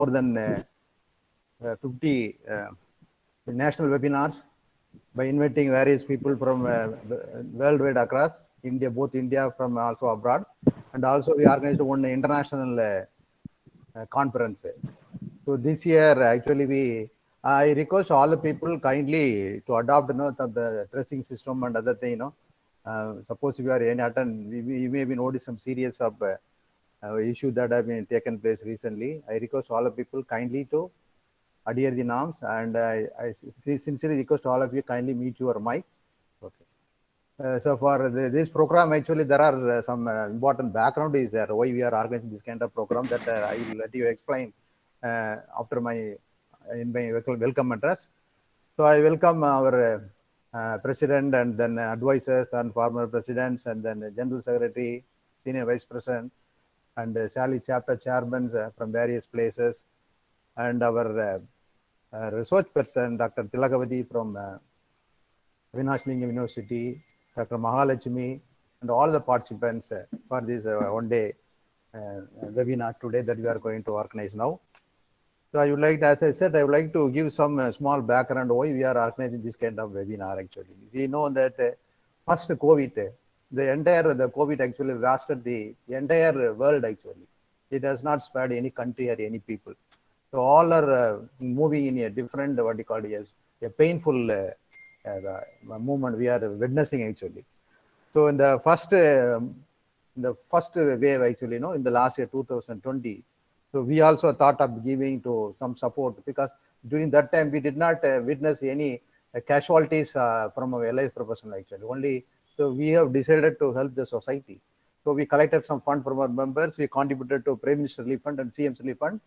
more than 50 national webinars by inviting various people from worldwide across India, both India from also abroad. And also we organized one international conference. So this year, actually, I request all the people kindly to adopt the dressing system and other thing. Suppose if you are any attend, you may be noticed some series of issues that have been taken place recently. I request all the people kindly to adhere the norms, and I sincerely request all of you kindly mute your mic. Okay. So for this program, actually, there are some important background is there why we are organizing this kind of program that I will let you explain after my welcome address. So I welcome our president and then advisors and former presidents and then general secretary, senior vice president, and SALIS chapter chairmen from various places, and our research person, Dr. Thilakavathy from Avinashilingam University, Dr. Mahalakshmi, and all the participants for this one-day webinar today that we are going to organize now. So I would like to, as I said, I would like to give some small background why we are organizing this kind of webinar actually. We know that first COVID, the COVID actually lasted the entire world actually. It has not spared any country or any people. So all are moving in a different, what you call it as a painful movement we are witnessing actually. So in the first wave actually, in the last year 2020, so we also thought of giving to some support because during that time we did not witness any casualties from our LIS professional actually. Only so we have decided to help the society. So we collected some fund from our members. We contributed to Prime Minister Relief Fund and CM's Relief Fund.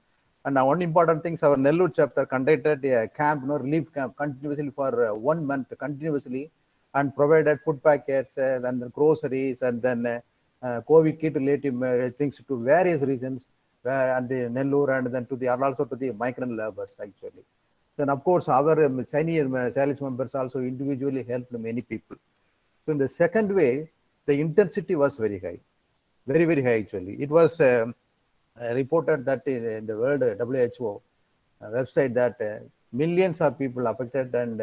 And one important thing, our Nellore chapter conducted a camp, relief camp continuously for 1 month continuously, and provided food packets and then groceries and then COVID kit related things to various regions, and the Nellore and then to the also to the migrant laborers actually. Then of course our senior SALIS members also individually helped many people. So in the second way, the intensity was very high, very, very high actually. It was reported that in the World WHO website that millions of people affected and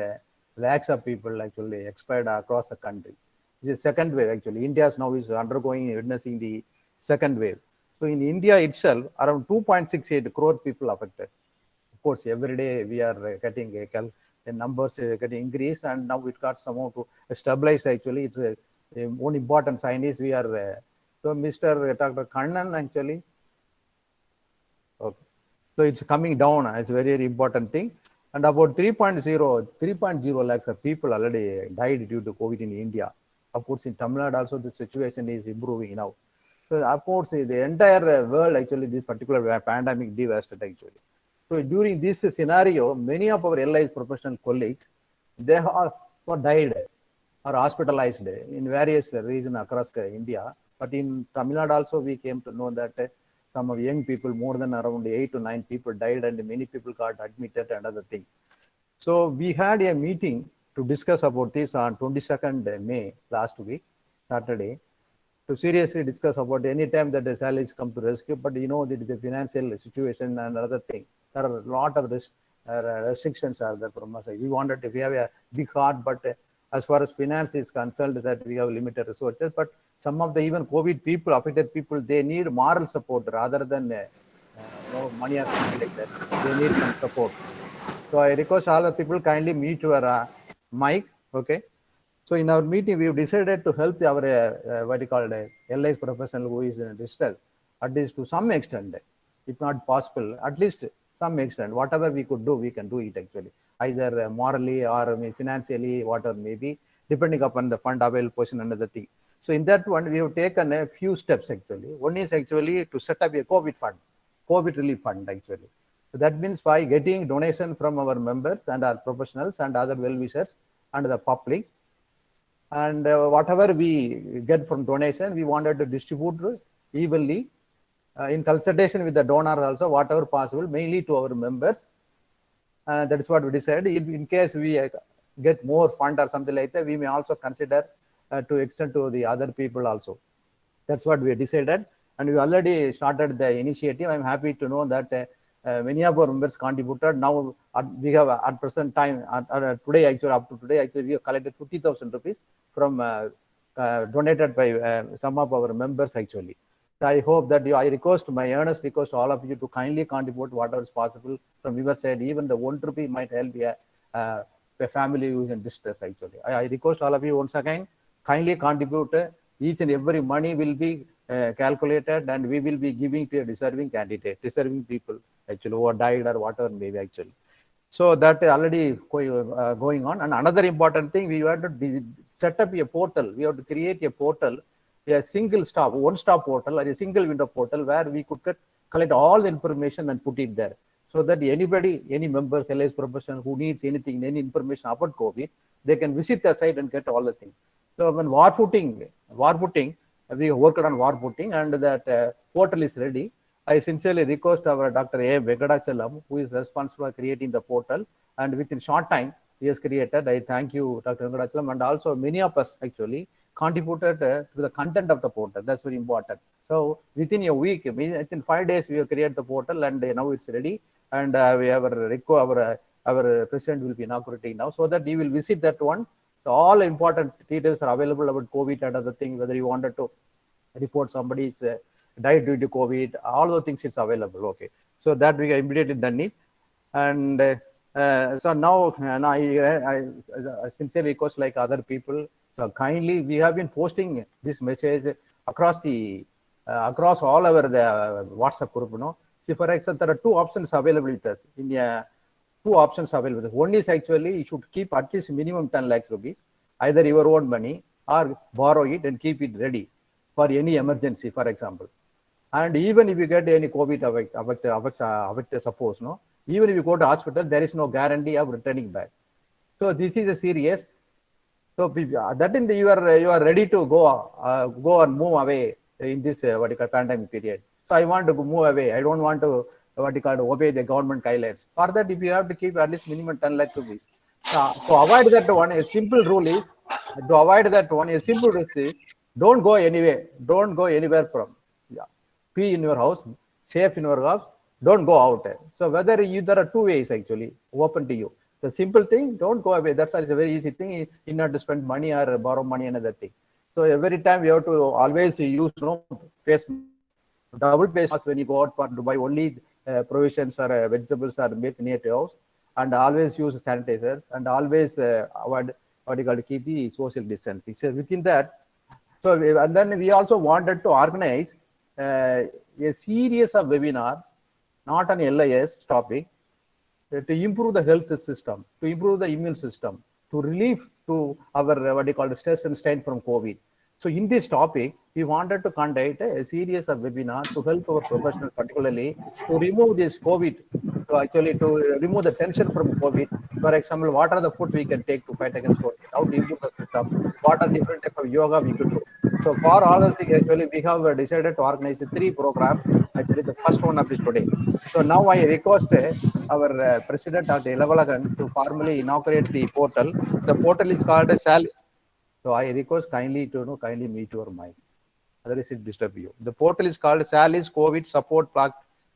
lakhs of people actually expired across the country. This is second wave actually. India now is witnessing the second wave. So in India itself, around 2.68 crore people affected. Of course, every day we are getting the numbers getting increased, and now it got somehow to stabilize actually. It's one important sign is we are, so Mr. Dr. Kannan actually, okay. So it's coming down. It's a very, very important thing. And about 3.0 lakhs of people already died due to COVID in India. Of course, in Tamil Nadu also the situation is improving now. So of course, the entire world actually this particular pandemic devastated actually. So during this scenario, many of our LIS professional colleagues, they are died or hospitalized in various regions across India. But in Tamil Nadu also we came to know that some of young people, more than around 8 to 9 people died, and many people got admitted and other things. So we had a meeting to discuss about this on 22nd May last week, Saturday, to seriously discuss about any time that the SALIS come to rescue. But the financial situation and other thing, there are a lot of restrictions are there from us. We wanted, if we have a big heart, but as far as finance is concerned, that we have limited resources. But some of the even COVID people, affected people, they need moral support rather than money or something like that. They need some support. So I request all the people kindly mute your mic, okay? So in our meeting, we have decided to help our what you call LIS professional who is in distress, at least to some extent, if not possible, at least some extent. Whatever we could do, we can do it actually, either morally or financially, whatever may be, depending upon the fund available portion and other thing. So in that one, we have taken a few steps actually. One is actually to set up a COVID fund, COVID relief fund actually. So that means by getting donation from our members and our professionals and other well-wishers and the public, and whatever we get from donation, we wanted to distribute evenly in consultation with the donor also, whatever possible, mainly to our members. That is what we decided. In case we get more fund or something like that, we may also consider to extend to the other people also. That's what we decided. And we already started the initiative. I'm happy to know that many of our members contributed. Now we have at present time, today actually, up to today, actually we have collected 50,000 rupees from donated by some of our members actually. So I hope that I request, my earnest request to all of you to kindly contribute whatever is possible from your side. Even the 1 rupee might help a family who is in distress actually. I request all of you once again, kindly contribute. Each and every money will be calculated, and we will be giving to a deserving candidate, deserving people actually who are died or whatever maybe actually. So that already going on. And another important thing, we have to set up a portal. We have to create a portal, a single stop, one-stop portal or a single window portal where we could collect all the information and put it there. So that anybody, any members, LIS professional who needs anything, any information about COVID, they can visit the site and get all the things. So when war footing, we worked on war footing, and that portal is ready. I sincerely request our Dr. A. Venkadachalam, who is responsible for creating the portal, and within short time he has created. I thank you, Dr. Venkadachalam, and also many of us actually contributed to the content of the portal. That's very important. So within a week, within 5 days, we have created the portal, and now it's ready. And we have our president will be inaugurating now, so that you will visit that one. So all important details are available about COVID and other things. Whether you wanted to report somebody's died due to COVID, all those things is available. Okay, so that we immediately done it. And so now, I sincerely request, like other people, so kindly, we have been posting this message across all our the WhatsApp group. See, for example, there are two options available with us. Two options available. One is actually you should keep at least minimum 10 lakhs rupees, either your own money or borrow it and keep it ready for any emergency, for example. And even if you get any COVID affect, suppose, even if you go to hospital, there is no guarantee of returning back. So this is a serious. So that in you are ready to go and move away in this pandemic period. So I want to move away. I don't want to obey the government guidelines. For that, if you have to keep at least minimum 10 lakh rupees. To avoid that one, a simple rule is don't go anywhere. Don't go anywhere from. Be in your house, safe in your house. Don't go out. So there are two ways actually open to you. The simple thing, don't go away. That's a very easy thing. You not to spend money or borrow money, another thing. So every time you have to always use face double face mask when you go out to buy only provisions or vegetables are made near to your house, and always use sanitizers, and always avoid keep the social distancing. So within that, and then we also wanted to organize a series of webinar, not on LIS topic, to improve the health system, to improve the immune system, to relieve to our stress and strain from COVID. So in this topic, we wanted to conduct a series of webinars to help our professionals, particularly to remove this COVID, to remove the tension from COVID. For example, what are the food we can take to fight against COVID? How to improve the system? What are different types of yoga we could do? So for all those things, actually, we have decided to organize 3 programs. Actually, the first one of is today. So now I request our President, Dr. Thilakavathy, to formally inaugurate the portal. The portal is called SALIS. So I request kindly to kindly mute your mic. Otherwise it disturb you. The portal is called SALIS COVID Support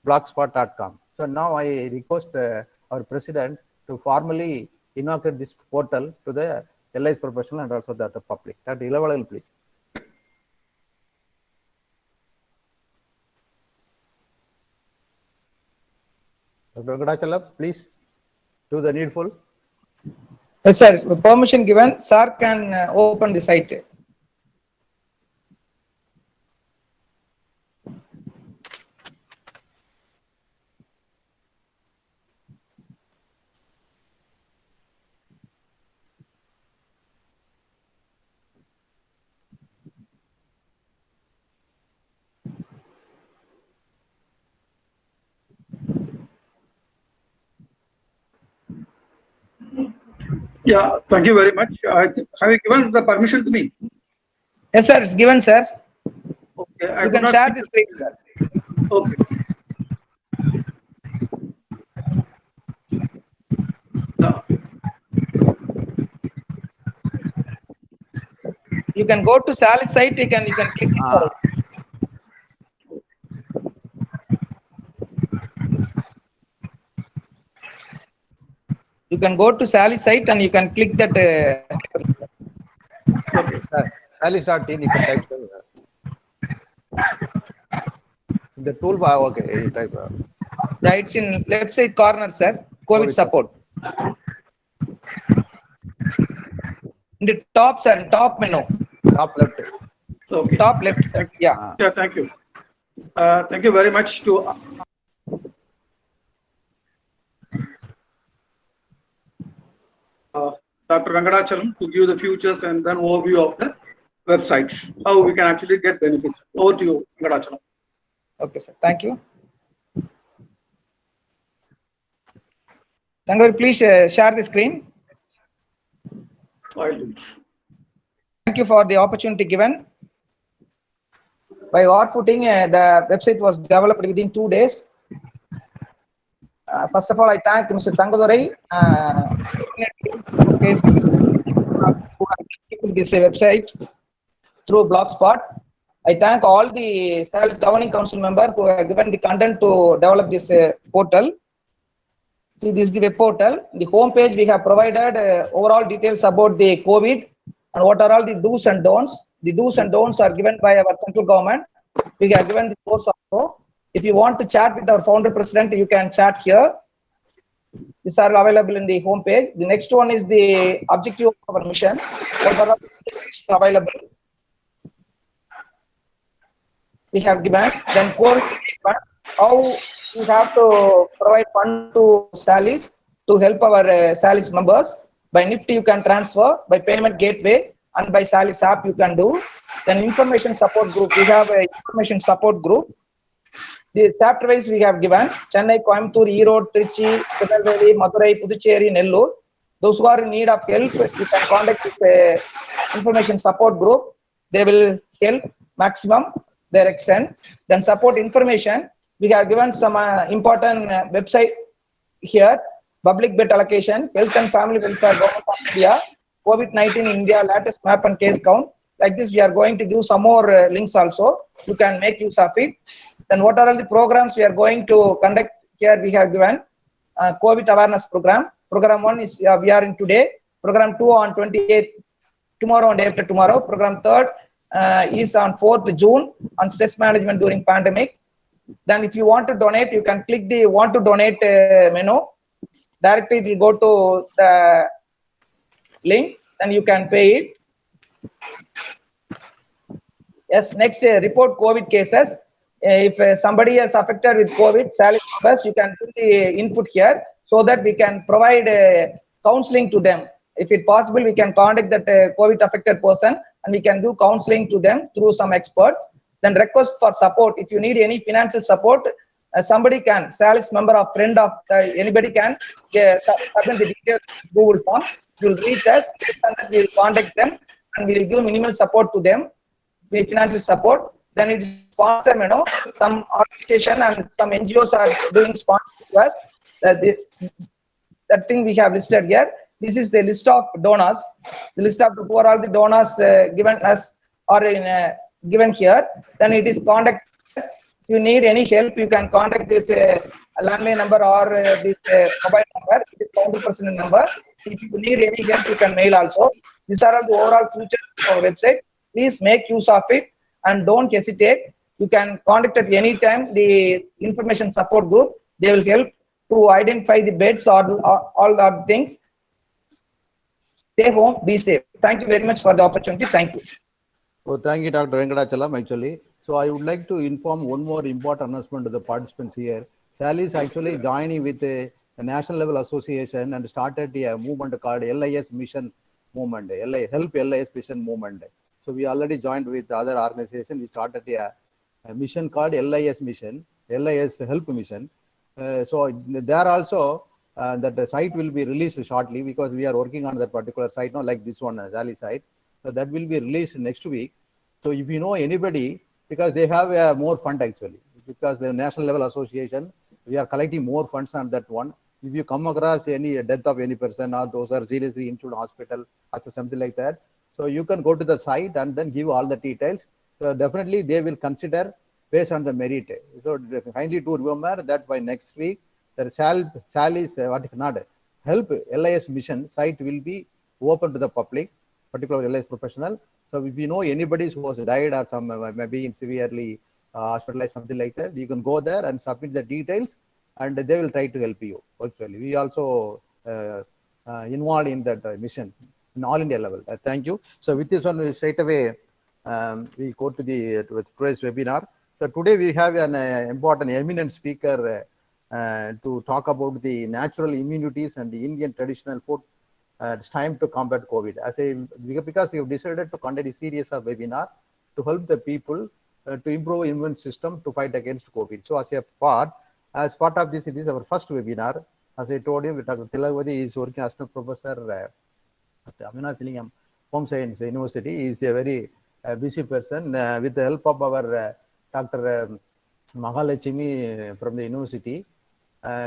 Blogspot.com. So now I request our President to formally inaugurate this portal to the LIS professional and also the public. Dr. Thilakavathy, please. Dr. Venkadachalam, please do the needful. Yes, sir. Permission given. Sir can open the site. Yeah, thank you very much. Have you given the permission to me? Yes, sir. It's given, sir. Okay, you can share the screen, sir. Okay. Yeah. You can go to SALIS site. You can click it. You can go to SALIS site and you can click that. Okay. Salis.in, you can type in the toolbar. Okay, you type. Yeah, it's in left side corner, sir. COVID support. In the top, sir, top menu. Top left. Okay. Top left, sir. Yeah. Yeah, thank you. Thank you very much to Dr. Rangadachalam to give the futures and then overview of the website, how we can actually get benefits. Over to you, Rangadachalam. Okay, sir. Thank you. Tangar, please share the screen. I'll do it. Thank you for the opportunity given. By our footing, the website was developed within 2 days. First of all, I thank Mr. Thangadore who have given this website through Blogspot. I thank all the SALIS governing council members who have given the content to develop this portal. See, this is the web portal. The home page we have provided overall details about the COVID and what are all the do's and don'ts. The do's and don'ts are given by our central government. We have given the course also. If you want to chat with our founder president, you can chat here. These are available in the home page. The next one is the objective of our mission. What are all the objectives available? We have given. Then COVID, how we have to provide fund to SALIS to help our SALIS members. By NIFT you can transfer, by payment gateway, and by SALIS app you can do. Then information support group, we have a information support group. The chapter wise we have given Chennai, Coimbatore, Erode, Trichy, Thilakavathy, Madurai, Puducherry, Nellore. Those who are in need of help, you can contact this information support group. They will help maximum their extent. Then support information. We have given some important website here. Public bed allocation, health and family welfare, government of India, COVID-19 in India, latest map and case count. Like this, we are going to give some more links also. You can make use of it. Then what are all the programs we are going to conduct here? We have given COVID awareness program. Program 1 is we are in today. Program 2 on 28th, tomorrow and day after tomorrow. Program 3rd is on 4th June on stress management during pandemic. Then if you want to donate, you can click the want to donate menu. Directly it will go to the link, then you can pay it. Yes, next report COVID cases. If somebody is affected with COVID, SALIS members, you can put the input here so that we can provide counseling to them. If it possible, we can contact that COVID affected person and we can do counseling to them through some experts. Then request for support. If you need any financial support, somebody can, SALIS member or friend of anybody can submit the details Google form. You will reach us, and we will contact them and we will give minimal support to them, with financial support. Then it is sponsor, some organization and some NGOs are doing sponsor to us. That thing we have listed here. This is the list of donors. The list of who are all the donors given us or given here. Then it is contact us. If you need any help, you can contact this landline number or this mobile number. It is 20% number. If you need any help, you can mail also. These are all the overall features of our website. Please make use of it and don't hesitate. You can contact at any time the information support group. They will help to identify the beds or all the things. Stay home, be safe. Thank you very much for the opportunity. Thank you. Oh, thank you, Dr. Venkatachalam, actually. So I would like to inform one more important announcement to the participants here. SALIS actually joining with a national level association and started a movement called LIS Mission Movement, Help LIS Mission Movement. So we already joined with other organizations. We started a mission called LIS Mission, LIS Help Mission. So there also that the site will be released shortly because we are working on that particular site now, like this one, SALIS site. So that will be released next week. So if you know anybody, because they have more fund actually, because the national level association, we are collecting more funds on that one. If you come across any death of any person or those are seriously injured hospital or something like that, so you can go to the site and then give all the details. So definitely they will consider based on the merit. So kindly to remember that by next week, the SALIS help LIS mission site will be open to the public, particularly LIS professional. So if you know anybody who has died or some maybe in severely hospitalized, something like that, you can go there and submit the details, and they will try to help you virtually. We also involved in that mission in all India level. Thank you. So with this one, we straight away we go to the today's webinar. So today we have an important eminent speaker to talk about the natural immunities and the Indian traditional food. It's time to combat COVID. Because we have decided to conduct a series of webinar to help the people to improve immune system to fight against COVID. So as part of this, it is our first webinar. As I told you, Dr. Thilakavathy is working as a professor at Avinashilingam Home Science University. He is a very busy person. With the help of our Dr. Mahalakshmi from the university,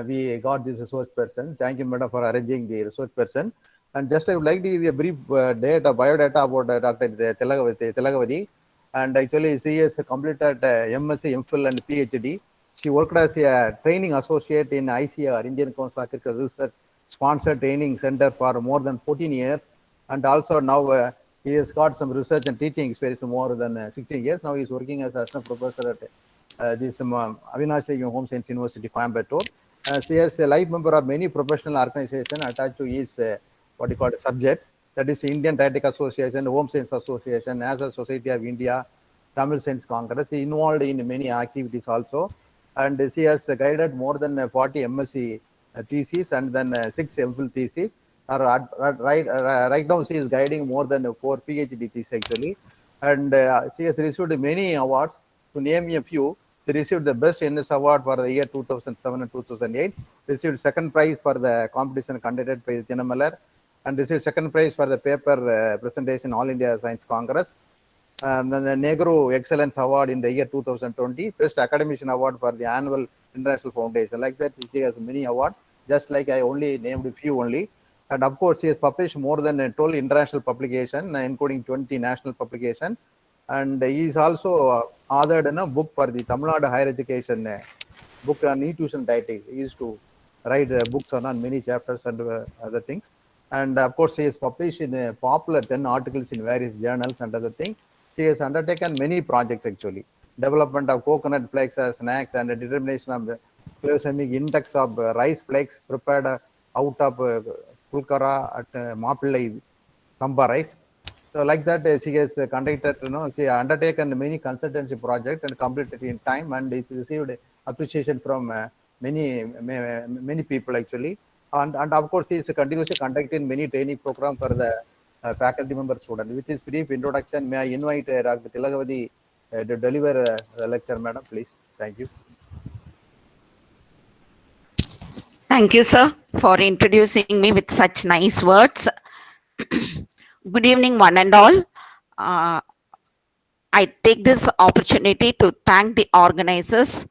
we got this resource person. Thank you, madam, for arranging the resource person. And just I would like to give you a brief biodata about Dr. Thilakavathy. And actually, she has completed MSc, MPhil, and PhD. She worked as a training associate in ICR, Indian Council of Agricultural Research, sponsored training center for more than 14 years. And also now he has got some research and teaching experience more than 16 years. Now he's working as assistant professor at this Avinashilingam Home Science University, Coimbatore. He is a life member of many professional organizations attached to his what you call a subject. That is Indian Dietetic Association, Home Science Association, National Society of India, Tamil Science Congress. He involved in many activities also. And she has guided more than 40 MSc theses and then 6 MPhil theses. Right now, she is guiding more than 4 PhD theses actually. And she has received many awards. To name a few, she received the Best NS Award for the year 2007 and 2008. Received second prize for the competition conducted by Chennai, and received second prize for the paper presentation All India Science Congress. And then the Negro Excellence Award in the year 2020, Best Academician Award for the annual International Foundation. Like that, she has many awards, just like I only named a few only. And of course, she has published more than 12 international publications, including 20 national publications. And he is also authored a book for the Tamil Nadu higher education book on nutrition dietetics. He used to write books on many chapters and other things. And of course, he has published in popular 10 articles in various journals and other things. She has undertaken many projects actually. Development of coconut flakes as snacks and the determination of the glycemic index of rice flakes prepared out of pulkara at Mapillai Samba rice. So like that, she has conducted, she has undertaken many consultancy projects and completed in time, and it received appreciation from many people actually. And of course, she is continuously conducting many training programs for the faculty member student. With this brief introduction, may I invite Dr. Thilakavathy to deliver the lecture, madam, please. Thank you. Thank you, sir, for introducing me with such nice words. Good evening, one and all. I take this opportunity to thank the organizers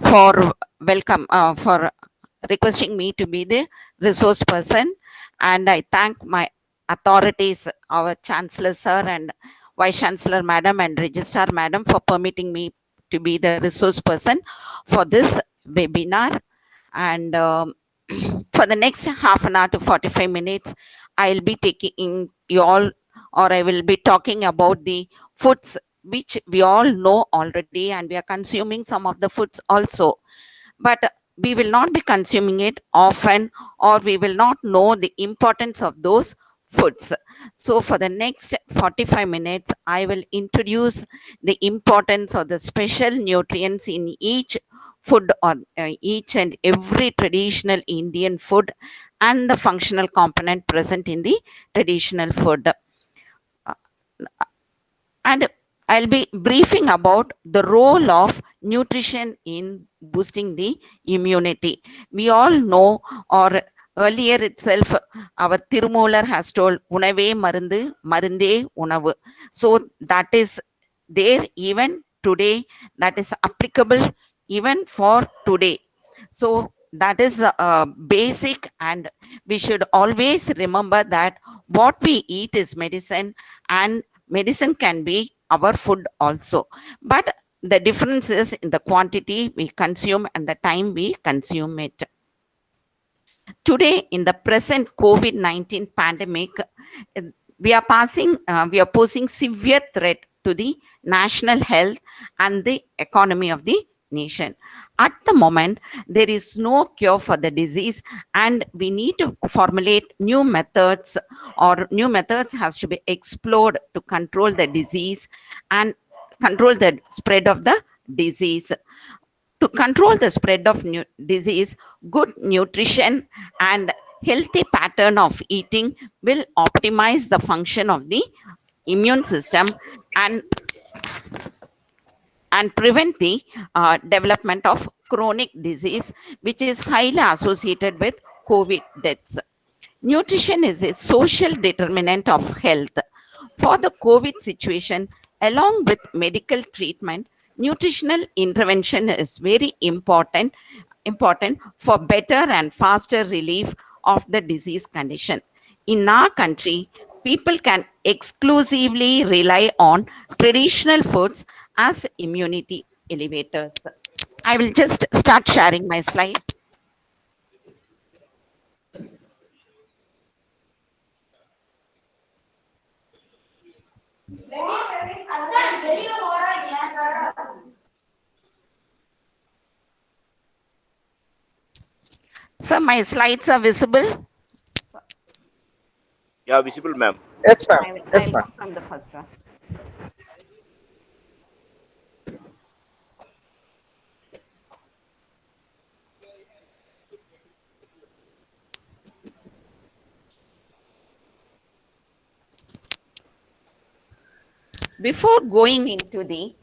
for for requesting me to be the resource person, and I thank my authorities, our Chancellor sir and Vice Chancellor madam and Registrar madam for permitting me to be the resource person for this webinar. And for the next half an hour to 45 minutes, I'll be taking you all, or I will be talking about the foods which we all know already, and we are consuming some of the foods also, but we will not be consuming it often, or we will not know the importance of those foods. So for the next 45 minutes, I will introduce the importance of the special nutrients in each food, or each and every traditional Indian food, and the functional component present in the traditional food. And I'll be briefing about the role of nutrition in boosting the immunity. We all know, or earlier itself, our Tirumular has told, Unave Marundu, Marunde Unavu. So that is there even today, that is applicable even for today. So that is basic, and we should always remember that what we eat is medicine, and medicine can be our food also, but the difference is in the quantity we consume and the time we consume it. today in the present COVID-19 pandemic, we are posing severe threat to the national health and the economy of the nation. At the moment, there is no cure for the disease, and we need to formulate new methods, or new methods has to be explored to control the disease and control the spread of the disease. To control the spread of disease, good nutrition and healthy pattern of eating will optimize the function of the immune system and prevent the development of chronic disease, which is highly associated with COVID deaths. Nutrition is a social determinant of health. For the COVID situation, along with medical treatment, nutritional intervention is very important for better and faster relief of the disease condition. In our country, people can exclusively rely on traditional foods as immunity elevators. I will just start sharing my slide. So my slides are visible. Yeah, visible, ma'am. Yes, ma'am. Yes, I'll ma'am. go from the first one. Before going into the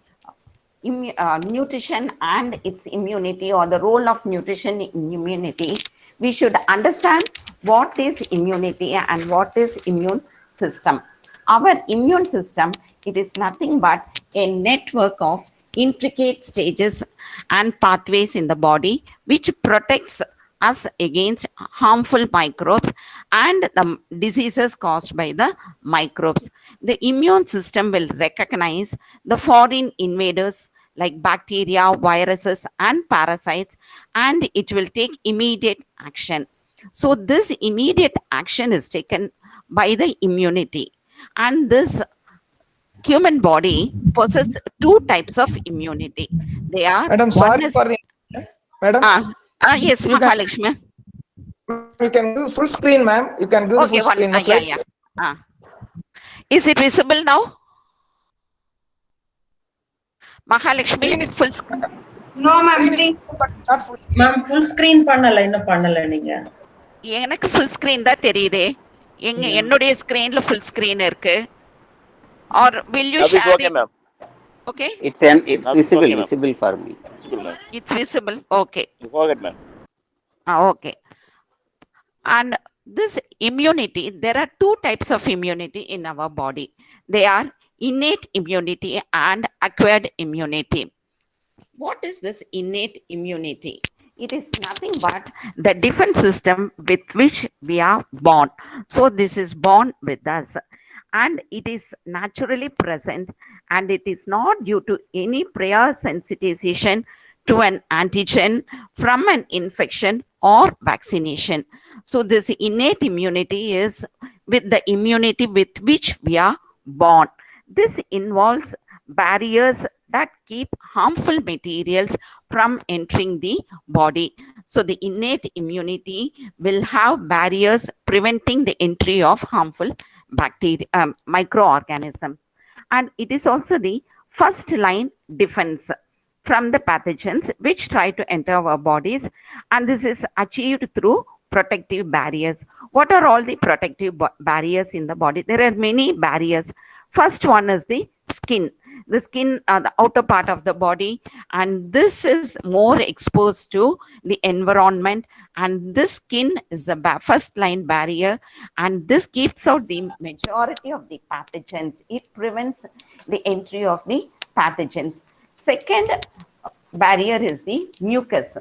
nutrition and its immunity, or the role of nutrition in immunity, we should understand what is immunity and what is immune system. Our immune system, it is nothing but a network of intricate stages and pathways in the body which protects us against harmful microbes and the diseases caused by the microbes. The immune system will recognize the foreign invaders like bacteria, viruses, and parasites, and it will take immediate action. So, this immediate action is taken by the immunity, and this human body possesses two types of immunity. They are Madam, one sorry is for the madam. yes, You can- Mahalakshmi. You can give full screen, ma'am. You can give the Okay, full screen. yeah. Is it visible now? Mahalakshmi, full screen. No, ma'am, please. Not full. Ma'am, full screen பண்ணல இன்னும் பண்ணல நீங்க. எனக்கு full screen தான் தெரியுதே. என்னுடைய ஸ்கிரீன்ல full screen இருக்கு. Or will you Now it's share okay, it? ma'am. Okay. It's Now it's visible, okay, ma'am. visible for me. Visible, ma'am. It's visible. Okay. You forget, ma'am. Okay. And this immunity, there are two types of immunity in our body. They are innate immunity and acquired immunity. What is this innate immunity? It is nothing but the defense system with which we are born. So this is born with us, and it is naturally present, and it is not due to any prior sensitization to an antigen from an infection or vaccination. So this innate immunity is with the immunity with which we are born. This involves barriers that keep harmful materials from entering the body. So the innate immunity will have barriers preventing the entry of harmful bacteria, microorganisms. And it is also the first line defense from the pathogens which try to enter our bodies, and this is achieved through protective barriers. What are all the protective barriers in the body? There are many barriers. First one is the skin. The skin, the outer part of the body, and this is more exposed to the environment, and this skin is the first line barrier, and this keeps out the majority of the pathogens. It prevents the entry of the pathogens. Second barrier is the mucus.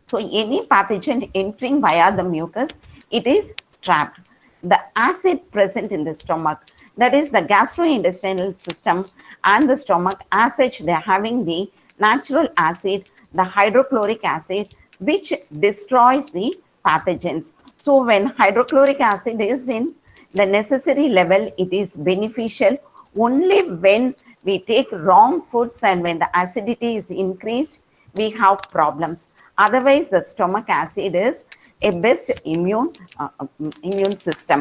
So any pathogen entering via the mucus, it is trapped. The acid present in the stomach, that is the gastrointestinal system and the stomach, as such they are having the natural acid, the hydrochloric acid, which destroys the pathogens. So when hydrochloric acid is in the necessary level, it is beneficial. Only when we take wrong foods and when the acidity is increased, we have problems. Otherwise, the stomach acid is a best immune system.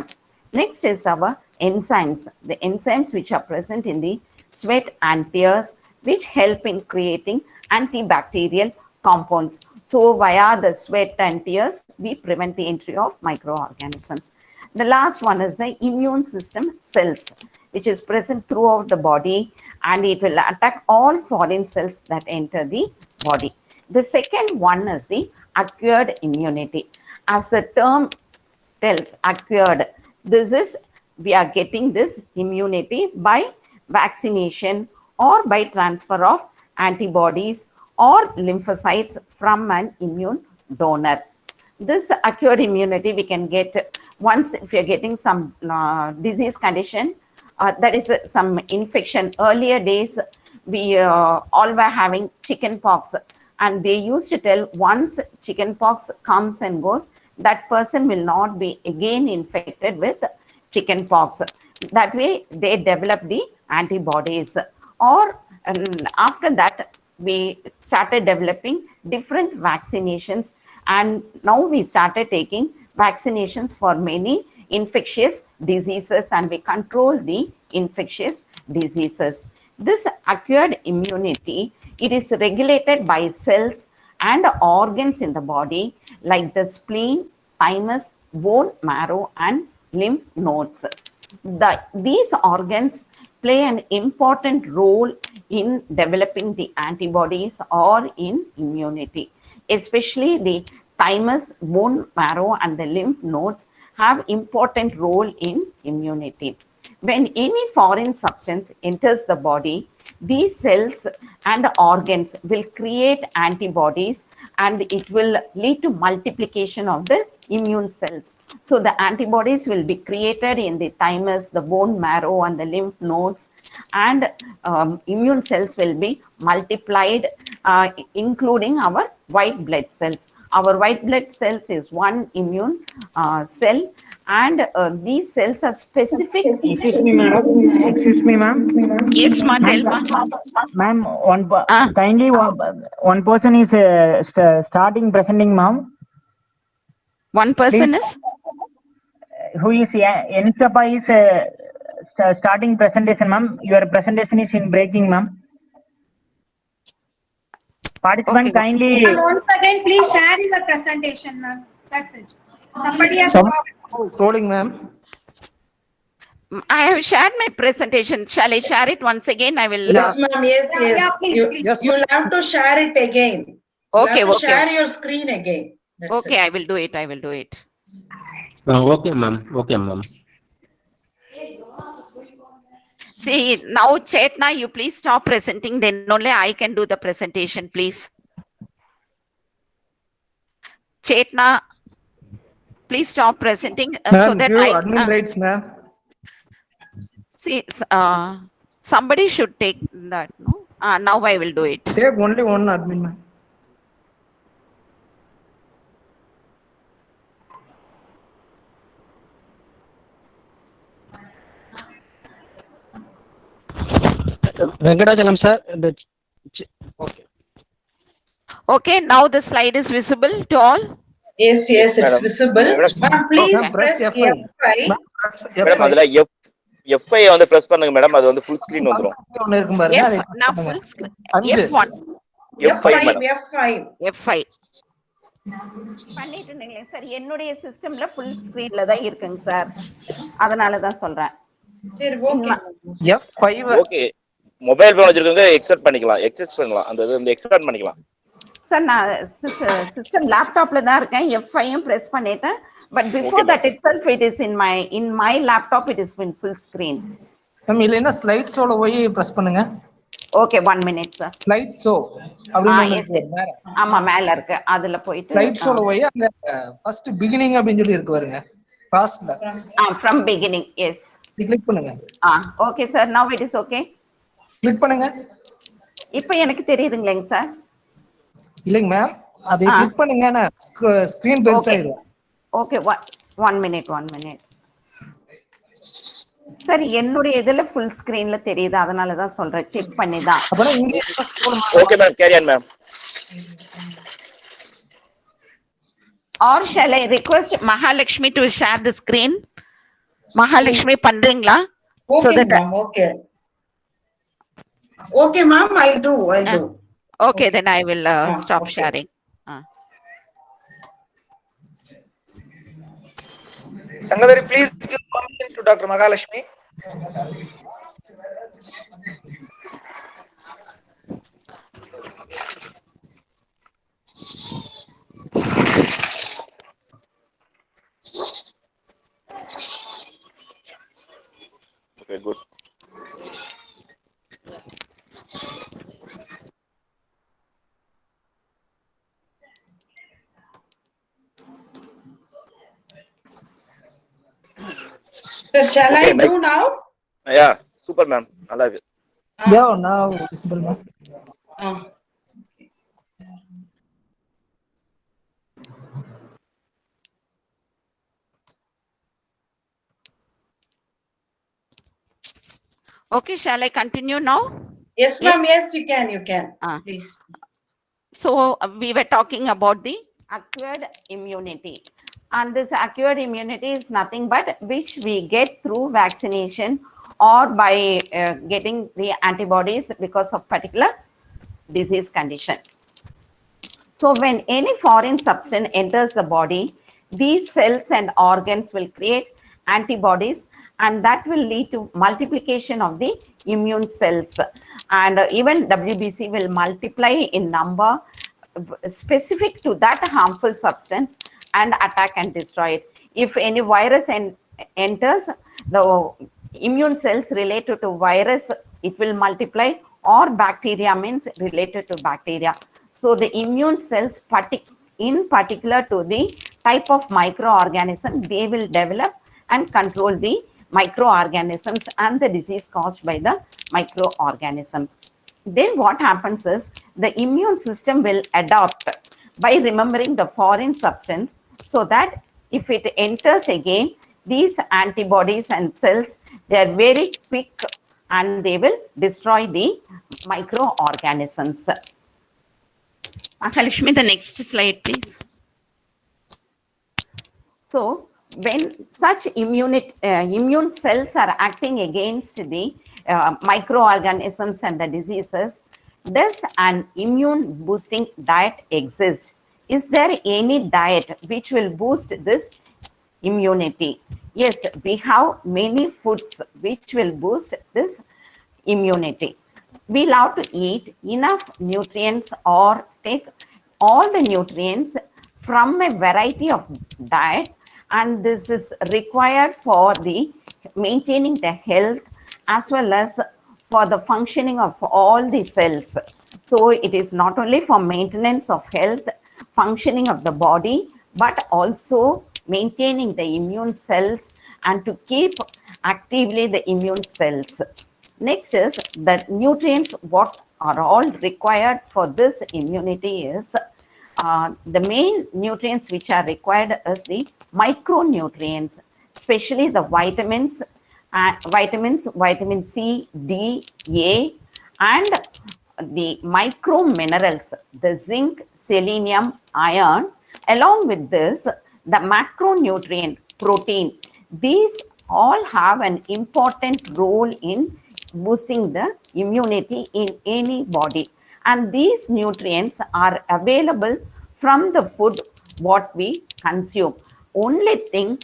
Next is our enzymes. The enzymes which are present in the sweat and tears, which help in creating antibacterial compounds. So via the sweat and tears, we prevent the entry of microorganisms. The last one is the immune system cells, which is present throughout the body, and it will attack all foreign cells that enter the body. The second one is the acquired immunity. As the term tells, acquired, this is, we are getting this immunity by vaccination or by transfer of antibodies or lymphocytes from an immune donor. This acquired immunity we can get once if you're getting some disease condition, that is some infection. Earlier days, we all were having chicken pox, and they used to tell once chicken pox comes and goes, that person will not be again infected with chicken pox. That way, they develop the antibodies. Or after that, we started developing different vaccinations, and now we started taking vaccinations for many infectious diseases, and we control the infectious diseases. This acquired immunity, it is regulated by cells and organs in the body like the spleen, thymus, bone marrow, and lymph nodes. These organs play an important role in developing the antibodies or in immunity. Especially the thymus, bone marrow, and the lymph nodes have important role in immunity. When any foreign substance enters the body, these cells and organs will create antibodies, and it will lead to multiplication of the immune cells. So the antibodies will be created in the thymus, the bone marrow, and the lymph nodes, and immune cells will be multiplied, including our white blood cells. Our white blood cells is one immune cell, and these cells are specific. Excuse me, ma'am. Excuse me, ma'am. Yes, ma, tell ma. Ma'am, kindly one person is starting presenting, ma'am. One person Please. is? Who is Enchapa is starting presentation, ma'am. Your presentation is in breaking, ma'am. Participant, Okay. kindly. And once again, please share your presentation, ma'am. That's it. Somebody has Scrolling, ma'am. I have shared my presentation. Shall I share it once again? I will. Yes, ma'am, yes, Yeah, please. Yes, You'll have to share it again. Okay, You have to okay. share your screen again. That's Okay, it. I will do it. I will do it. Okay, ma'am. Okay, ma'am. See, now Chetna, you please stop presenting. Then only I can do the presentation, please. Chetna, please stop presenting so that admin rights, ma'am. see, somebody should take that. No, now I will do it. Take only one admin, ma'am. Venkatachalam, sir. Okay. Okay, now the slide is visible to all. Yes, yes, it's visible. Ma'am, please Ma'am, press press F5. Madam அதுல F5 வந்து press பண்ணுங்க madam, அது வந்து full screen வந்துரும். ஒன்னு இருக்கும் பாருங்க, அதை Now பண்ணுங்க. full screen. அஞ்சு. F1. F5 madam. F5. பண்ணிட்டு இருந்தீங்களே சார், என்னுடைய சிஸ்டம்ல ஃபுல் ஸ்கிரீன்ல தான் இருக்குங்க சார், அதனால தான் சொல்றேன். சரி, okay. F5. Okay. Mobile phone வச்சிருக்கவங்க எக்ஸ்ட்ராக்ட் பண்ணிக்கலாம், எக்ஸஸ் பண்ணலாம், அந்த இது எக்ஸ்ட்ராக்ட் பண்ணிக்கலாம். சார் நான் சிஸ்டம் லேப்டாப்ல தான் இருக்கேன், F5 பிரஸ் பண்ணிட்டேன். But before that itself, it is in my laptop, it is in full screen. Ma'am இல்லைன்னா ஸ்லைட் ஷோல போய் பிரஸ் பண்ணுங்க. Okay, 1 minute sir. Slide show அப்படினு ஆமா மேல இருக்கு, அதுல போயிட்டு ஸ்லைட் ஷோல போய் அந்த ஃபர்ஸ்ட் பிகினிங் அப்படினு சொல்லி இருக்கு பாருங்க, ஃபாஸ்ட்ல. from beginning, yes. கிளிக் பண்ணுங்க. Okay sir, now it is okay. Click பண்ணுங்க. இப்போ எனக்கு தெரியுதுங்களேங்க சார்? இல்லைங்க மேம், அதை கிளிக் பண்ணுங்கனா ஸ்கிரீன் பெருசாயிரும். Okay, one minute. சார் என்னுடைய இதுல ஃபுல் ஸ்கிரீன்ல தெரியுது, அதனால தான் சொல்றேன், கிளிக் பண்ணி தான். அப்பனா இங்க Okay, ma'am. Carry on, ma'am. Or shall I request Mahalakshmi to share the screen? Mahalakshmi பண்றீங்களா? So Okay, that ma'am. Okay. Okay, ma'am. I'll do. okay, then I will stop okay. sharing. Tangadari, please give permission to Dr. Mahalakshmi. Okay, good. Sir, shall Okay, I do now? Yeah, super, ma'am. I like it. Yeah, now visible, ma'am. Okay, shall I continue now? Yes, ma'am. Yes, you can. Please. So we were talking about the acquired immunity, and this acquired immunity is nothing but which we get through vaccination or by getting the antibodies because of particular disease condition. So when any foreign substance enters the body, these cells and organs will create antibodies, and that will lead to multiplication of the immune cells. And even WBC will multiply in number specific to that harmful substance and attack and destroy it. If any virus enters, the immune cells related to virus, it will multiply, or bacteria means related to bacteria. So the immune cells, in particular to the type of microorganism, they will develop and control the microorganisms and the disease caused by the microorganisms. Then what happens is the immune system will adapt by remembering the foreign substance, so that if it enters again, these antibodies and cells, they are very quick and they will destroy the microorganisms. Mahalakshmi, the next slide, please. So when such immune cells are acting against the microorganisms and the diseases, does an immune boosting diet exist? Is there any diet which will boost this immunity? Yes, we have many foods which will boost this immunity. We love to eat enough nutrients or take all the nutrients from a variety of diet, and this is required for the maintaining the health as well as for the functioning of all the cells. So it is not only for maintenance of health, functioning of the body, but also maintaining the immune cells and to keep actively the immune cells. Next is the nutrients, what are all required for this immunity is the main nutrients which are required is the micronutrients, especially the vitamins, vitamin C, D, A, and the micro minerals, the zinc, selenium, iron. Along with this, the macronutrient, protein. These all have an important role in boosting the immunity in any body, and these nutrients are available from the food what we consume. Only thing,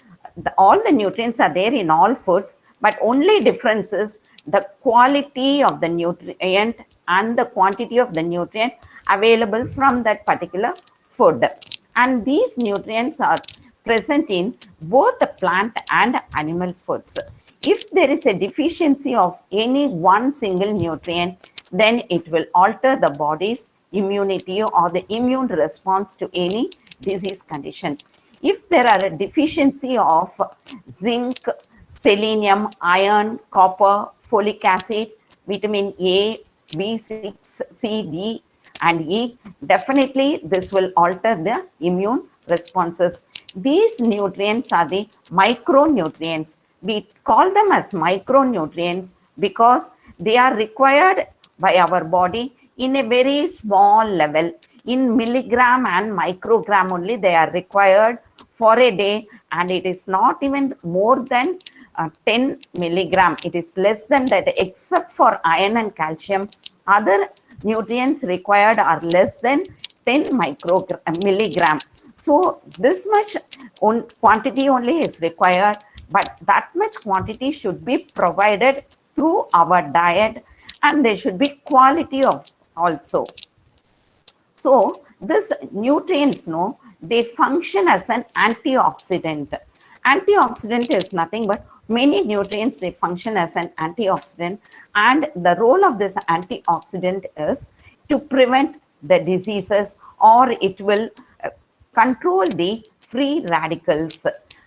all the nutrients are there in all foods, but only difference is the quality of the nutrient and the quantity of the nutrient available from that particular food. And these nutrients are present in both the plant and animal foods. If there is a deficiency of any one single nutrient, then it will alter the body's immunity or the immune response to any disease condition. If there are a deficiency of zinc, selenium, iron, copper, folic acid, vitamin A, B6, C, D, and E, definitely this will alter the immune responses. These nutrients are the micronutrients. We call them as micronutrients because they are required by our body in a very small level. In milligram and microgram only they are required for a day, and it is not even more than 10 milligram. It is less than that, except for iron and calcium. Other nutrients required are less than 10 milligram. So this much quantity only is required, but that much quantity should be provided through our diet, and there should be quality of also. So this nutrients, no, they function as an antioxidant. Antioxidant is nothing but many nutrients, they function as an antioxidant, and the role of this antioxidant is to prevent the diseases, or it will control the free radicals,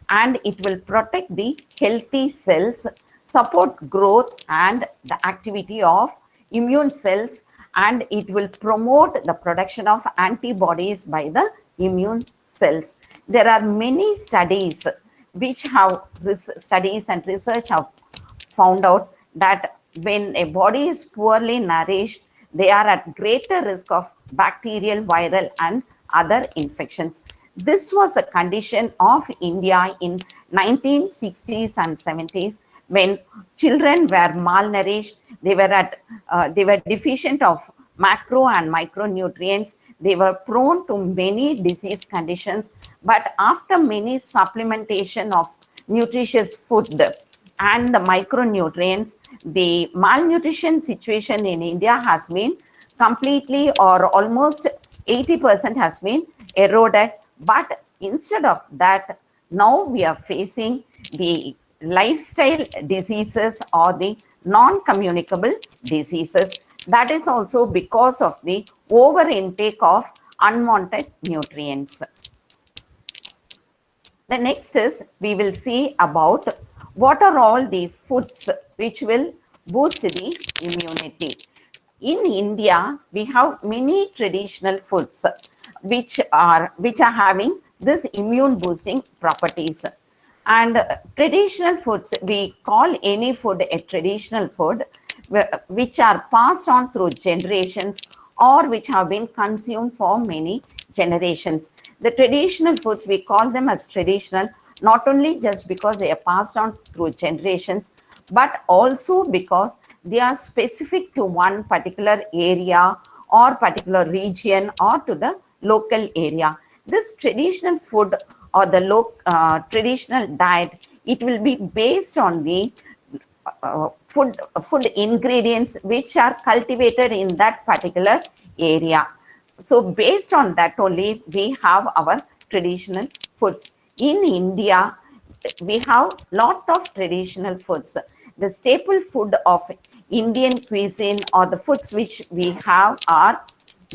and it will protect the healthy cells, support growth and the activity of immune cells, and it will promote the production of antibodies by the immune cells. There are many studies which have studies and research have found out that when a body is poorly nourished, they are at greater risk of bacterial, viral, and other infections. This was the condition of India in 1960s and 70s, when children were malnourished. They were deficient of macro and micronutrients. They were prone to many disease conditions. But after many supplementation of nutritious food and the micronutrients, the malnutrition situation in India has been completely, or almost 80% has been eroded. But instead of that, now we are facing the lifestyle diseases or the non-communicable diseases. That is also because of the over intake of unwanted nutrients. The next is, we will see about what are all the foods which will boost the immunity. In India, we have many traditional foods which are having this immune boosting properties. And traditional foods, we call any food a traditional food, which are passed on through generations or which have been consumed for many generations. The traditional foods, we call them as traditional, not only just because they are passed on through generations, but also because they are specific to one particular area or particular region or to the local area. This traditional food or the traditional diet, it will be based on the food ingredients which are cultivated in that particular area. So based on that only, we have our traditional foods. In India, we have lot of traditional foods. The staple food of Indian cuisine, or the foods which we have, are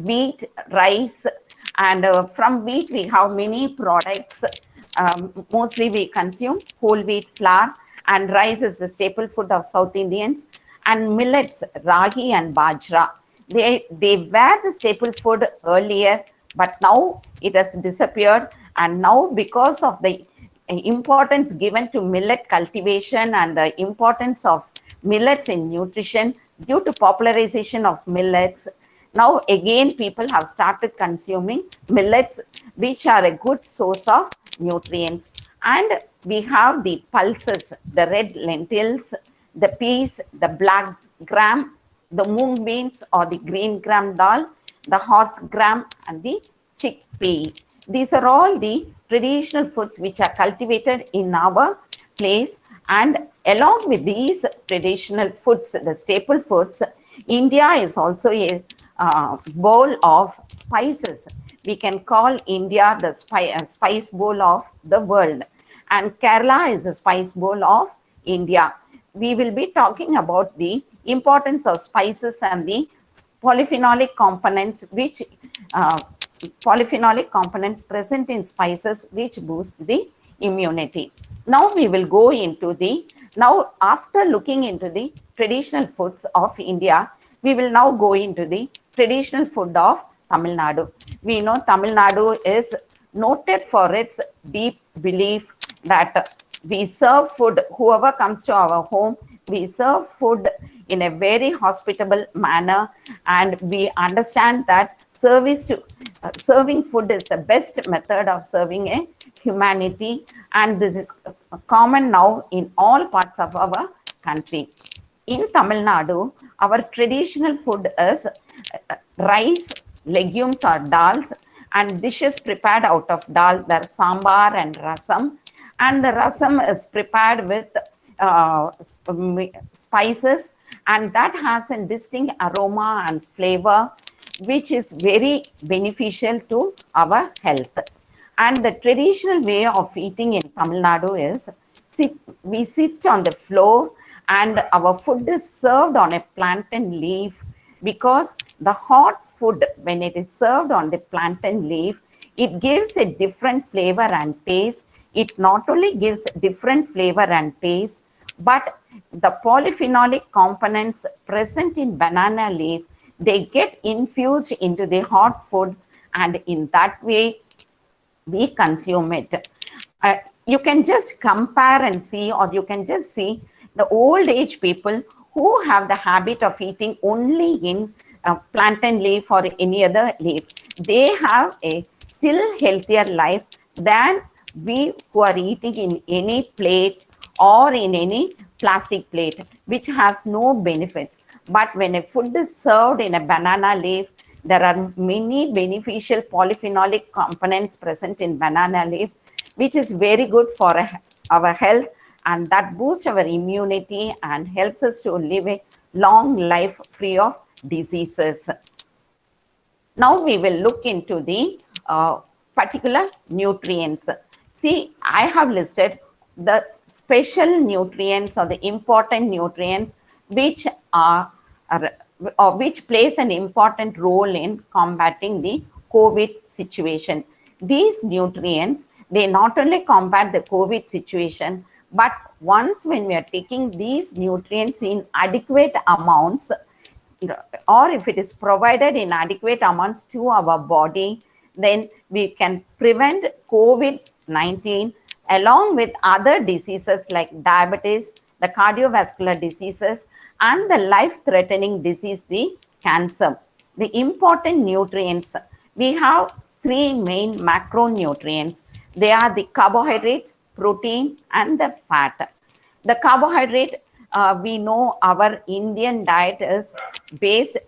wheat, rice, and from wheat we have many products. Mostly we consume whole wheat flour, and rice is the staple food of South Indians, and millets, ragi and bajra. They were the staple food earlier, but now it has disappeared. And now, because of the importance given to millet cultivation and the importance of millets in nutrition due to popularization of millets, now again people have started consuming millets, which are a good source of nutrients. And we have the pulses, the red lentils, the peas, the black gram, the mung beans or the green gram dal, the horse gram, and the chickpea. These are all the traditional foods which are cultivated in our place. And along with these traditional foods, the staple foods, India is also a bowl of spices. We can call India the spice bowl of the world, and Kerala is the spice bowl of India. We will be talking about the importance of spices and the polyphenolic components which polyphenolic components present in spices which boost the immunity. Now we will go into now after looking into the traditional foods of India, we will now go into the traditional food of Tamil Nadu. We know Tamil Nadu is noted for its deep belief that we serve food, whoever comes to our home, we serve food in a very hospitable manner, and we understand that serving food is the best method of serving a humanity, and this is common now in all parts of our country. In Tamil Nadu, our traditional food is rice, legumes or dals, and dishes prepared out of dal. There are sambar and rasam, and the rasam is prepared with spices, and that has a distinct aroma and flavor, which is very beneficial to our health. And the traditional way of eating in Tamil Nadu is we sit on the floor and our food is served on a plantain leaf, because the hot food, when it is served on the plantain leaf, it gives a different flavor and taste. It not only gives different flavor and taste, but the polyphenolic components present in banana leaf, they get infused into the hot food, and in that way we consume it. You can just compare and see, or you can just see the old age people who have the habit of eating only in plantain leaf or any other leaf. They have a still healthier life than we who are eating in any plate or in any plastic plate, which has no benefits. But when a food is served in a banana leaf, there are many beneficial polyphenolic components present in banana leaf, which is very good for our health, and that boosts our immunity and helps us to live a long life free of diseases. Now we will look into the particular nutrients. See, I have listed the special nutrients or the important nutrients which are or which plays an important role in combating the COVID situation. These nutrients, they not only combat the COVID situation, but once when we are taking these nutrients in adequate amounts, or if it is provided in adequate amounts to our body, then we can prevent COVID-19 along with other diseases like diabetes, the cardiovascular diseases, and the life-threatening disease, the cancer. The important nutrients, we have three main macronutrients. They are the carbohydrates, protein, and the fat. The carbohydrate, we know our Indian diet is based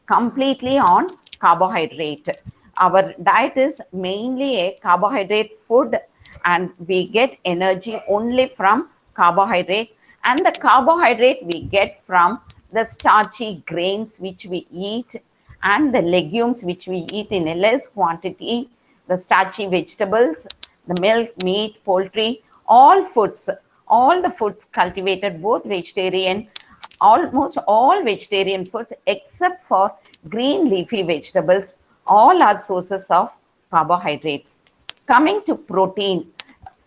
completely on carbohydrate. Our diet is mainly a carbohydrate food, and we get energy only from carbohydrate. And the carbohydrate we get from the starchy grains which we eat, and the legumes which we eat in a less quantity, the starchy vegetables, the milk, meat, poultry, all the foods cultivated, both vegetarian, almost all vegetarian foods except for green leafy vegetables, all are sources of carbohydrates. Coming to protein,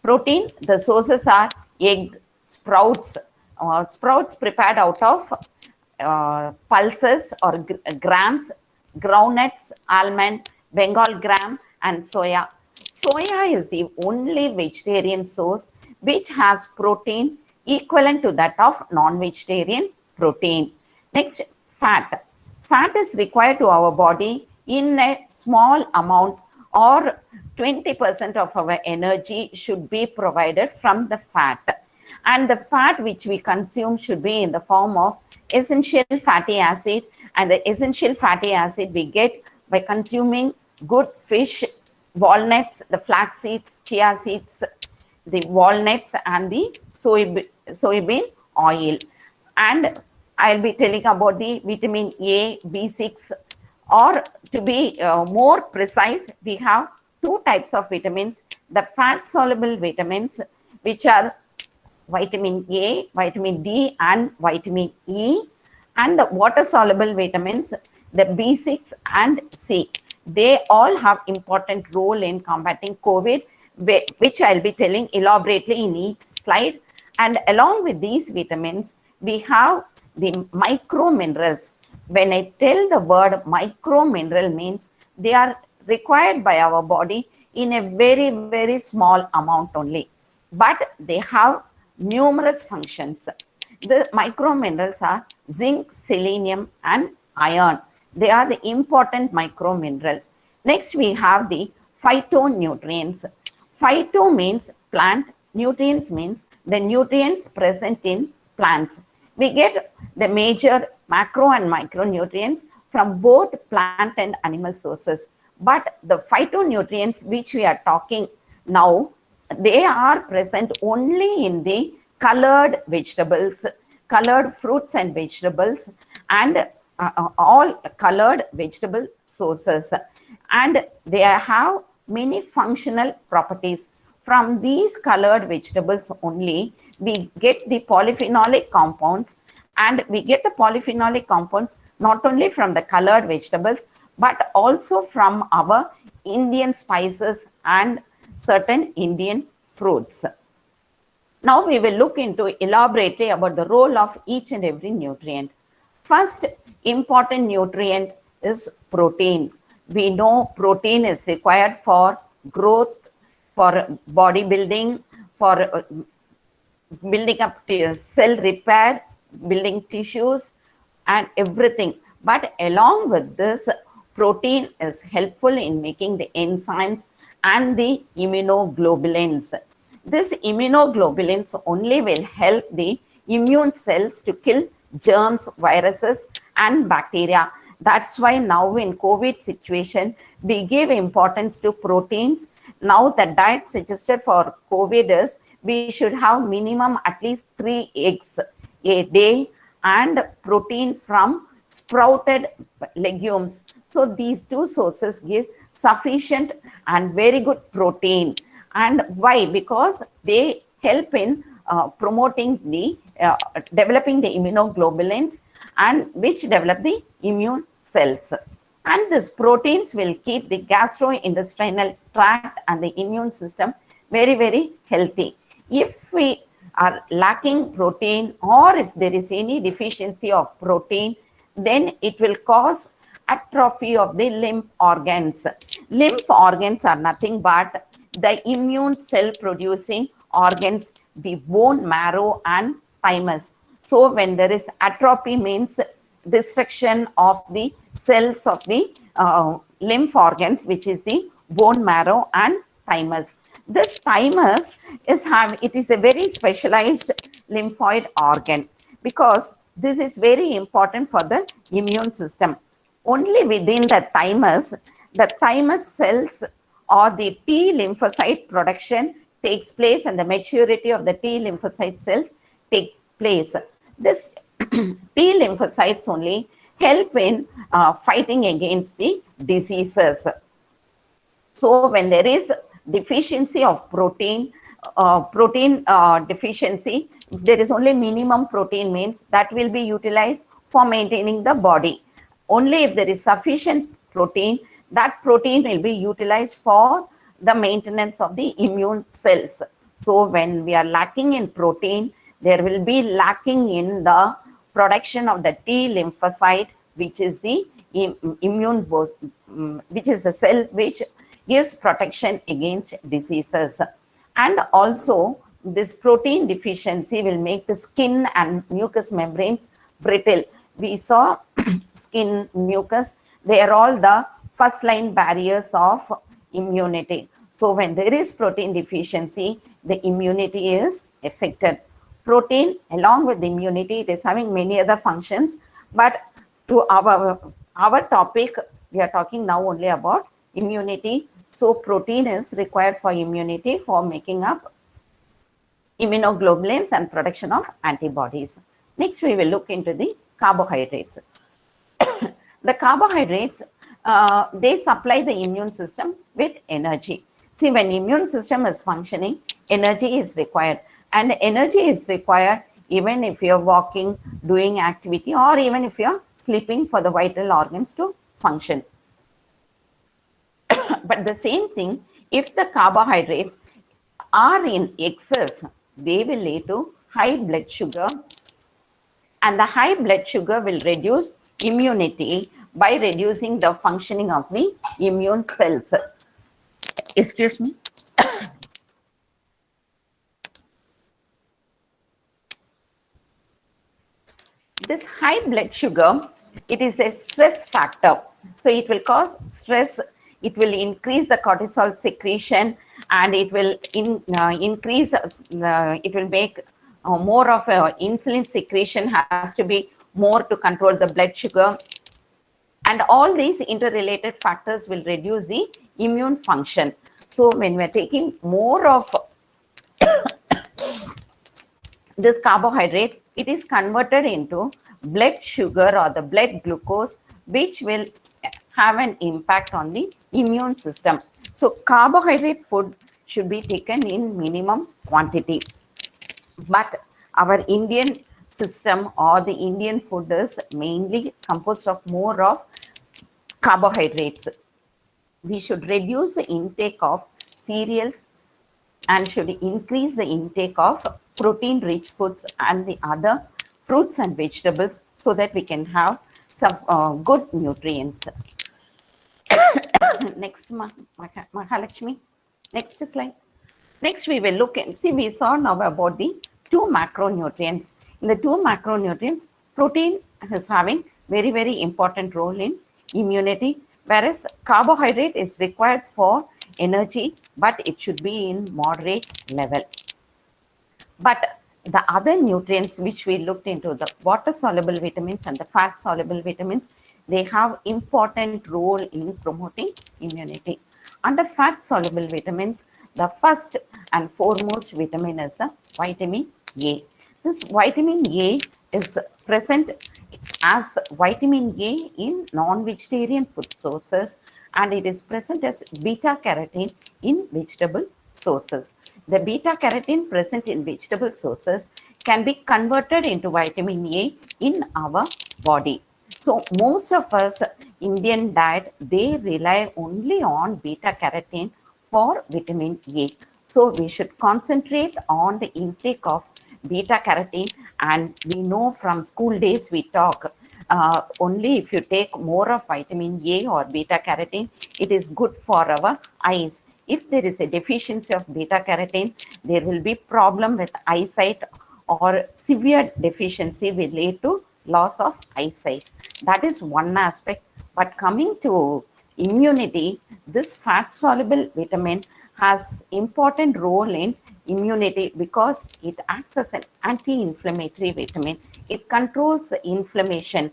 the sources are egg, sprouts, sprouts prepared out of pulses or grams, groundnuts, almond, Bengal gram, and soya. Soya is the only vegetarian source which has protein equivalent to that of non-vegetarian protein. Next, fat. Fat is required to our body in a small amount, or 20% of our energy should be provided from the fat. And the fat which we consume should be in the form of essential fatty acid, and the essential fatty acid we get by consuming good fish, walnuts, the flax seeds, chia seeds, the walnuts, and the soybean oil. And I'll be telling about the vitamin A, B6, or to be more precise, we have two types of vitamins: the fat soluble vitamins, which are vitamin A, vitamin D, and vitamin E, and the water soluble vitamins, the B6 and C. They all have important role in combating COVID, which I'll be telling elaborately in each slide. And along with these vitamins, we have the micro minerals. When I tell the word micro mineral, means they are required by our body in a very, very small amount only, but they have numerous functions. The micro minerals are zinc, selenium, and iron. They are the important micro mineral. Next, we have the phytonutrients. Phyto means plant, nutrients means the nutrients present in plants. We get the major macro and micronutrients from both plant and animal sources. But the phytonutrients which we are talking now, they are present only in the colored vegetables, colored fruits and vegetables, and all colored vegetable sources. And they have many functional properties. From these colored vegetables only, we get the polyphenolic compounds, and we get the polyphenolic compounds not only from the colored vegetables, but also from our Indian spices and certain Indian fruits. Now we will look into elaborately about the role of each and every nutrient. First important nutrient is protein. We know protein is required for growth, for bodybuilding, for building up cell repair, building tissues and everything. But along with this, protein is helpful in making the enzymes and the immunoglobulins. This immunoglobulins only will help the immune cells to kill germs, viruses and bacteria. That's why now in COVID situation, we give importance to proteins. Now the diet suggested for COVID is we should have minimum at least 3 eggs a day and protein from sprouted legumes. So these two sources give sufficient and very good protein. And why? Because they help in promoting the developing the immunoglobulins, and which develop the immune cells. And these proteins will keep the gastrointestinal tract and the immune system very, very healthy. If we are lacking protein, or if there is any deficiency of protein, then it will cause atrophy of the lymph organs. Lymph organs are nothing but the immune cell producing organs, the bone marrow and thymus. So when there is atrophy, means destruction of the cells of the lymph organs, which is the bone marrow and thymus. This thymus is a very specialized lymphoid organ, because this is very important for the immune system. Only within the thymus cells or the T lymphocyte production takes place, and the maturity of the T lymphocyte cells take place. This T lymphocytes only help in fighting against the diseases. So when there is deficiency of protein, deficiency, if there is only minimum protein, means that will be utilized for maintaining the body. Only if there is sufficient protein, that protein will be utilized for the maintenance of the immune cells. So when we are lacking in protein, there will be lacking in the production of the T lymphocyte, which is the which is the cell which gives protection against diseases. And also this protein deficiency will make the skin and mucous membranes brittle. We saw skin, mucus, they are all the first line barriers of immunity. So when there is protein deficiency, the immunity is affected. Protein, along with the immunity, it is having many other functions, but to our topic, we are talking now only about immunity. So protein is required for immunity, for making up immunoglobulins and production of antibodies. Next, we will look into the carbohydrates. The carbohydrates, they supply the immune system with energy. See, when immune system is functioning, energy is required. And energy is required even if you're walking, doing activity, or even if you're sleeping, for the vital organs to function. But the same thing, if the carbohydrates are in excess, they will lead to high blood sugar, and the high blood sugar will reduce immunity by reducing the functioning of the immune cells. Excuse me. This high blood sugar, it is a stress factor. So it will cause stress, it will increase the cortisol secretion, and it will increase, it will make more of insulin secretion has to be more to control the blood sugar. And all these interrelated factors will reduce the immune function. So when we're taking more of this carbohydrate, it is converted into blood sugar or the blood glucose, which will have an impact on the immune system. So carbohydrate food should be taken in minimum quantity. But our Indian system or the Indian food is mainly composed of more of carbohydrates. We should reduce the intake of cereals and should increase the intake of protein-rich foods and the other fruits and vegetables so that we can have some good nutrients. Next, Mahalakshmi. Next slide. Next, we will look and see, we saw now about the two macronutrients. In the two macronutrients, protein is having very, very important role in immunity, whereas carbohydrate is required for energy, but it should be in moderate level. But the other nutrients which we looked into, the water soluble vitamins and the fat soluble vitamins, they have important role in promoting immunity. Under fat soluble vitamins, the first and foremost vitamin is the vitamin A. This vitamin A is present as vitamin A in non-vegetarian food sources, and it is present as beta carotene in vegetable sources. The beta carotene present in vegetable sources can be converted into vitamin A in our body. So most of us Indian diet, they rely only on beta carotene for vitamin A. So we should concentrate on the intake of beta carotene, and we know from school days we talk only if you take more of vitamin A or beta carotene, it is good for our eyes. If there is a deficiency of beta carotene, there will be problem with eyesight, or severe deficiency will lead to loss of eyesight. That is one aspect. But coming to immunity, this fat soluble vitamin has important role in immunity because it acts as an anti-inflammatory vitamin. It controls the inflammation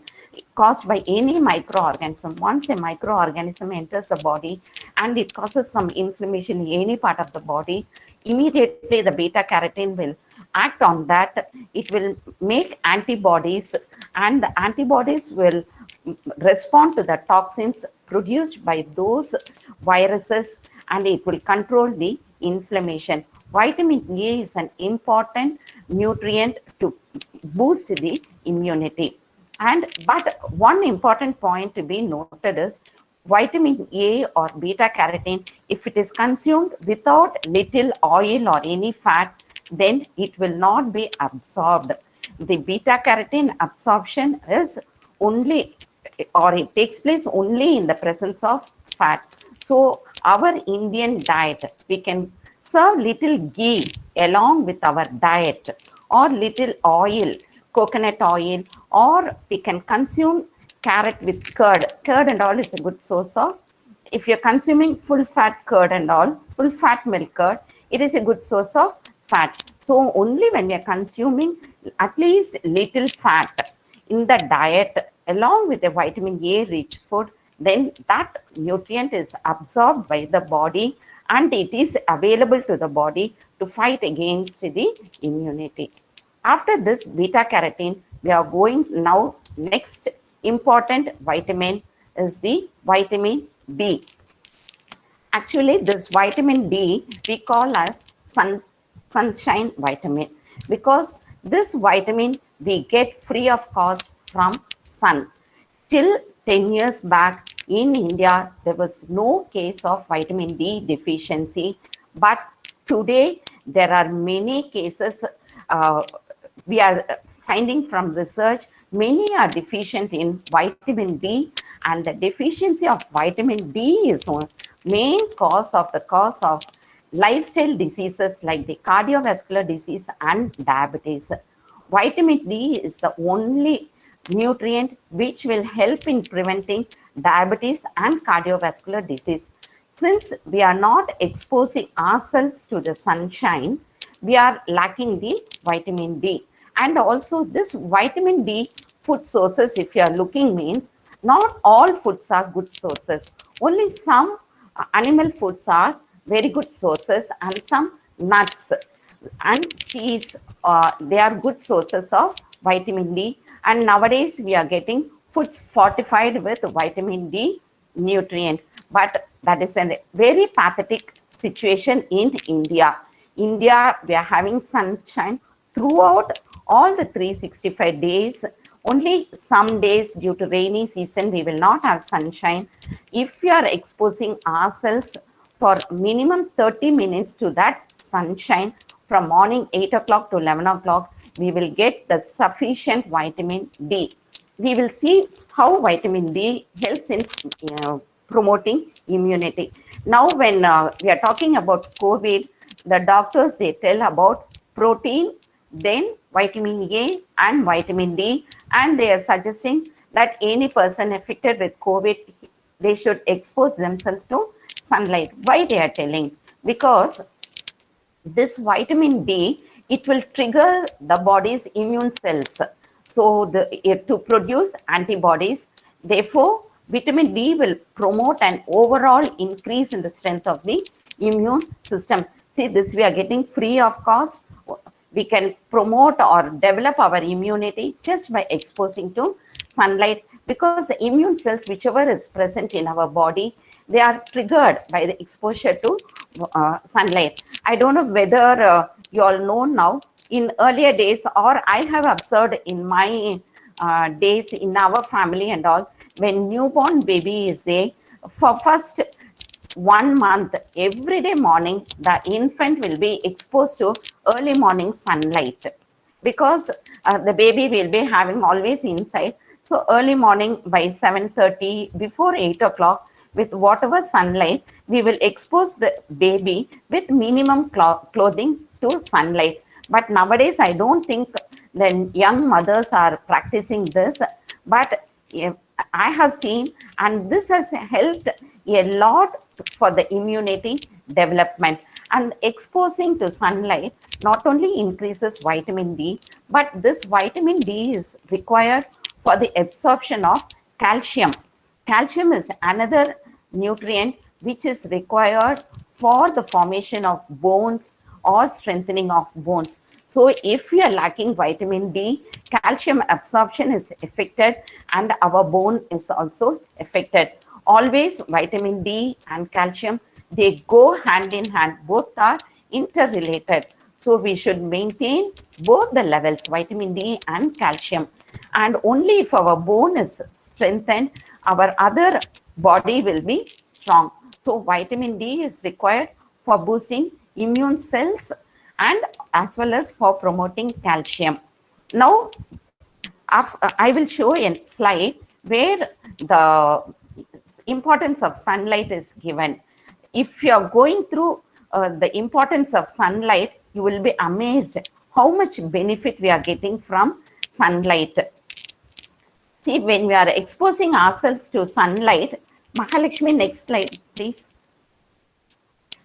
caused by any microorganism. Once a microorganism enters the body and it causes some inflammation in any part of the body, immediately the beta carotene will act on that. It will make antibodies, and the antibodies will respond to the toxins produced by those viruses, and it will control the inflammation. Vitamin A is an important nutrient to boost the immunity. But one important point to be noted is vitamin A or beta carotene, if it is consumed without little oil or any fat, then it will not be absorbed. The beta carotene absorption is only, or it takes place only in the presence of fat. So our Indian diet, we can serve little ghee along with our diet, or little oil, coconut oil, or we can consume carrot with curd. Curd and all is a good source of, if you're consuming full fat curd and all, full fat milk curd, it is a good source of fat. So only when we are consuming at least little fat in the diet along with a vitamin A rich food, then that nutrient is absorbed by the body and it is available to the body to fight against the immunity. After this beta carotene, we are going now, next important vitamin is the vitamin D. Actually, this vitamin D we call as sunshine vitamin, because this vitamin we get free of cost from sun. Till 10 years back in India, there was no case of vitamin D deficiency, but today there are many cases. We are finding from research, many are deficient in vitamin D, and the deficiency of vitamin D is main cause of lifestyle diseases like the cardiovascular disease and diabetes. Vitamin D is the only nutrient which will help in preventing diabetes and cardiovascular disease. Since we are not exposing ourselves to the sunshine, we are lacking the vitamin D. And also this vitamin D food sources, if you are looking, means not all foods are good sources. Only some animal foods are very good sources, and some nuts and cheese, they are good sources of vitamin D. And nowadays we are getting foods fortified with vitamin D nutrient. But that is a very pathetic situation in India. We are having sunshine throughout all the 365 days. Only some days due to rainy season we will not have sunshine. If we are exposing ourselves for minimum 30 minutes to that sunshine from morning 8 o'clock to 11 o'clock, we will get the sufficient vitamin D. We will see how vitamin D helps in promoting immunity. Now when we are talking about COVID, the doctors, they tell about protein, then vitamin A and vitamin D, and they are suggesting that any person affected with COVID, they should expose themselves to sunlight. Why they are telling? Because this vitamin D, it will trigger the body's immune cells to produce antibodies. Therefore, vitamin D will promote an overall increase in the strength of the immune system. See, this we are getting free of cost. We can promote or develop our immunity just by exposing to sunlight, because the immune cells, whichever is present in our body, they are triggered by the exposure to sunlight. I don't know whether you all know now, in earlier days, or I have observed in my days in our family and all, when newborn baby is there, for first 1 month, every day morning, the infant will be exposed to early morning sunlight, because the baby will be having always inside. So early morning by 7:30, before 8 o'clock, with whatever sunlight, we will expose the baby with minimum clothing to sunlight. But nowadays, I don't think the young mothers are practicing this, but I have seen, and this has helped a lot for the immunity development. And exposing to sunlight not only increases vitamin D, but this vitamin D is required for the absorption of calcium. Calcium is another nutrient which is required for the formation of bones or strengthening of bones. So if we are lacking vitamin D, calcium absorption is affected and our bone is also affected. Always vitamin D and calcium, they go hand in hand, both are interrelated. So we should maintain both the levels, vitamin D and calcium. And only if our bone is strengthened, our other body will be strong. So vitamin D is required for boosting immune cells and as well as for promoting calcium. Now, I will show a slide where the importance of sunlight is given. If you are going through the importance of sunlight, you will be amazed how much benefit we are getting from sunlight. See, when we are exposing ourselves to sunlight, Mahalakshmi, next slide, please.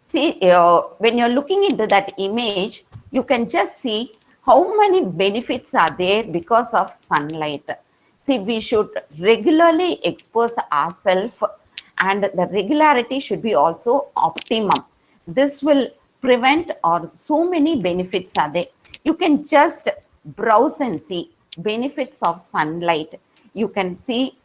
See, when you're looking into that image, you can just see how many benefits are there because of sunlight. See, we should regularly expose ourselves, and the regularity should be also optimum. This will prevent, or so many benefits are there. You can just browse and see benefits of sunlight. You can see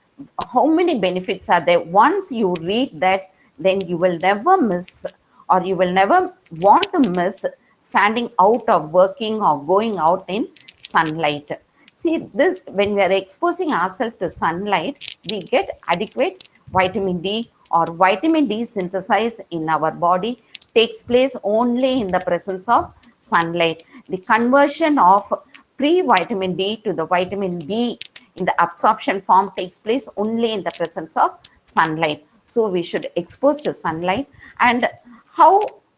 how many benefits are there. Once you read that, then you will never miss, or you will never want to miss standing out or working or going out in sunlight. See, this, when we are exposing ourselves to sunlight, we get adequate vitamin D, or vitamin D synthesis in our body takes place only in the presence of sunlight. The conversion of pre-vitamin D to the vitamin D in the absorption form takes place only in the presence of sunlight. So we should expose to sunlight, and how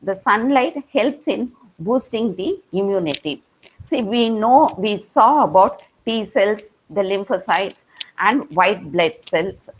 the sunlight helps in boosting the immunity. See, we saw about T cells, the lymphocytes, and white blood cells,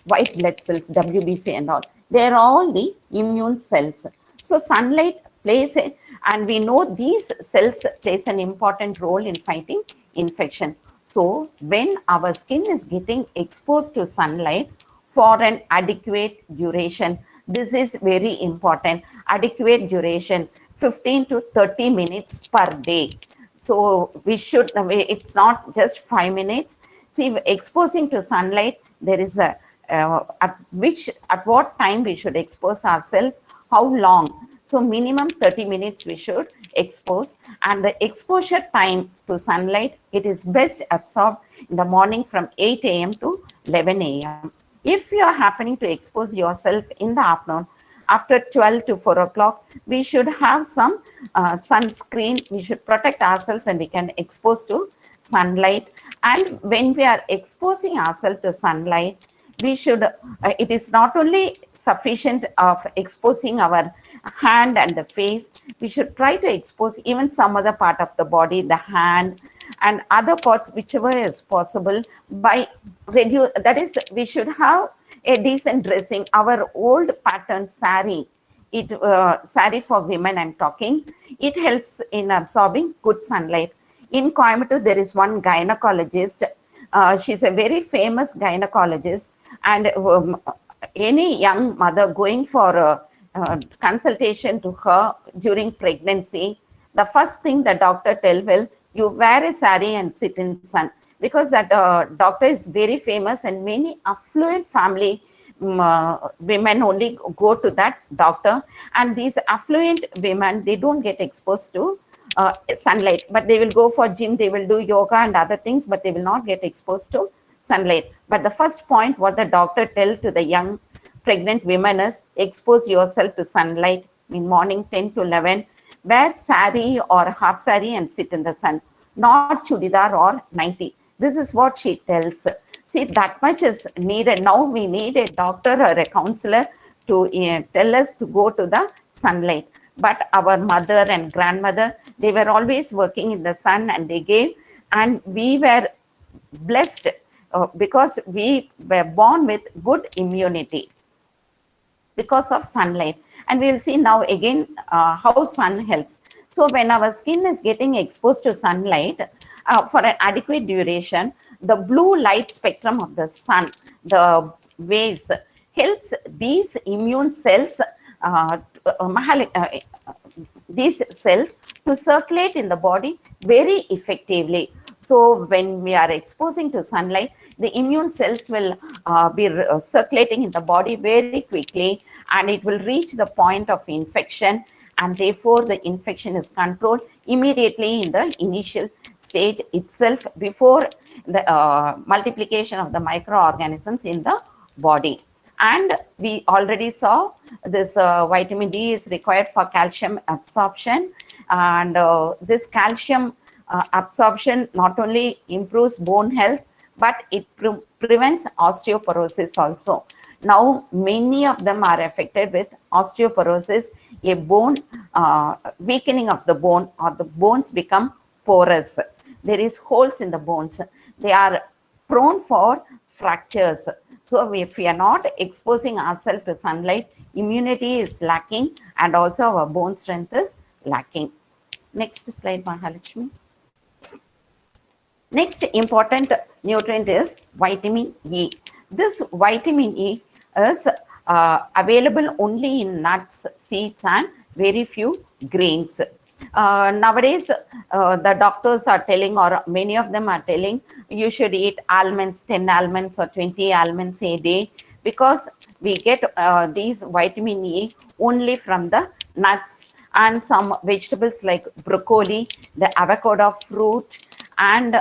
WBC and all. They're all the immune cells. So sunlight plays it, and we know these cells plays an important role in fighting infection. So when our skin is getting exposed to sunlight for an adequate duration, this is very important. Adequate duration, 15 to 30 minutes per day. So it's not just 5 minutes. See, exposing to sunlight, there is a, at what time we should expose ourselves, how long. So minimum 30 minutes we should expose, and the exposure time to sunlight, it is best absorbed in the morning from 8 a.m. to 11 a.m. If you are happening to expose yourself in the afternoon, after 12 to 4 o'clock, we should have some sunscreen. We should protect ourselves and we can expose to sunlight. And when we are exposing ourselves to sunlight, we should, it is not only sufficient of exposing our hand and the face, we should try to expose even some other part of the body, the hand and other parts, whichever is possible, by that is, we should have a decent dressing. Our old pattern sari, sari for women I'm talking, it helps in absorbing good sunlight. In Coimbatore, there is one gynecologist. She's a very famous gynecologist, and any young mother going for consultation to her during pregnancy, the first thing the doctor tell will, you wear a sari and sit in sun, because that doctor is very famous, and many affluent family women only go to that doctor, and these affluent women, they don't get exposed to sunlight, but they will go for gym, they will do yoga and other things, but they will not get exposed to sunlight. But the first point what the doctor tell to the young pregnant women is, expose yourself to sunlight in morning 10 to 11, wear sari or half sari and sit in the sun, not chudidar or nighty. This is what she tells. See, that much is needed. Now we need a doctor or a counselor to tell us to go to the sunlight. But our mother and grandmother, they were always working in the sun, and they gave, and we were blessed because we were born with good immunity because of sunlight. And we'll see now again how sun helps. So when our skin is getting exposed to sunlight for an adequate duration, the blue light spectrum of the sun, the waves, helps these immune cells, these cells to circulate in the body very effectively. So when we are exposing to sunlight, the immune cells will be circulating in the body very quickly, and it will reach the point of infection, and therefore the infection is controlled immediately in the initial stage itself, before the multiplication of the microorganisms in the body. And we already saw this vitamin D is required for calcium absorption, and this calcium absorption not only improves bone health, but it prevents osteoporosis also. Now, many of them are affected with osteoporosis, a bone weakening of the bone, or the bones become porous. There is holes in the bones. They are prone for fractures. So if we are not exposing ourselves to sunlight, immunity is lacking, and also our bone strength is lacking. Next slide, Mahalakshmi. Next important nutrient is vitamin E. This vitamin E is available only in nuts, seeds, and very few grains. Nowadays, the doctors are telling, or many of them are telling, you should eat almonds, 10 almonds or 20 almonds a day, because we get these vitamin E only from the nuts and some vegetables like broccoli, the avocado fruit, and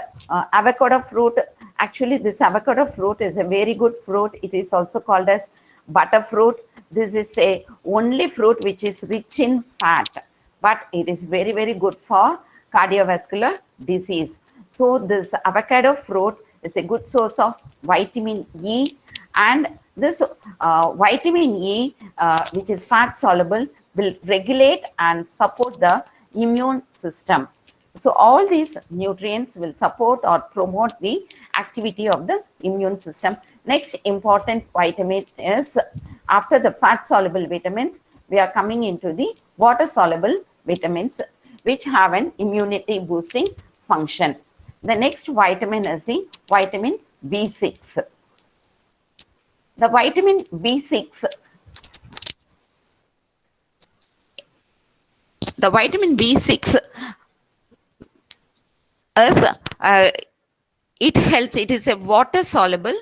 avocado fruit. Actually, this avocado fruit is a very good fruit. It is also called as butter fruit. This is a only fruit which is rich in fat, but it is very, very good for cardiovascular disease. So this avocado fruit is a good source of vitamin E, and This vitamin E, which is fat soluble, will regulate and support the immune system. So all these nutrients will support or promote the activity of the immune system. Next important vitamin is, after the fat soluble vitamins, we are coming into the water soluble vitamins, which have an immunity boosting function. The next vitamin is the vitamin B6. The vitamin B6, the vitamin B6 is, it helps, it is a water soluble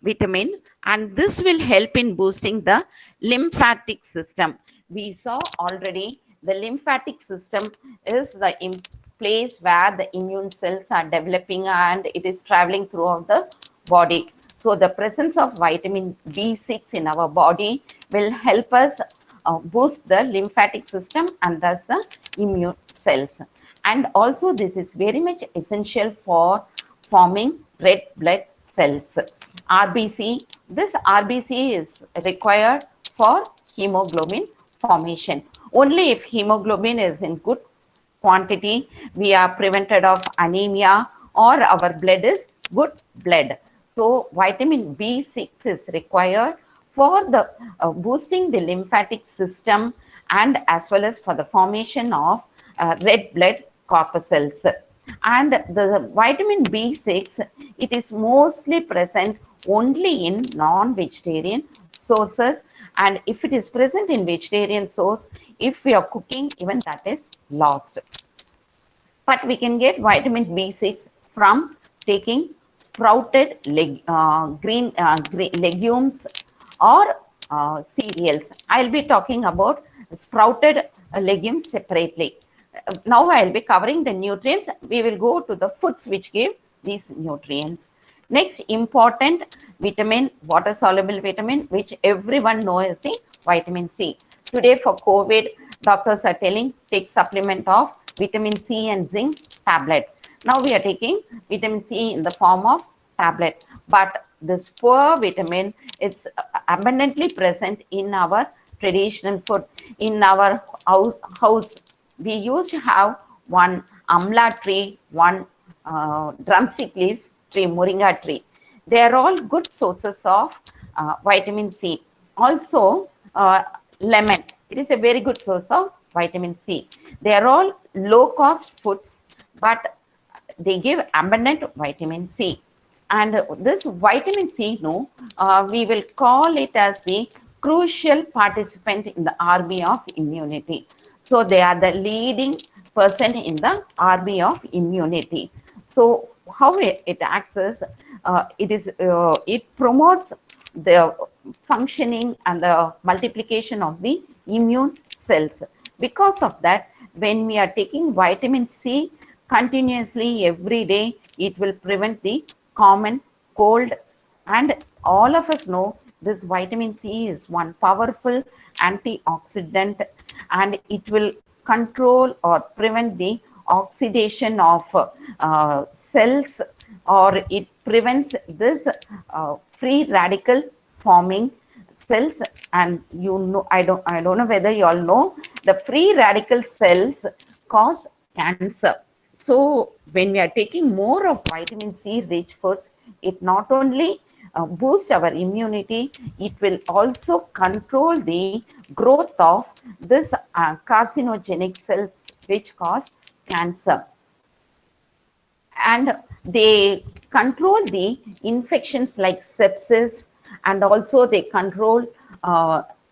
vitamin, and this will help in boosting the lymphatic system. We saw already the lymphatic system is the place where the immune cells are developing and it is traveling throughout the body. So the presence of vitamin B6 in our body will help us boost the lymphatic system and thus the immune cells. And also this is very much essential for forming red blood cells. RBC, this RBC is required for hemoglobin formation. Only if hemoglobin is in good quantity, we are prevented of anemia, or our blood is good blood. So vitamin B6 is required for the boosting the lymphatic system and as well as for the formation of red blood corpuscles. And the vitamin B6, it is mostly present only in non-vegetarian sources, and if it is present in vegetarian source, if we are cooking, even that is lost. But we can get vitamin B6 from taking sprouted green legumes or cereals. I'll be talking about sprouted legumes separately. Now I'll be covering the nutrients. We will go to the foods which give these nutrients. Next important vitamin, water soluble vitamin, which everyone knows, is the vitamin C. Today for COVID, doctors are telling take supplement of vitamin C and zinc tablet. Now we are taking vitamin C in the form of tablet, but this poor vitamin, it's abundantly present in our traditional food. In our house, we used to have one amla tree, one drumstick leaves tree, moringa tree. They are all good sources of vitamin C. Also, lemon, it is a very good source of vitamin C. They are all low-cost foods, but they give abundant vitamin C. And this vitamin C, we will call it as the crucial participant in the army of immunity. So they are the leading person in the army of immunity. So how it acts is, it promotes the functioning and the multiplication of the immune cells. Because of that, when we are taking vitamin C continuously every day, it will prevent the common cold. And all of us know this vitamin C is one powerful antioxidant, and it will control or prevent the oxidation of cells, or it prevents this free radical forming cells. And I don't know whether you all know, the free radical cells cause cancer. So when we are taking more of vitamin C rich foods, it not only boosts our immunity, it will also control the growth of this carcinogenic cells which cause cancer. And they control the infections like sepsis, and also they control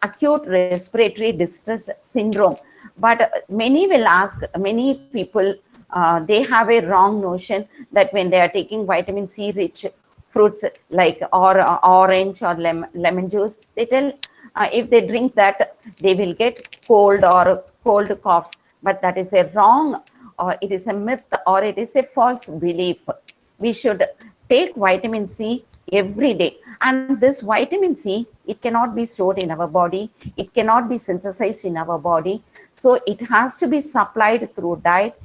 acute respiratory distress syndrome. But many will ask, many people, they have a wrong notion that when they are taking vitamin C rich fruits like orange or lemon juice, they tell if they drink that, they will get cold or cold cough. But that is a wrong, or it is a myth, or it is a false belief. We should take vitamin C every day. And this vitamin C, it cannot be stored in our body. It cannot be synthesized in our body. So it has to be supplied through diet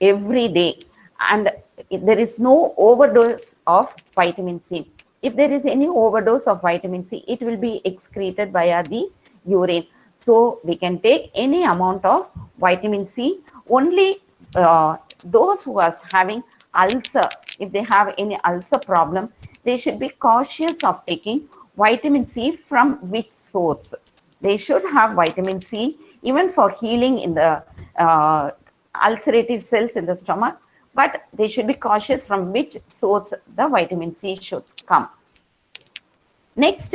every day. And there is no overdose of vitamin C. If there is any overdose of vitamin C, it will be excreted via the urine. So we can take any amount of vitamin C. Only those who are having ulcer, if they have any ulcer problem, they should be cautious of taking vitamin C from which source. They should have vitamin C even for healing in the ulcerative cells in the stomach, but they should be cautious from which source the vitamin C should come. Next,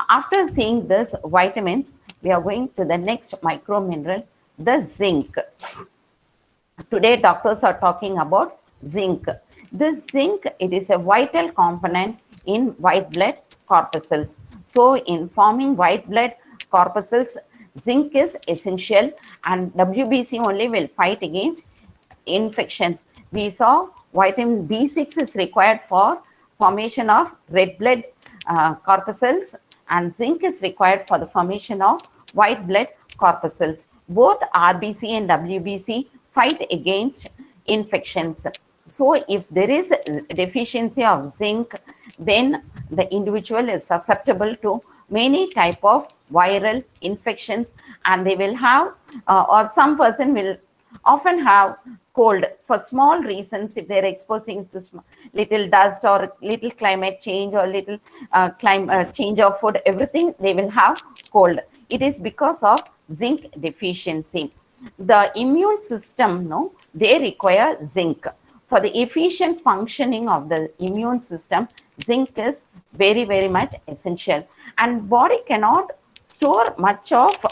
after seeing this vitamins, we are going to the next micro mineral, the zinc. Today, doctors are talking about zinc. This zinc, it is a vital component in white blood corpuscles. So, in forming white blood corpuscles, zinc is essential, and WBC only will fight against infections. We saw vitamin B6 is required for formation of red blood corpuscles, and zinc is required for the formation of white blood corpuscles. Both RBC and WBC fight against infections. So if there is a deficiency of zinc, then the individual is susceptible to many type of viral infections, and they will have or some person will often have cold for small reasons. If they're exposing to little dust or little climate change or little change of food, everything, they will have cold. It is because of zinc deficiency. The immune system, they require zinc. For the efficient functioning of the immune system, zinc is very, very much essential. And body cannot store much of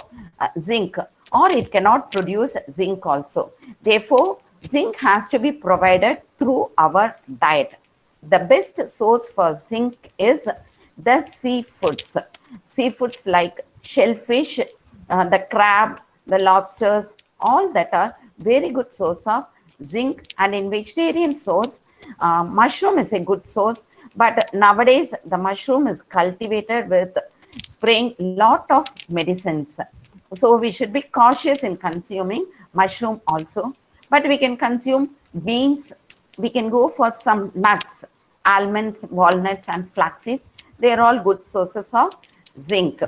zinc, or it cannot produce zinc also. Therefore, zinc has to be provided through our diet. The best source for zinc is the seafoods. Seafoods like shellfish, the crab, the lobsters, all that are very good source of zinc. And in vegetarian source, mushroom is a good source, but nowadays the mushroom is cultivated with spraying lot of medicines. So we should be cautious in consuming mushroom also, but we can consume beans. We can go for some nuts, almonds, walnuts, and flax seeds. They are all good sources of zinc.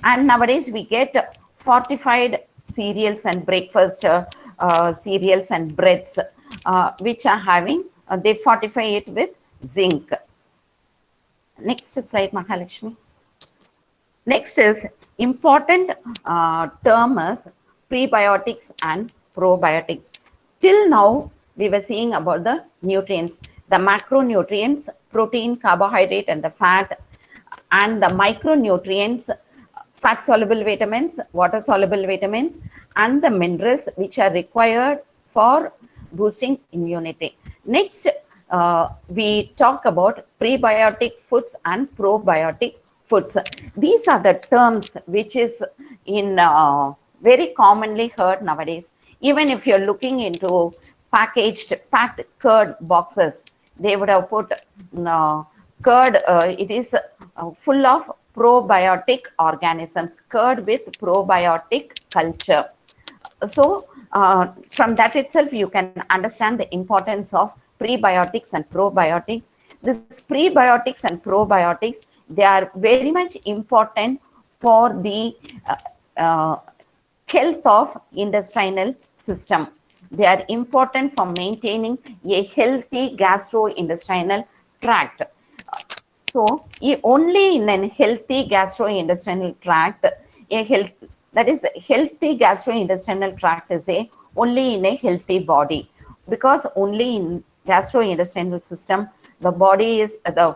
And nowadays we get fortified cereals and breakfast cereals and breads, which are having, they fortify it with zinc. Next slide, Mahalakshmi. Next is important term is prebiotics and probiotics. Till now, we were seeing about the nutrients, the macronutrients, protein, carbohydrate, and the fat, and the micronutrients, fat-soluble vitamins, water-soluble vitamins, and the minerals which are required for boosting immunity. Next, we talk about prebiotic foods and probiotic foods. These are the terms which is in very commonly heard nowadays. Even if you're looking into packed curd boxes, they would have put curd, it is full of probiotic organisms, curd with probiotic culture. So from that itself, you can understand the importance of prebiotics and probiotics. This prebiotics and probiotics, they are very much important for the health of intestinal system. They are important for maintaining a healthy gastrointestinal tract. So only in a healthy gastrointestinal tract, that is, healthy gastrointestinal tract is only in a healthy body, because only in gastrointestinal system the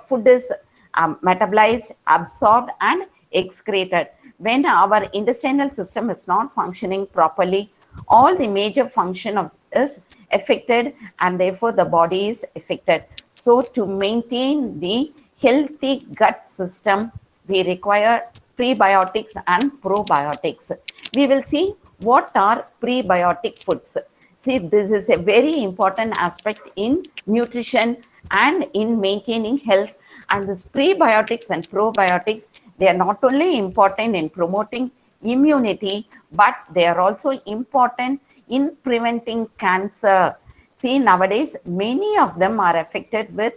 food is metabolized, absorbed, and excreted. When our intestinal system is not functioning properly, all the major function is affected, and therefore the body is affected. So to maintain the healthy gut system, we require prebiotics and probiotics. We will see what are prebiotic foods. See, this is a very important aspect in nutrition and in maintaining health. And this prebiotics and probiotics, they are not only important in promoting immunity, but they are also important in preventing cancer. See, nowadays, many of them are affected with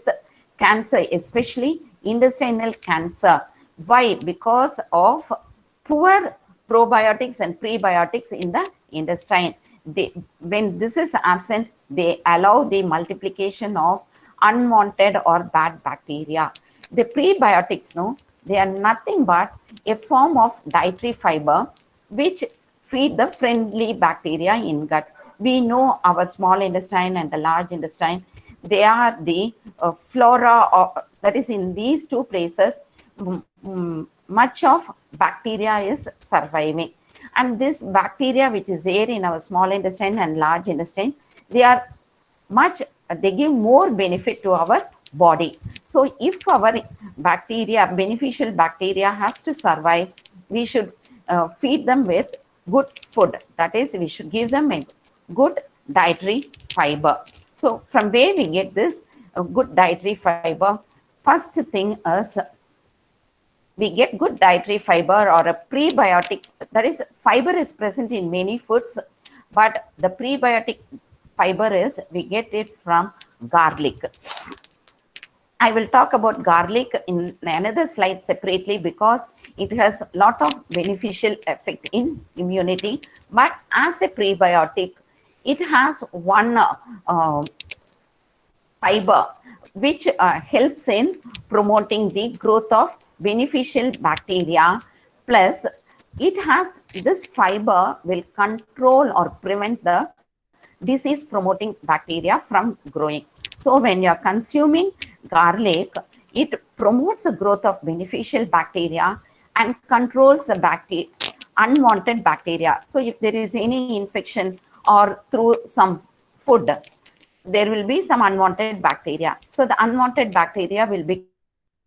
cancer, especially intestinal cancer. Why? Because of poor probiotics and prebiotics in the intestine. When this is absent, they allow the multiplication of unwanted or bad bacteria. The prebiotics, no, they are nothing but a form of dietary fiber which feed the friendly bacteria in gut. We know our small intestine and the large intestine, they are the flora that is in these two places. Much of bacteria is surviving, and this bacteria which is there in our small intestine and large intestine, they give more benefit to our body. So if our bacteria, beneficial bacteria, has to survive, we should feed them with good food. That is, we should give them a good dietary fiber. So from where we get this good dietary fiber? First thing is, we get good dietary fiber or a prebiotic. That is, fiber is present in many foods, but the prebiotic fiber is, we get it from garlic. I will talk about garlic in another slide separately because it has a lot of beneficial effect in immunity. But as a prebiotic, it has one fiber which helps in promoting the growth of beneficial bacteria. Plus, it has this fiber will control or prevent the disease promoting bacteria from growing. So when you are consuming garlic, it promotes the growth of beneficial bacteria and controls the unwanted bacteria. So if there is any infection or through some food, there will be some unwanted bacteria. So the unwanted bacteria will be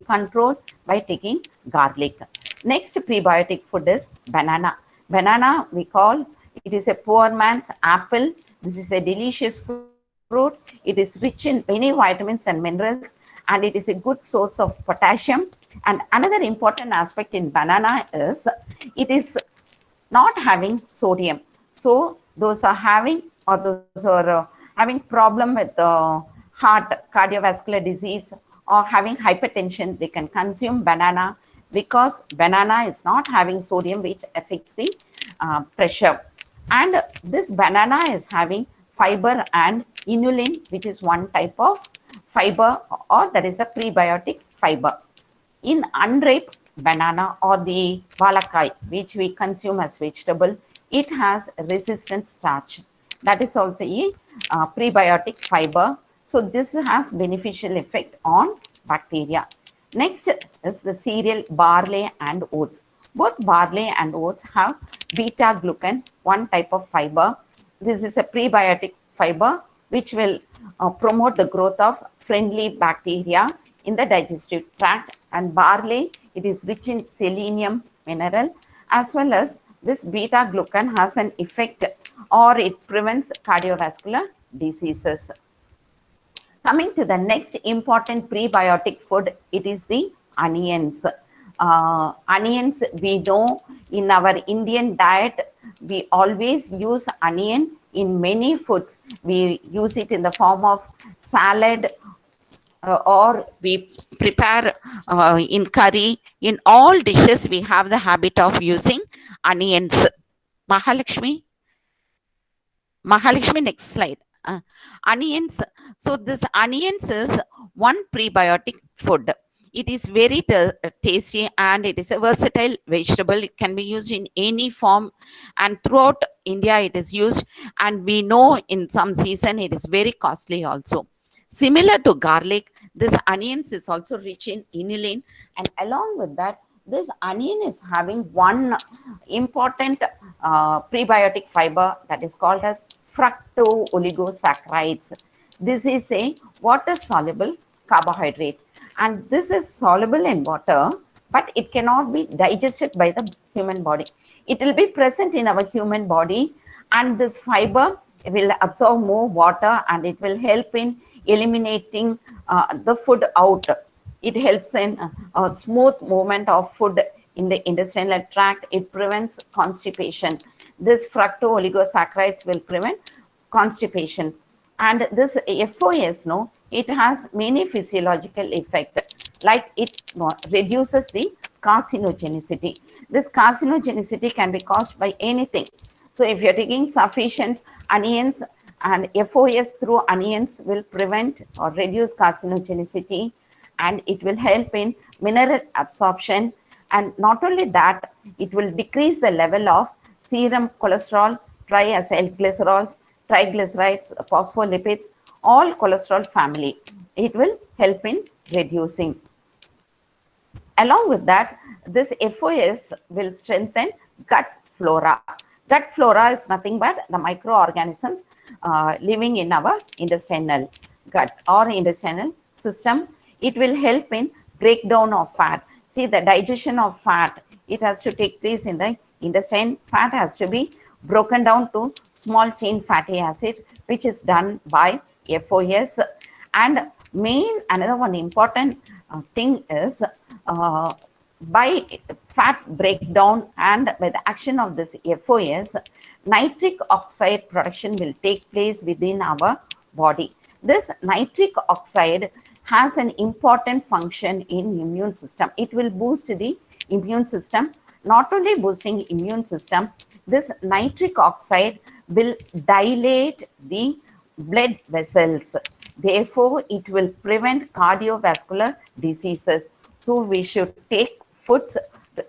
controlled by taking garlic. Next prebiotic food is banana. Banana, we call it is a poor man's apple. This is a delicious fruit. It is rich in many vitamins and minerals, and it is a good source of potassium. And another important aspect in banana is it is not having sodium. So those are having, or those are having problem with the heart, cardiovascular disease, or having hypertension, they can consume banana because banana is not having sodium, which affects the pressure. And this banana is having fiber and inulin, which is one type of fiber, or that is a prebiotic fiber. In unripe banana or the valakai, which we consume as vegetable, it has resistant starch. That is also a prebiotic fiber. So this has beneficial effect on bacteria. Next is the cereal barley and oats. Both barley and oats have beta glucan, one type of fiber. This is a prebiotic fiber which will promote the growth of friendly bacteria in the digestive tract. And barley, it is rich in selenium mineral, as well as this beta glucan has an effect, or it prevents cardiovascular diseases. Coming to the next important prebiotic food, it is the onions. Onions, we know in our Indian diet, we always use onion in many foods. We use it in the form of salad, or we prepare in curry. In all dishes, we have the habit of using onions. Mahalakshmi, next slide. Onions. So this onions is one prebiotic food. It is very tasty, and it is a versatile vegetable. It can be used in any form, and throughout India it is used, and we know in some season it is very costly also. Similar to garlic, this onions is also rich in inulin, and along with that, this onion is having one important prebiotic fiber that is called as fructooligosaccharides. This is a water-soluble carbohydrate, and this is soluble in water, but it cannot be digested by the human body. It will be present in our human body, and this fiber will absorb more water, and it will help in eliminating the food out. It helps in a smooth movement of food in the intestinal tract. It prevents constipation. This fructooligosaccharides will prevent constipation. And this FOS, it has many physiological effects, like it reduces the carcinogenicity. This carcinogenicity can be caused by anything. So if you're taking sufficient onions, and FOS through onions will prevent or reduce carcinogenicity, and it will help in mineral absorption. And not only that, it will decrease the level of serum cholesterol, triacylglycerols, triglycerides, phospholipids, all cholesterol family. It will help in reducing. Along with that, this FOS will strengthen gut flora. Gut flora is nothing but the microorganisms living in our intestinal gut or intestinal system. It will help in breakdown of fat. See, the digestion of fat, it has to take place in the intestine. Fat has to be broken down to small chain fatty acid, which is done by FOS. And another one important thing is by fat breakdown and by the action of this FOS, nitric oxide production will take place within our body. This nitric oxide has an important function in immune system. It will boost the immune system. Not only boosting immune system, this nitric oxide will dilate the blood vessels. Therefore, it will prevent cardiovascular diseases. So we should take foods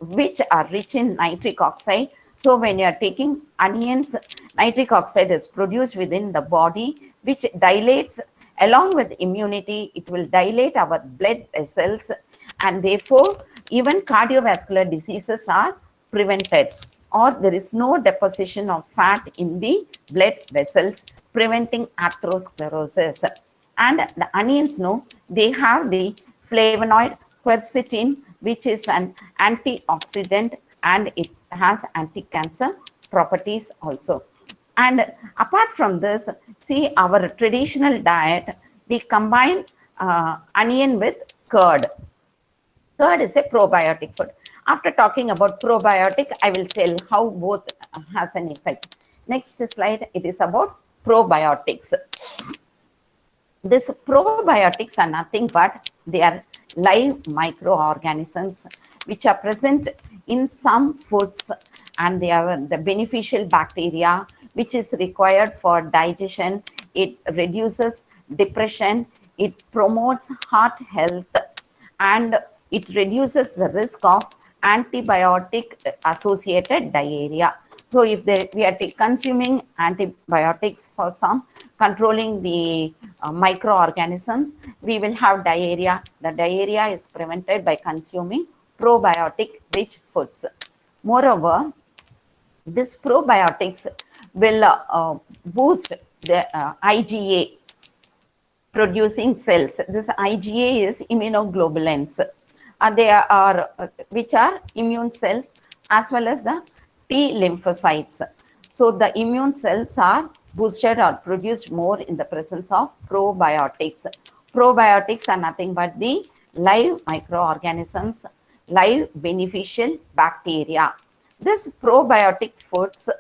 which are rich in nitric oxide. So when you are taking onions, nitric oxide is produced within the body, which dilates along with immunity. It will dilate our blood vessels, and therefore even cardiovascular diseases are prevented, or there is no deposition of fat in the blood vessels, preventing atherosclerosis. And the onions, they have the flavonoid quercetin, which is an antioxidant, and it has anti-cancer properties also. And apart from this, see, our traditional diet, we combine onion with curd. Curd is a probiotic food. After talking about probiotic, I will tell how both has an effect. Next slide, it is about probiotics. These probiotics are nothing but they are live microorganisms which are present in some foods, and they are the beneficial bacteria which is required for digestion. It reduces depression, it promotes heart health, and it reduces the risk of antibiotic associated diarrhea. So if we are consuming antibiotics for some controlling the microorganisms, we will have diarrhea. The diarrhea is prevented by consuming probiotic rich foods. Moreover, this probiotics will boost the IgA producing cells. This IgA is immunoglobulins. They are which are immune cells as well as the T lymphocytes. So the immune cells are boosted or produced more in the presence of probiotics. Probiotics are nothing but the live microorganisms, live beneficial bacteria. These probiotic foods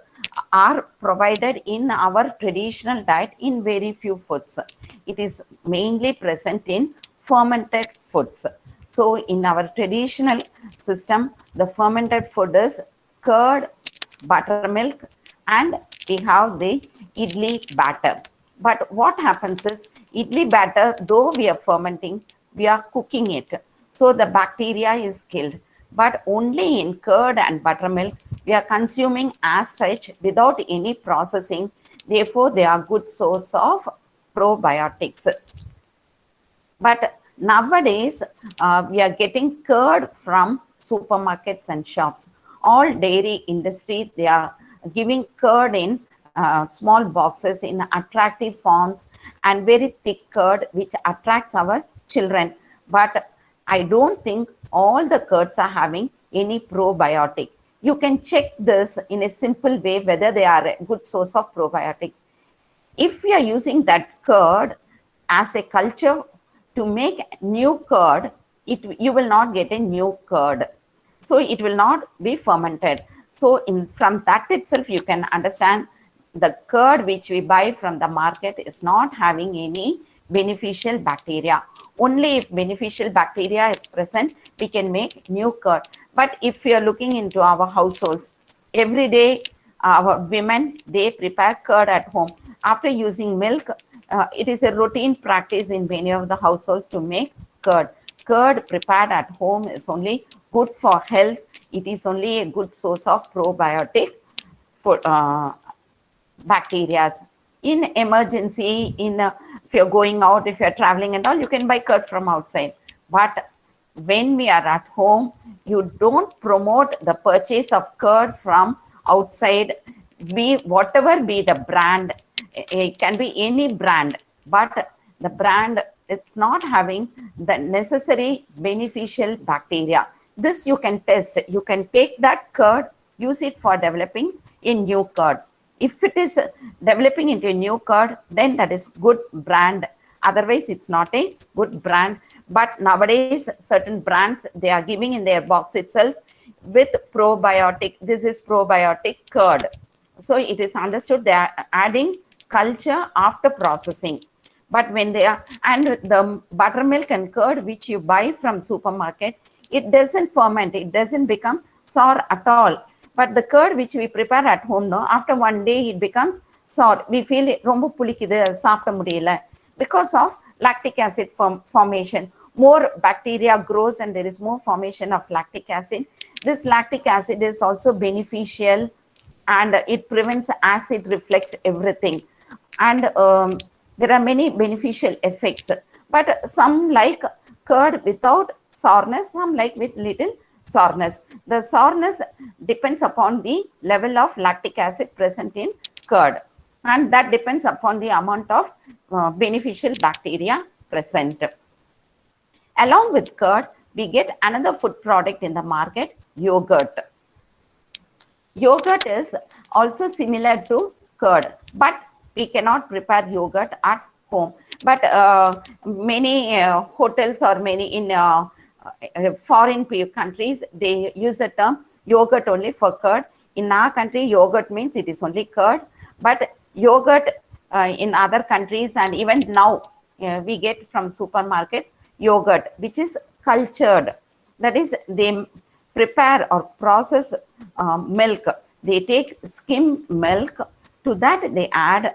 are provided in our traditional diet in very few foods. It is mainly present in fermented foods. So in our traditional system, the fermented food is curd, buttermilk, and we have the idli batter. But what happens is, idli batter, though we are fermenting, we are cooking it. So the bacteria is killed. But only in curd and buttermilk, we are consuming as such without any processing. Therefore, they are good source of probiotics. But nowadays, we are getting curd from supermarkets and shops. All dairy industry, they are giving curd in small boxes in attractive forms and very thick curd, which attracts our children. But I don't think all the curds are having any probiotic. You can check this in a simple way whether they are a good source of probiotics. If we are using that curd as a culture to make new curd, you will not get a new curd. So it will not be fermented. So from that itself, you can understand the curd which we buy from the market is not having any beneficial bacteria. Only if beneficial bacteria is present, we can make new curd. But if we are looking into our households, every day our women, they prepare curd at home. After using milk, it is a routine practice in many of the households to make curd. Curd prepared at home is only good for health. It is only a good source of probiotic for bacteria. In emergency, if you're going out, if you're traveling and all, you can buy curd from outside. But when we are at home, you don't promote the purchase of curd from outside, be whatever be the brand. It can be any brand, but the brand, it's not having the necessary beneficial bacteria. This you can test. You can take that curd, use it for developing a new curd. If it is developing into a new curd, then that is good brand. Otherwise, it's not a good brand. But nowadays, certain brands, they are giving in their box itself with probiotic. This is probiotic curd. So it is understood they are adding culture after processing. But when they are, and the buttermilk and curd which you buy from supermarket, it doesn't ferment, it doesn't become sour at all. But the curd which we prepare at home, no, after one day it becomes sour. We feel it romba pulikkudu saapta mudiyala because of lactic acid formation. More bacteria grows and there is more formation of lactic acid. This lactic acid is also beneficial and it prevents acid reflux, everything. And there are many beneficial effects. But some like curd without sourness, some like with little sourness. The sourness depends upon the level of lactic acid present in curd, and that depends upon the amount of beneficial bacteria present. Along with curd, we get another food product in the market, yogurt. Yogurt is also similar to curd, but we cannot prepare yogurt at home. But many hotels or many in foreign countries, they use the term yogurt only for curd. In our country, yogurt means it is only curd. But yogurt in other countries, and even now we get from supermarkets yogurt which is cultured. That is, they prepare or process milk. They take skim milk, to that they add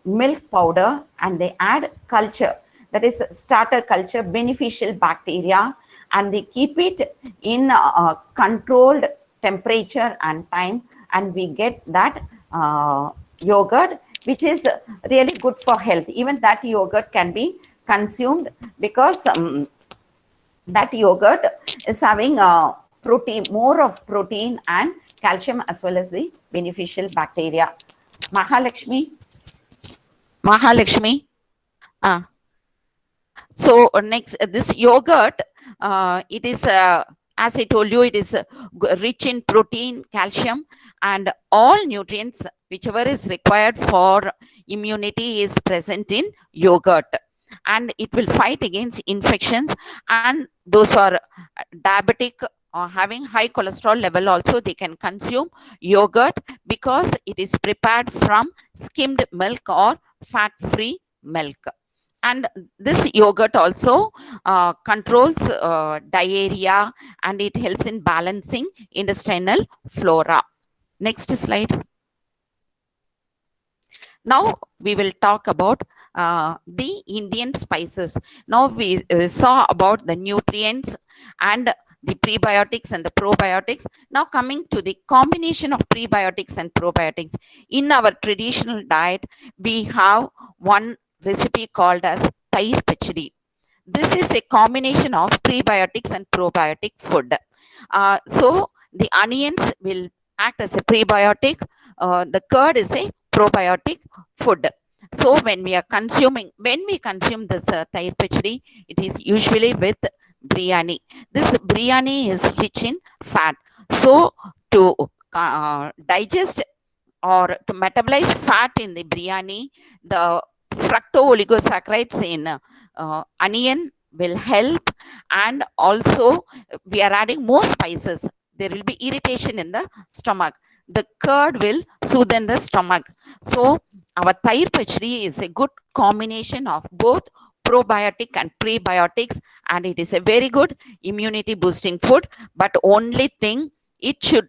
milk powder and they add culture, that is starter culture, beneficial bacteria, and they keep it in controlled temperature and time, and we get that yogurt which is really good for health. Even that yogurt can be consumed because that yogurt is having protein, more of protein and calcium as well as the beneficial bacteria. Mahalakshmi. So next, this yogurt, it is, as I told you, it is rich in protein, calcium, and all nutrients whichever is required for immunity is present in yogurt. And it will fight against infections, and those are diabetic or having high cholesterol level also, they can consume yogurt because it is prepared from skimmed milk or fat-free milk. And this yogurt also controls diarrhea, and it helps in balancing intestinal flora. Next slide. Now we will talk about the Indian spices. Now we saw about the nutrients and the prebiotics and the probiotics. Now coming to the combination of prebiotics and probiotics. In our traditional diet, we have one recipe called as Tair Pachadi. This is a combination of prebiotics and probiotic food. So the onions will act as a prebiotic. The curd is a probiotic food. So when we consume this Tair Pachadi, it is usually with biryani. This biryani is rich in fat. So to digest or to metabolize fat in the biryani, the fructo-oligosaccharides in onion will help, and also we are adding more spices. There will be irritation in the stomach. the curd will soothe the stomach. So our Thair Pachdi is a good combination of both probiotic and prebiotics, and it is a very good immunity boosting food. But only thing, it should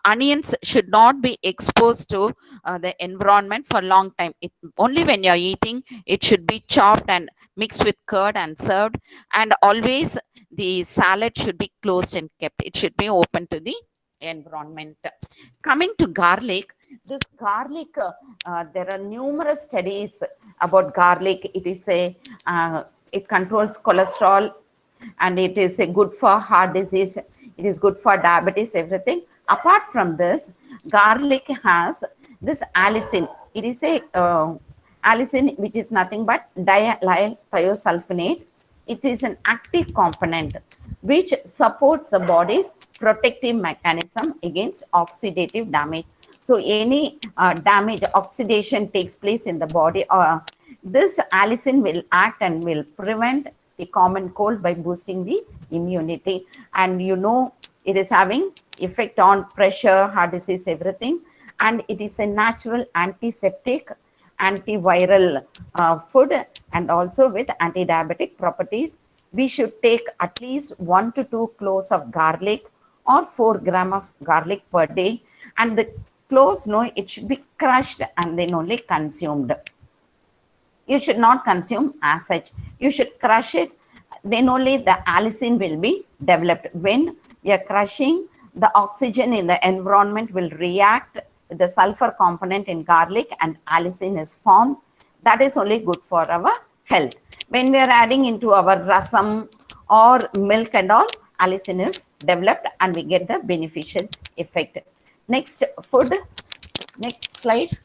onions should not be exposed to the environment for long time. Only when you're eating, it should be chopped and mixed with curd and served. And always the salad should be closed and kept. It should be open to the environment. Coming to garlic, this garlic, there are numerous studies about garlic. It is it controls cholesterol, and it is good for heart disease. It is good for diabetes, everything. Apart from this, garlic has this allicin. It is a allicin, which is nothing but diallyl thiosulfonate. It is an active component which supports the body's protective mechanism against oxidative damage. So any damage, oxidation takes place in the body, this allicin will act and will prevent the common cold by boosting the immunity. And you know, it is having effect on pressure, heart disease, everything. And it is a natural antiseptic, antiviral food, and also with anti-diabetic properties. We should take at least 1 to 2 cloves of garlic or 4 grams of garlic per day. And the cloves, no, it should be crushed and then only consumed. You should not consume as such. You should crush it, then only the allicin will be developed. When you are crushing, the oxygen in the environment will react with the sulfur component in garlic, and allicin is formed. That is only good for our health. When we are adding into our rasam or milk and all, allicin is developed and we get the beneficial effect. Next food, next slide.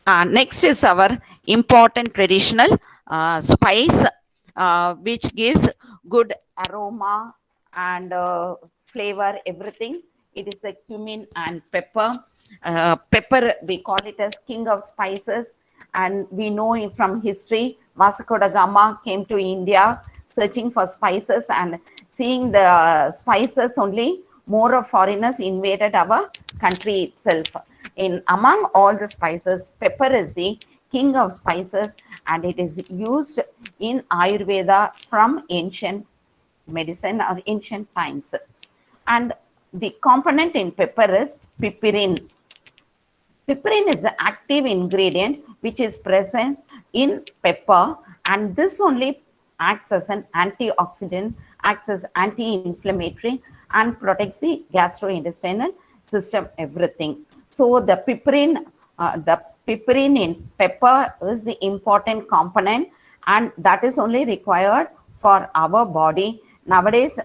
Next is our important traditional spice, which gives good aroma and flavor, everything. It is the cumin and pepper. Pepper, we call it as king of spices. And we know from history, Vasco da Gama came to India searching for spices, and seeing the spices only, more of foreigners invaded our country itself. Among all the spices, pepper is the king of spices, and it is used in Ayurveda from ancient medicine or ancient times. And the component in pepper is piperine. Piperine is the active ingredient which is present in pepper, and this only acts as an antioxidant, acts as anti-inflammatory, and protects the gastrointestinal system, everything. So the piperine in pepper is the important component, and that is only required for our body. Nowadays,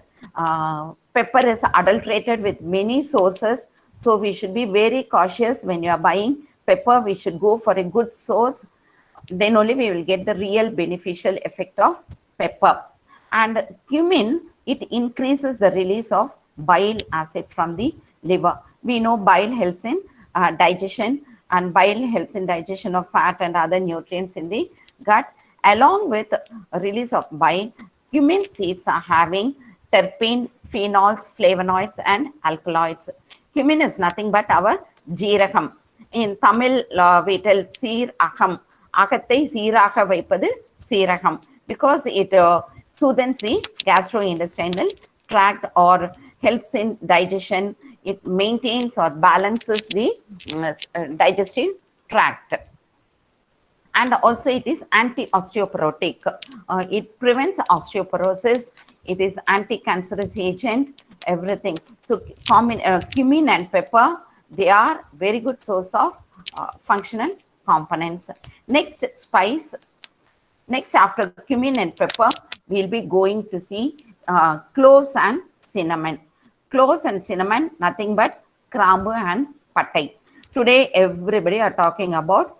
pepper is adulterated with many sources, so we should be very cautious when you are buying pepper. We should go for a good source, then only we will get the real beneficial effect of pepper. And cumin, it increases the release of bile acid from the liver. We know bile helps in digestion, and bile helps in digestion of fat and other nutrients in the gut. Along with release of bile, cumin seeds are having terpene, phenols, flavonoids, and alkaloids. Cumin is nothing but our jeeragam. In Tamil, we tell seer aham. Akathai seeraga vaipadu seeragam, because it soothes the gastrointestinal tract or helps in digestion. It maintains or balances the digestive tract. And also it is anti-osteoporotic. It prevents osteoporosis. It is anti-cancerous agent, everything. So cumin and pepper, they are very good source of functional components. Next spice, next after cumin and pepper, we'll be going to see cloves and cinnamon. Cloves and cinnamon, nothing but krambu and pattai. Today, everybody are talking about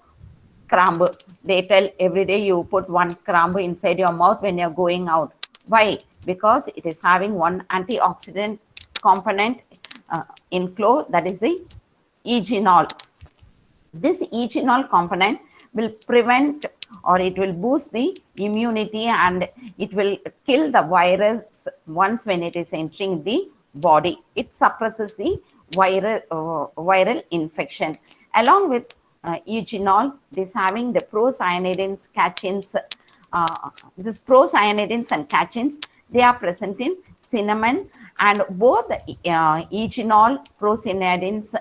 krambu. They tell every day you put 1 krambu inside your mouth when you're going out. Why? Because it is having one antioxidant component in clove, that is the eugenol. This eugenol component will prevent, or it will boost the immunity, and it will kill the virus once when it is entering the body. It suppresses the viral infection. Along with eugenol, it is having the procyanidins, catechins. This procyanidins and catechins, they are present in cinnamon, and both eugenol, procyanidins,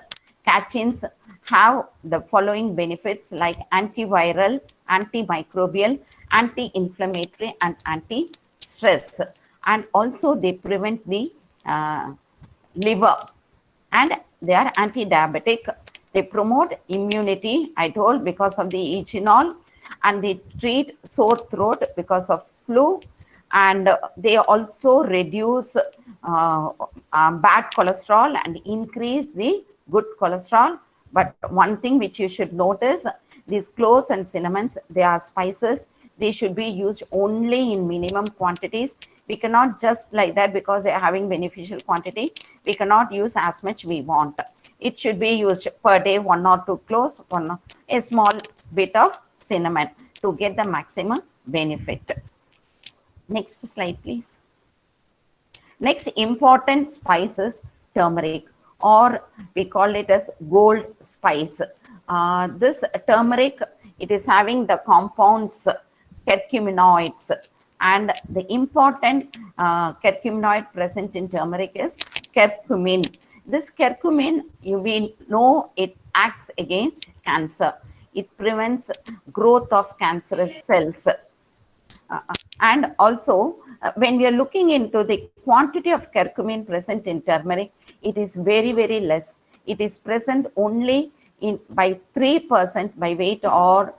catechins have the following benefits like antiviral, antimicrobial, anti-inflammatory, and anti-stress. And also they prevent the liver, and they are anti-diabetic. They promote immunity, I told, because of the eugenol, and they treat sore throat because of flu, and they also reduce bad cholesterol and increase the good cholesterol. But one thing which you should notice, these cloves and cinnamons, they are spices. They should be used only in minimum quantities. We cannot just like that, because they are having beneficial quantity, we cannot use as much we want. It should be used per day, 1 or 2 cloves, a small bit of cinnamon to get the maximum benefit. Next slide, please. Next important spice is turmeric, or we call it as gold spice. This turmeric, it is having the compounds curcuminoids, and the important curcuminoid present in turmeric is curcumin. This curcumin, we know it acts against cancer. It prevents growth of cancerous cells. And also, when we are looking into the quantity of curcumin present in turmeric, it is very, very less. It is present only by 3% by weight, or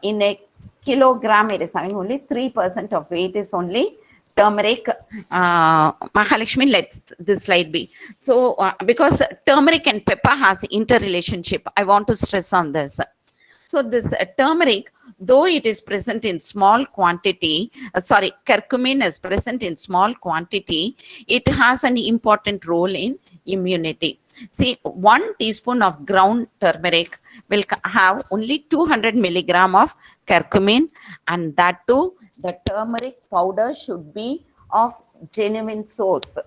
in a kilogram, it is having only 3% of weight is only turmeric. Mahalakshmi, let this slide be. So, because turmeric and pepper has interrelationship, I want to stress on this. So this turmeric, though it is present in small quantity, curcumin is present in small quantity, it has an important role in immunity. See, 1 teaspoon of ground turmeric will have only 200 milligram of curcumin, and that too, the turmeric powder should be of genuine source.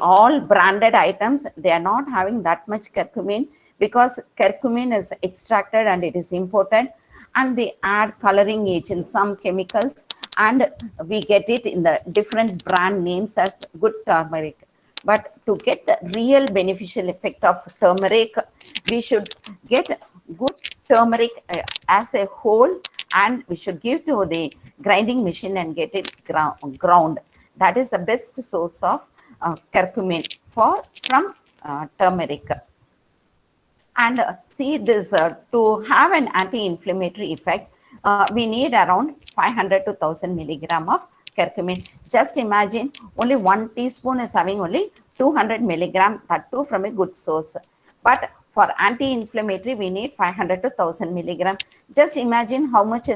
All branded items, they are not having that much curcumin, because curcumin is extracted and it is imported, and they add coloring agents, some chemicals, and we get it in the different brand names as good turmeric. But to get the real beneficial effect of turmeric, we should get good turmeric as a whole, and we should give to the grinding machine and get it ground. That is the best source of curcumin from turmeric. And see this, to have an anti-inflammatory effect, we need around 500 to 1000 milligram of curcumin. Just imagine, only 1 teaspoon is having only 200 milligram, that too from a good source. But for anti-inflammatory, we need 500 to 1000 milligram. Just imagine how much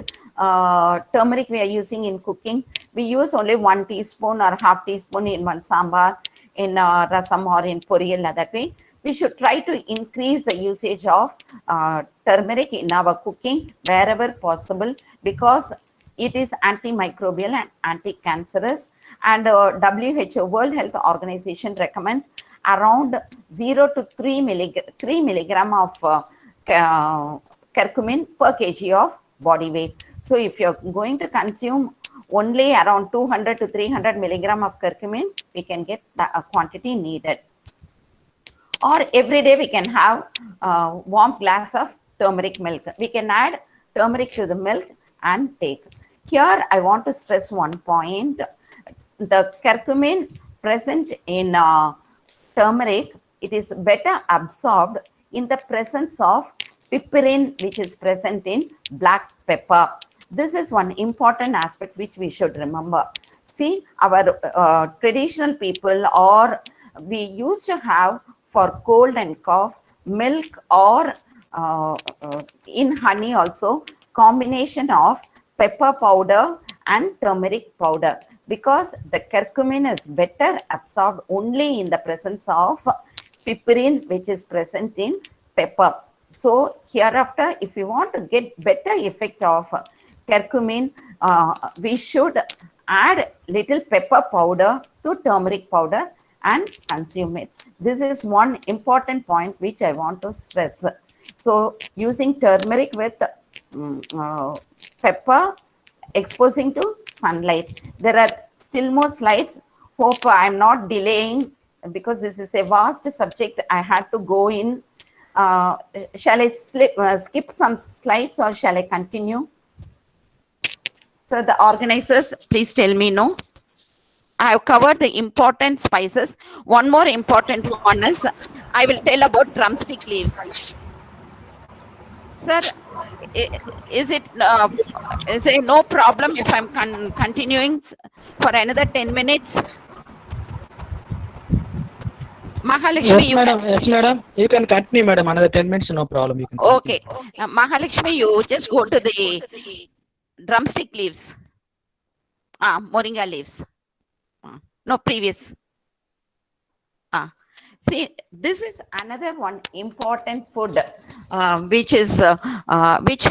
turmeric we are using in cooking. We use only 1 teaspoon or half teaspoon in one sambar, in rasam, or in poriyal. That way, we should try to increase the usage of turmeric in our cooking wherever possible, because it is antimicrobial and anti-cancerous. And WHO, World Health Organization, recommends around 0 to 3 milligram of curcumin per kg of body weight. So if you're going to consume only around 200 to 300 milligram of curcumin, we can get the quantity needed. Or every day we can have a warm glass of turmeric milk. We can add turmeric to the milk and take. Here I want to stress one point. The curcumin present in turmeric, it is better absorbed in the presence of piperine, which is present in black pepper. This is one important aspect which we should remember. See, our traditional people, or we used to have for cold and cough, milk, or in honey also, combination of pepper powder and turmeric powder, because the curcumin is better absorbed only in the presence of piperine, which is present in pepper. So hereafter, if you want to get better effect of curcumin, we should add little pepper powder to turmeric powder and consume it. This is one important point which I want to stress. So using turmeric with pepper, exposing to sunlight. There are still more slides. Hope I'm not delaying because this is a vast subject. I had to go in. Shall I skip some slides or shall I continue? So the organizers, please tell me no. I have covered the important spices. One more important one is I will tell about drumstick leaves. Sir, is there no problem if I'm continuing for another 10 minutes? Mahalakshmi, Yes, madam. You can continue, madam. Another 10 minutes, no problem. You can continue. Okay. Mahalakshmi, you just go to the drumstick leaves. Moringa leaves. No, previous. See, this is another one important food which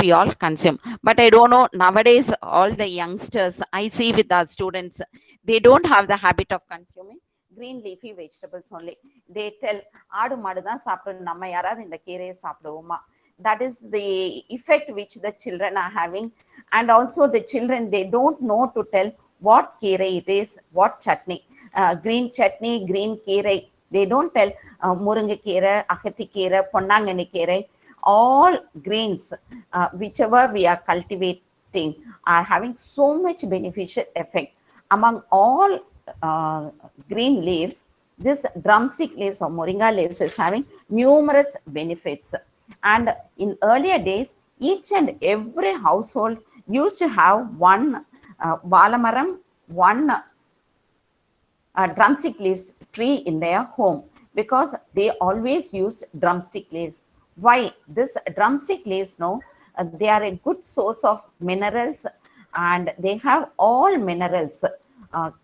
we all consume. But I don't know, nowadays, all the youngsters I see with our students, they don't have the habit of consuming green leafy vegetables only. They tell, "Aadu maadu dhaan saapidum, namma yarad inda keeraiya saapiduvoma." That is the effect which the children are having. And also the children, they don't know to tell what keerai it is, what chutney. Green chutney, green keerai. They don't tell Murungakeera, Akathikeera, Ponanganikeera, all greens, whichever we are cultivating, are having so much beneficial effect. Among all green leaves, this drumstick leaves or moringa leaves is having numerous benefits. And in earlier days, each and every household used to have one valamaram, one drumstick leaves tree in their home because they always use drumstick leaves. Why? This drumstick leaves, they are a good source of minerals and they have all minerals,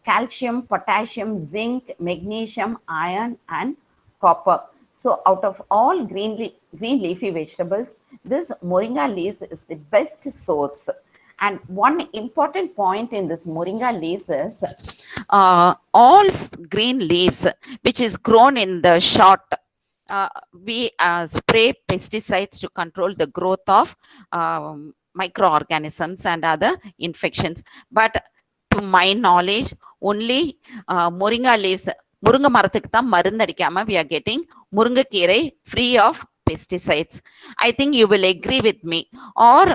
calcium, potassium, zinc, magnesium, iron and copper. So out of all green leafy vegetables, this moringa leaves is the best source. And one important point in this moringa leaves is all green leaves which is grown in the short, we spray pesticides to control the growth of microorganisms and other infections. But to my knowledge, only moringa leaves, Murunga marathukku thaan marundu adikama we are getting Murunga keerai free of pesticides. I think you will agree with me. Or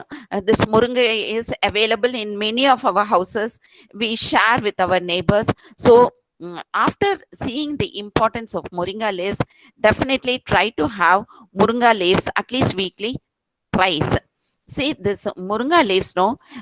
this Murunga is available in many of our houses. We share with our neighbors. So after seeing the importance of Moringa leaves, definitely try to have Moringa leaves at least weekly twice. See, this Moringa leaves,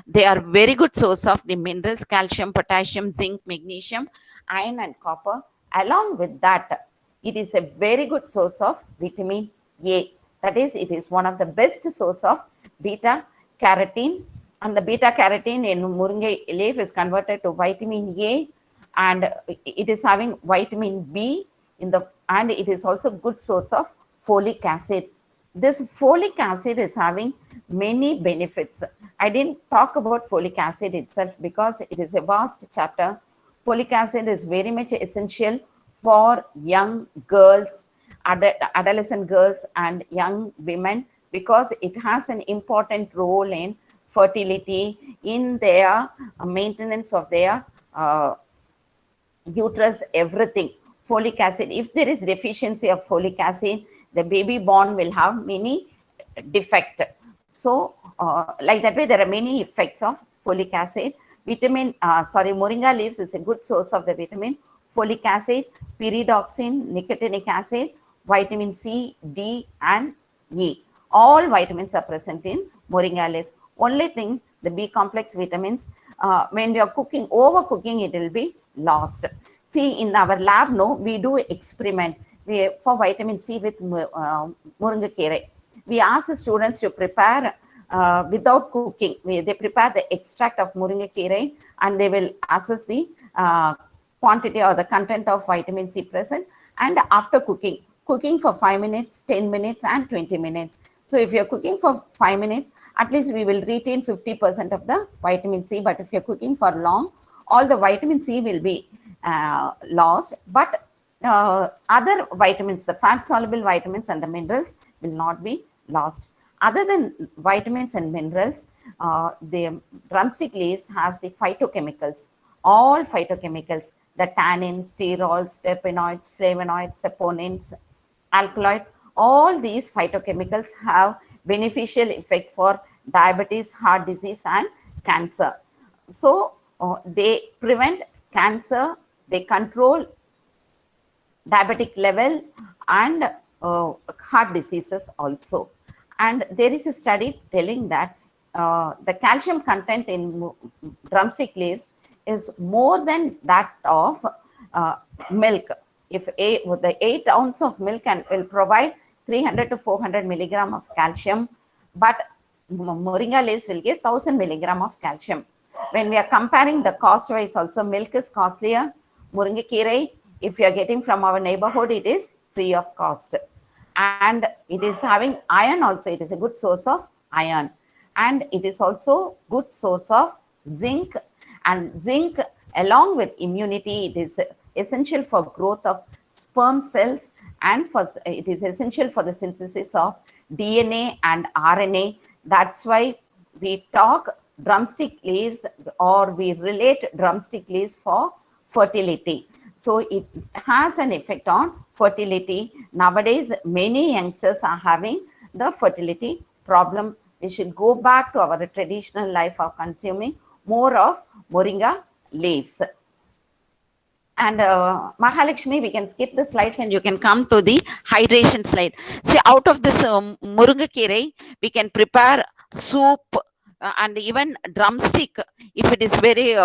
they are very good source of the minerals, calcium, potassium, zinc, magnesium, iron and copper. Along with that, it is a very good source of vitamin A. That is, it is one of the best source of beta carotene. And the beta carotene in Moringa leaf is converted to vitamin A, and it is having vitamin B and it is also good source of folic acid. This folic acid is having many benefits. I didn't talk about folic acid itself because it is a vast chapter. Folic acid is very much essential for young girls, adolescent girls and young women because it has an important role in fertility, in their maintenance of their uterus, everything. Folic acid, if there is deficiency of folic acid, the baby born will have many defect. So like that way, there are many effects of folic acid. Moringa leaves is a good source of the vitamin. Folic acid, pyridoxine, nicotinic acid, vitamin C, D and E. All vitamins are present in moringa leaves. Only thing, the B complex vitamins, when we are cooking, overcooking, it will be lost. See, in our lab, we do experiment for vitamin C with Murunga keerai. We ask the students to prepare without cooking. They prepare the extract of Murunga keerai and they will assess the quantity or the content of vitamin C present. And after cooking for 5 minutes, 10 minutes and 20 minutes. So if you're cooking for 5 minutes, at least we will retain 50% of the vitamin C. But if you're cooking for long, all the vitamin C will be lost. But other vitamins, the fat soluble vitamins and the minerals will not be lost. Other than vitamins and minerals, the drumstick leaves has the phytochemicals, all phytochemicals, the tannins, sterols, terpenoids, flavonoids, saponins, alkaloids. All these phytochemicals have beneficial effect for diabetes, heart disease, and cancer. So they prevent cancer, they control diabetic level and heart diseases also. And there is a study telling that the calcium content in drumstick leaves is more than that of milk. If the 8 ounces of milk will provide 300 to 400 milligram of calcium, but moringa leaves will give 1000 milligram of calcium. When we are comparing the cost wise also, milk is costlier. Muringakirai, if you are getting from our neighborhood, it is free of cost. And it is having iron also. It is a good source of iron. And it is also good source of zinc. And zinc, along with immunity, it is essential for growth of sperm cells, and it is essential for the synthesis of DNA and RNA. That's why we talk drumstick leaves, or we relate drumstick leaves for fertility. So it has an effect on fertility. Nowadays, many youngsters are having the fertility problem. We should go back to our traditional life of consuming more of moringa leaves. And Mahalakshmi, we can skip the slides and you can come to the hydration slide. See, out of this Murungakirai, we can prepare soup and even drumstick. If it is very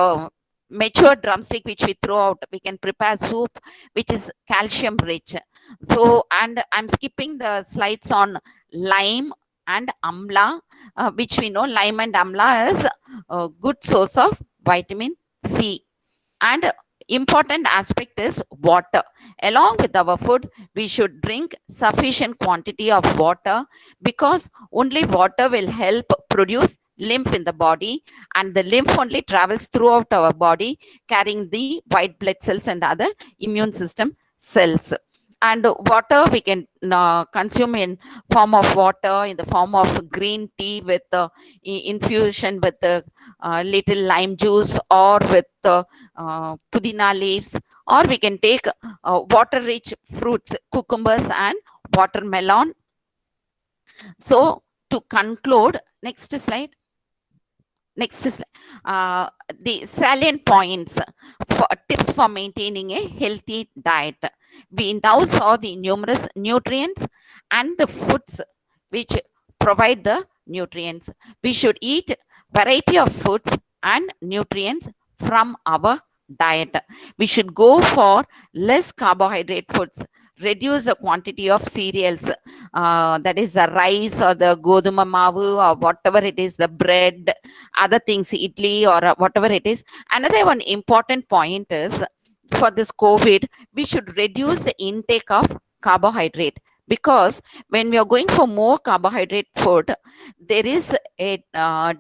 mature drumstick which we throw out, we can prepare soup which is calcium rich. So, and I'm skipping the slides on lime and amla, which we know lime and amla is a good source of vitamin C. And important aspect is water. Along with our food, we should drink sufficient quantity of water, because only water will help produce lymph in the body, and the lymph only travels throughout our body carrying the white blood cells and other immune system cells. And water we can consume in form of water, in the form of green tea with infusion with little lime juice, or with pudina leaves, or we can take water rich fruits, cucumbers and watermelon. So to conclude, next slide. The salient points for tips for maintaining a healthy diet. We now saw the numerous nutrients and the foods which provide the nutrients. We should eat variety of foods and nutrients from our diet. We should go for less carbohydrate foods, reduce the quantity of cereals, that is the rice or the goduma mavu or whatever it is, the bread, other things, idli or whatever it is. Another one important point is, for this COVID, we should reduce the intake of carbohydrate, because when we are going for more carbohydrate food, there is a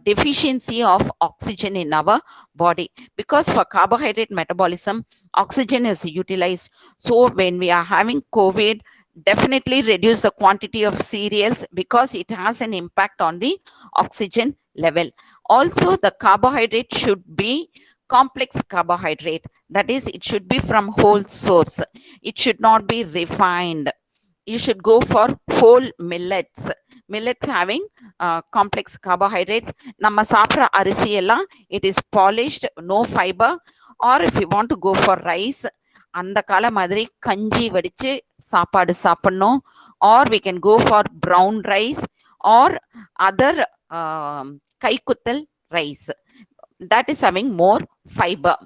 deficiency of oxygen in our body, because for carbohydrate metabolism, oxygen is utilized. So when we are having COVID, definitely reduce the quantity of cereals, because it has an impact on the oxygen level. Also, the carbohydrate should be complex carbohydrate, that is, it should be from whole source. It should not be refined. You should go for whole millets. Millets having complex carbohydrates. Namma saapra arisi ella, it is polished, no fiber. Or if you want to go for rice, அந்த கால மாதிரி கஞ்சி வடிச்சு சாப்பாடு சாப்பிடணும். Or we can go for brown rice or other கைக்குத்தல் rice that is having more fiber.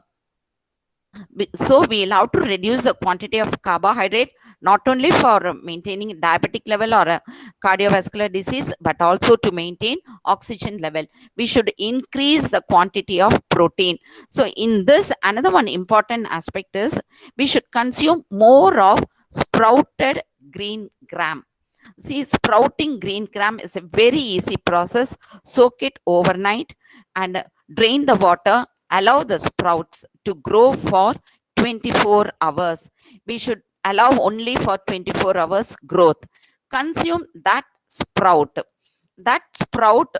So we'll have to reduce the quantity of carbohydrate, not only for maintaining diabetic level or a cardiovascular disease, but also to maintain oxygen level. We should increase the quantity of protein. So in this, another one important aspect is, we should consume more of sprouted green gram. See, sprouting green gram is a very easy process. Soak it overnight and drain the water, allow the sprouts to grow for 24 hours. We should allow only for 24 hours growth. Consume that sprout. That sprout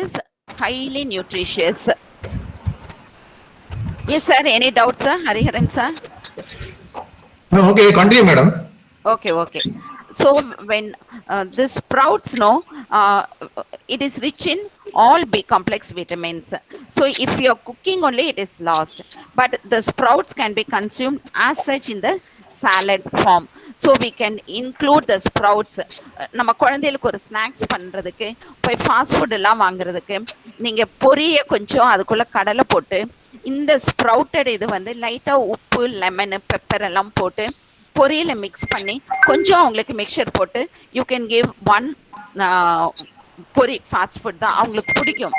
is highly nutritious. Yes, sir. Any doubts, sir? Hariharan, sir? Okay, continue, madam. Okay, okay. So when the sprouts, no, it is rich in all B complex vitamins. So if you're cooking only, it is lost. But the sprouts can be consumed as such in the salad form. So we can include the sprouts. நம்ம குழந்தைகளுக்கு ஒரு snacks பண்றதுக்கு போய் fast food எல்லாம் வாங்குறதுக்கு நீங்க பொரிய கொஞ்சம் அதுக்குள்ள கடலை போட்டு இந்த ஸ்ப்ரவுட்டட் இது வந்து லைட்டா உப்பு லெமன் பெப்பர் எல்லாம் போட்டு பொரியல மிக்ஸ் பண்ணி கொஞ்சம் அவங்களுக்கு மிக்சர் போட்டு யூ கேன் கிவ் ஒன் பொரி ஃபாஸ்ட் ஃபுட் தான் அவங்களுக்கு பிடிக்கும்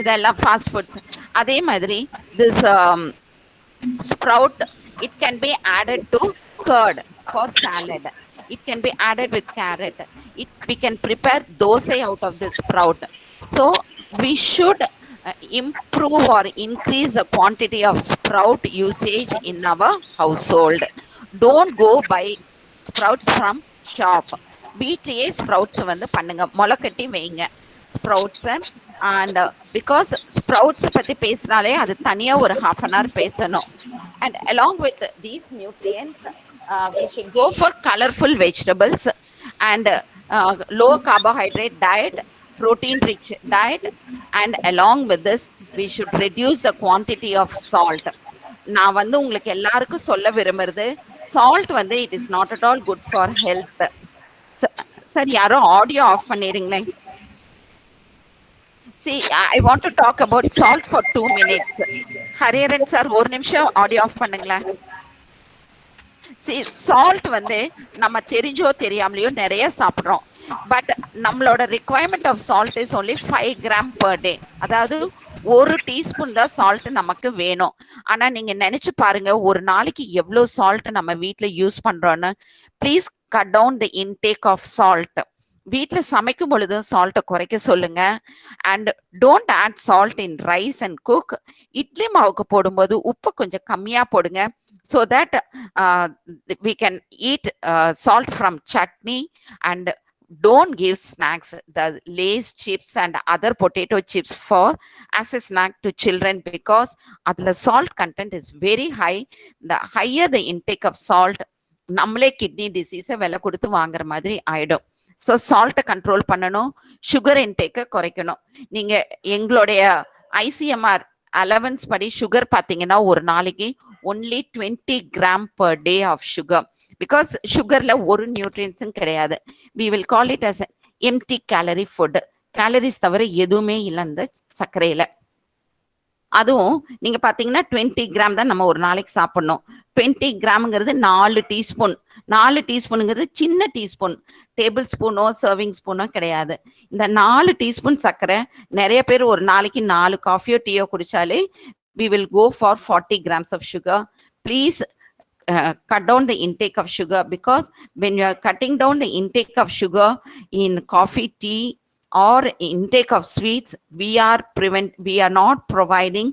இதெல்லாம் ஃபாஸ்ட் ஃபுட்ஸ். அதே மாதிரி this sprout it can be added to curd for salad. It can be added with carrot. We can prepare dosa out of this sprout. So we should improve or increase the quantity of sprout usage in our household. Don't go buy sprouts from shop. வீட்லயே sprouts வந்து பண்ணுங்க, முளைக்கட்டி வைங்க sprouts. And because sprouts பத்தி பேசினாலே அது தனியா ஒரு half an hour பேசணும். And along with these nutrients, we should go for colorful vegetables and low carbohydrate diet, protein rich diet, and along with this we should reduce the quantity of salt. நான் வந்து உங்களுக்கு எல்லாருக்கும் சொல்ல விரும்புறது salt வந்து it is not at all good for health. சார் யாரோ audio off பண்ணிடுங்களேன். See, I want to talk about salt for 2 minutes. Hariharan sir, ஒரு நிமிஷம் ஆடியோ ஆஃப் பண்ணுங்களேன். See, salt வந்து நம்ம தெரிஞ்சோ தெரியாமலையோ நிறைய சாப்பிட்றோம். பட் நம்மளோட requirement of salt is only 5 grams per day. அதாவது 1 டீஸ்பூன் தான் சால்ட் நமக்கு வேணும். ஆனா நீங்க நினைச்சு பாருங்க, ஒரு நாளைக்கு எவ்வளவு சால்ட் நம்ம வீட்டுல யூஸ் பண்றோம்னு. Please cut down the intake of salt. வீட்டில் சமைக்கும் பொழுது சால்ட்டை குறைக்க சொல்லுங்க. And don't add salt in rice and cook. Idli மாவுக்கு போடும்போது உப்பு கொஞ்சம் கம்மியா போடுங்க. So that we can eat salt from chutney. And don't give snacks, the Lay's chips and other potato chips for as a snack to children, because the salt content is very high. The higher the intake of salt, நம்மளே kidney டிசீஸை விலை கொடுத்து வாங்குற மாதிரி ஆயிடும். So சால்ட்டை control பண்ணணும், sugar இன்டேக்கை குறைக்கணும். நீங்க எங்களுடைய ஐசிஎம்ஆர் அலவன்ஸ் படி சுகர் பார்த்தீங்கன்னா ஒரு நாளைக்கு only 20 grams per day of sugar. Because சுகர்ல ஒரு நியூட்ரியன்ஸும் கிடையாது. we will call it as an empty calorie food. Calories தவிர எதுவுமே இல்லை அந்த சர்க்கரையில. அதுவும் நீங்க பாத்தீங்கன்னா 20 கிராம் தான் நம்ம ஒரு நாளைக்கு சாப்பிடணும். 20 கிராம்ங்கிறது 4 டீஸ்பூன். 4 டீஸ்பூனுங்கிறது சின்ன டீஸ்பூன், டேபிள் ஸ்பூனோ சர்விங் ஸ்பூனோ கிடையாது. இந்த 4 டீஸ்பூன் சர்க்கரை நிறைய பேர் ஒரு நாளைக்கு 4 காஃபியோ டீயோ குடிச்சாலே we will go for 40 grams of sugar. Please cut down the intake of sugar, because when you are cutting down the intake of sugar in coffee, tea, or intake of sweets, we are not providing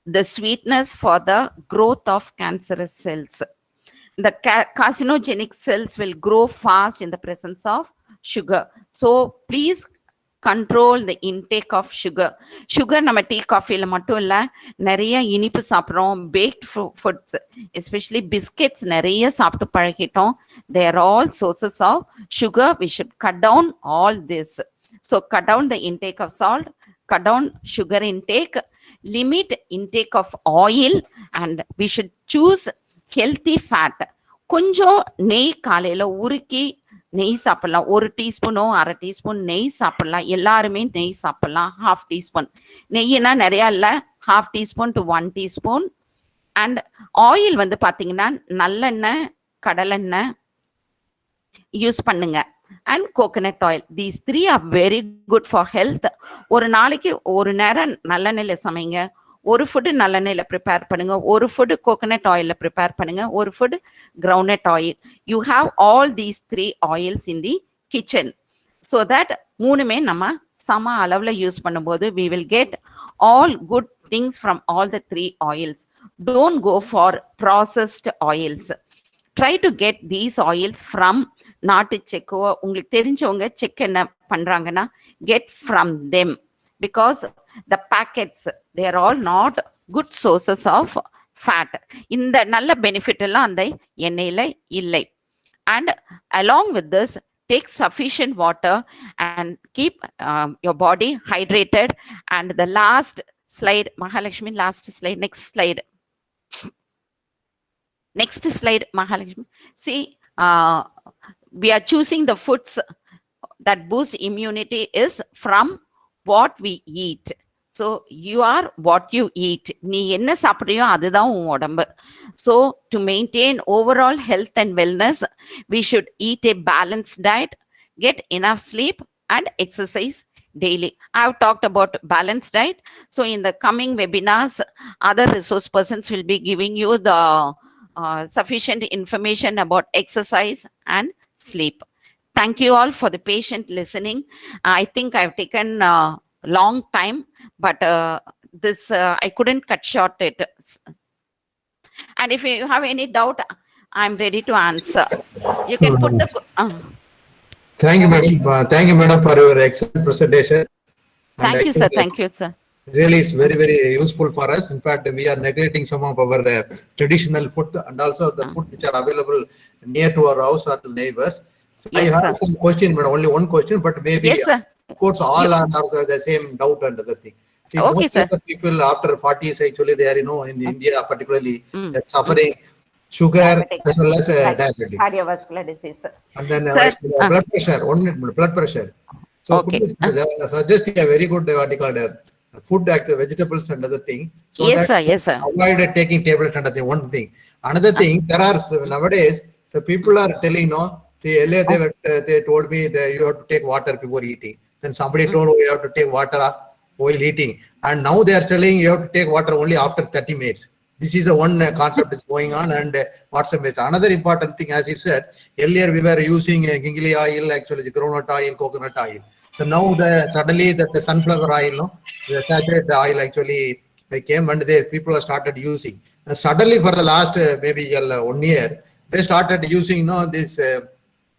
the sweetness for the growth of cancerous cells. The carcinogenic cells will grow fast in the presence of sugar. So please control the intake of sugar. Sugar நம்ம tea காஃபில மட்டும் இல்ல, நிறைய இனிப்பு சாப்பிட்றோம், baked foods, especially biscuits நிறைய சாப்பிட்டு பழகிட்டோம். They are all sources of sugar. We should cut down all this. So cut down the intake of salt, cut down sugar intake, limit intake of oil, and we should choose healthy fat. கொஞ்சம் நெய் காலையில உருக்கி நெய் சாப்பிடலாம். 1 டீஸ்பூனோ 1/2 teaspoon நெய் சாப்பிடலாம். எல்லாருமே நெய் சாப்பிடலாம். 1/2 டீஸ்பூன் நெய்னா நிறைய இல்ல, 1/2 teaspoon to 1 teaspoon. And oil வந்து பாத்தீங்கன்னா நல்லெண்ணெய், கடலெண்ணெய் யூஸ் பண்ணுங்க. And coconut oil. These 3 are very good for health. ஒரு நாளைக்கு ஒரு நேரம் நல்லெண்ணெயில சமைங்க, ஒரு ஃபுட்டு நல்லெண்ணெயில ப்ரிப்பேர் பண்ணுங்க, ஒரு ஃபுட்டு கோகனட் ஆயில்ல ப்ரிப்பேர் பண்ணுங்க, ஒரு food groundnut oil. You have all these 3 oils in the kitchen. So that மூணுமே நம்ம சம அளவில் யூஸ் பண்ணும்போது we will get all good things from all the 3 oils. Don't go for processed oils. try to get these oils from நாட்டு செக்கோ உங்களுக்கு தெரிஞ்சவங்க check என்ன பண்றாங்கன்னா get from them, because the packets, they are all not good sources of fat. இந்த நல்ல benefit எல்லாம் அந்த எண்ணெயில இல்லை. And along with this, take sufficient water and keep your body hydrated. And the last slide, Mahalakshmi, last slide, next slide. Next slide, Mahalakshmi. See, we are choosing the foods that boost immunity is from what we eat. So you are what you eat. நீ என்ன சாப்பிடுறியோ அதுதான் உன் உடம்பு. So to maintain overall health and wellness, we should eat a balanced diet, get enough sleep and exercise daily. I have talked about balanced diet. So in the coming webinars, other resource persons will be giving you the sufficient information about exercise and sleep. Thank you all for the patient listening. I think I've taken long time, but this I couldn't cut short it. And if you have any doubt, I'm ready to answer. You can put the Thank you, madam. Thank you, madam, for your excellent presentation. Thank you, sir. Thank you, sir. Really is very, very useful for us. In fact, we are neglecting some of our traditional food and also the food which are available near to our house or neighbors. Yes, I have some question, but only one question, but maybe yes, sir. Of course all are the same doubt and the thing. See, okay, most sir. of the people after 40s actually they are, in India particularly, suffering sugar as well as diabetes, cardiovascular disease, and then blood pressure. Blood pressure. So okay. Could you suggest a very good what you call food, vegetables and other thing, so yes, that sir. Yes, sir. avoid taking tablets and other one thing. Another thing, there are nowadays the people are telling, see, earlier they told me that you have to take water before eating. Then somebody told you have to take water while eating, and now they are telling you have to take water only after 30 minutes. This is the one concept is going on, and what's the message? Another important thing, as you said earlier, we were using gingelly oil, actually groundnut oil, coconut oil. So now suddenly that the sunflower oil, the saturated oil actually came, and people have started using. Suddenly for the last maybe 1 year, they started using this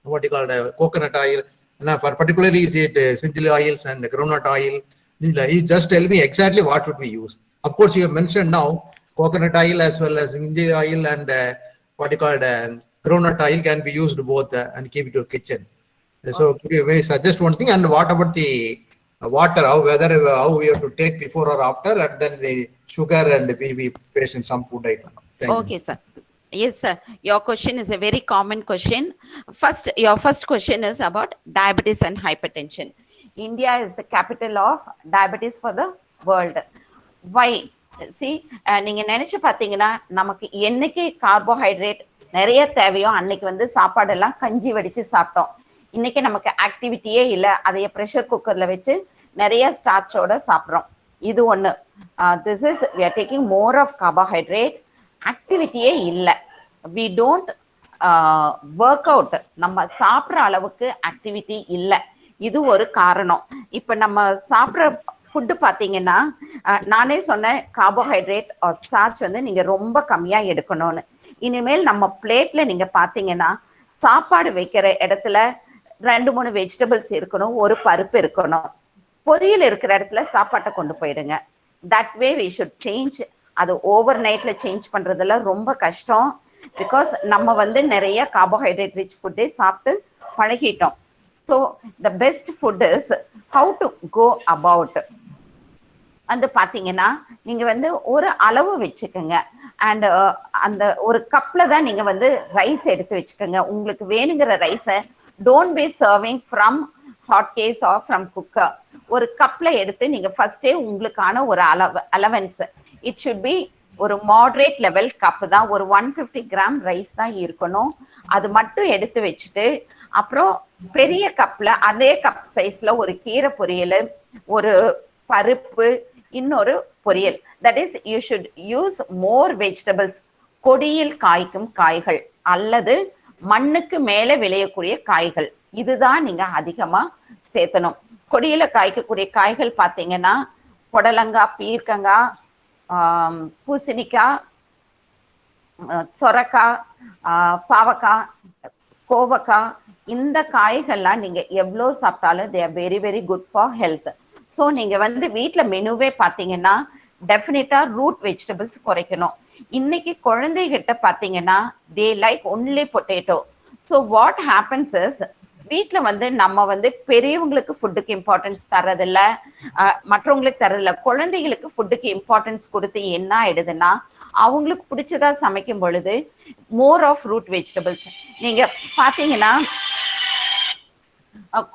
what you call coconut oil. Now, particularly is it essential oils and groundnut oil. You just tell me exactly what should we use. Of course, you have mentioned now coconut oil as well as ginger oil and what you call groundnut oil can be used both and keep it in your kitchen. So could you maybe suggest one thing? And what about the water? How we have to take before or after, and then the sugar and the patient some food item. Okay, sir. Yes, sir. Your question is a very common question. Your first question is about diabetes and hypertension. India is the capital of diabetes for the world. Why? See, நீங்க நினைச்சு பாத்தீங்கன்னா நமக்கு என்னைக்கு carbohydrate நிறைய தேவையோ அன்னைக்கு சாப்பாடெல்லாம் கஞ்சி வடிச்சு சாப்பிட்டோம். இன்னைக்கு நமக்கு ஆக்டிவிட்டியே இல்லை, அதைய ப்ரெஷர் குக்கர்ல வச்சு நிறைய ஸ்டார்ச்சோட சாப்பிட்றோம். இது ஒன்று. This is we are taking more of carbohydrate, ஆக்டிவிட்டியே இல்லை. வி டோன்ட் ஒர்க் அவுட், நம்ம சாப்பிட்ற அளவுக்கு ஆக்டிவிட்டி இல்லை. இது ஒரு காரணம். இப்போ நம்ம சாப்பிட்ற ஃபுட்டு பார்த்தீங்கன்னா, நானே சொன்னேன் கார்போஹைட்ரேட் ஆர் ஸ்டார்ச் நீங்க ரொம்ப கம்மியா எடுக்கணும்னு. இனிமேல் நம்ம பிளேட்ல நீங்க பார்த்தீங்கன்னா சாப்பாடு வைக்கிற இடத்துல 2-3 வெஜிடபிள்ஸ் இருக்கணும், ஒரு பருப்பு இருக்கணும். பொரியல் இருக்கிற இடத்துல சாப்பாட்டை கொண்டு போயிடுங்க. That way we should change. அது ஓவர் நைட்ல சேஞ்ச் பண்றதுல ரொம்ப கஷ்டம். பிகாஸ் நம்ம நிறைய கார்போஹைட்ரேட் ரிச் ஃபுட்டே சாப்பிட்டு பழகிட்டோம். So the best food is how to go about. பார்த்தீங்கன்னா நீங்க ஒரு அளவு வச்சுக்கோங்க. அண்ட் அந்த ஒரு கப்ல தான் நீங்க ரைஸ் எடுத்து வச்சுக்கோங்க. உங்களுக்கு வேணுங்கிற ரைஸை don't be serving from hot gas or from cooker. ஒரு கப்ல எடுத்து நீங்க ஃபர்ஸ்டே உங்களுக்கான ஒரு அலவன்ஸ், இட் ஷுட் பி ஒரு மாடரேட் லெவல் கப் தான். ஒரு 150 கிராம் ரைஸ் தான் இருக்கணும். அது மட்டும் எடுத்து வச்சுட்டு அப்புறம் பெரிய கப்ல அதே கப் சைஸ்ல ஒரு கீரை பொரியல், ஒரு பருப்பு, இன்னொரு பொரியல். That is you should use more vegetables. கொடியில் காய்க்கும் காய்கள் அல்லது மண்ணுக்கு மேல விளையக்கூடிய காய்கள், இதுதான் நீங்க அதிகமா சேர்த்தணும். கொடியில காய்க்கக்கூடிய காய்கள் பார்த்தீங்கன்னா புடலங்காய், பீர்க்கங்காய், பூசணிக்காய், சொரக்காய், பாவக்காய், கோவக்காய், இந்த காய்கள்லாம் நீங்க எவ்வளோ சாப்பிட்டாலும் they are very very good for health. So நீங்க வந்து வீட்டுல மெனுவே பார்த்தீங்கன்னா டெஃபினட்டா ரூட் வெஜிடபிள்ஸ் குறைக்கணும். இன்னைக்கு குழந்தைகிட்ட பார்த்தீங்கன்னா they like only potato. So what happens is, வீட்டுல வந்து நம்ம வந்து பெரியவங்களுக்கு ஃபுட்டுக்கு இம்பார்ட்டன்ஸ் தரதில்ல, மற்றவங்களுக்கு தரதில்ல. குழந்தைகளுக்கு ஃபுட்டுக்கு இம்பார்ட்டன்ஸ் கொடுத்து என்ன ஆயிடுதுன்னா, அவங்களுக்கு பிடிச்சதா சமைக்கும் பொழுது மோர் ஆஃப் ரூட் வெஜிடபிள்ஸ். நீங்க பாத்தீங்கன்னா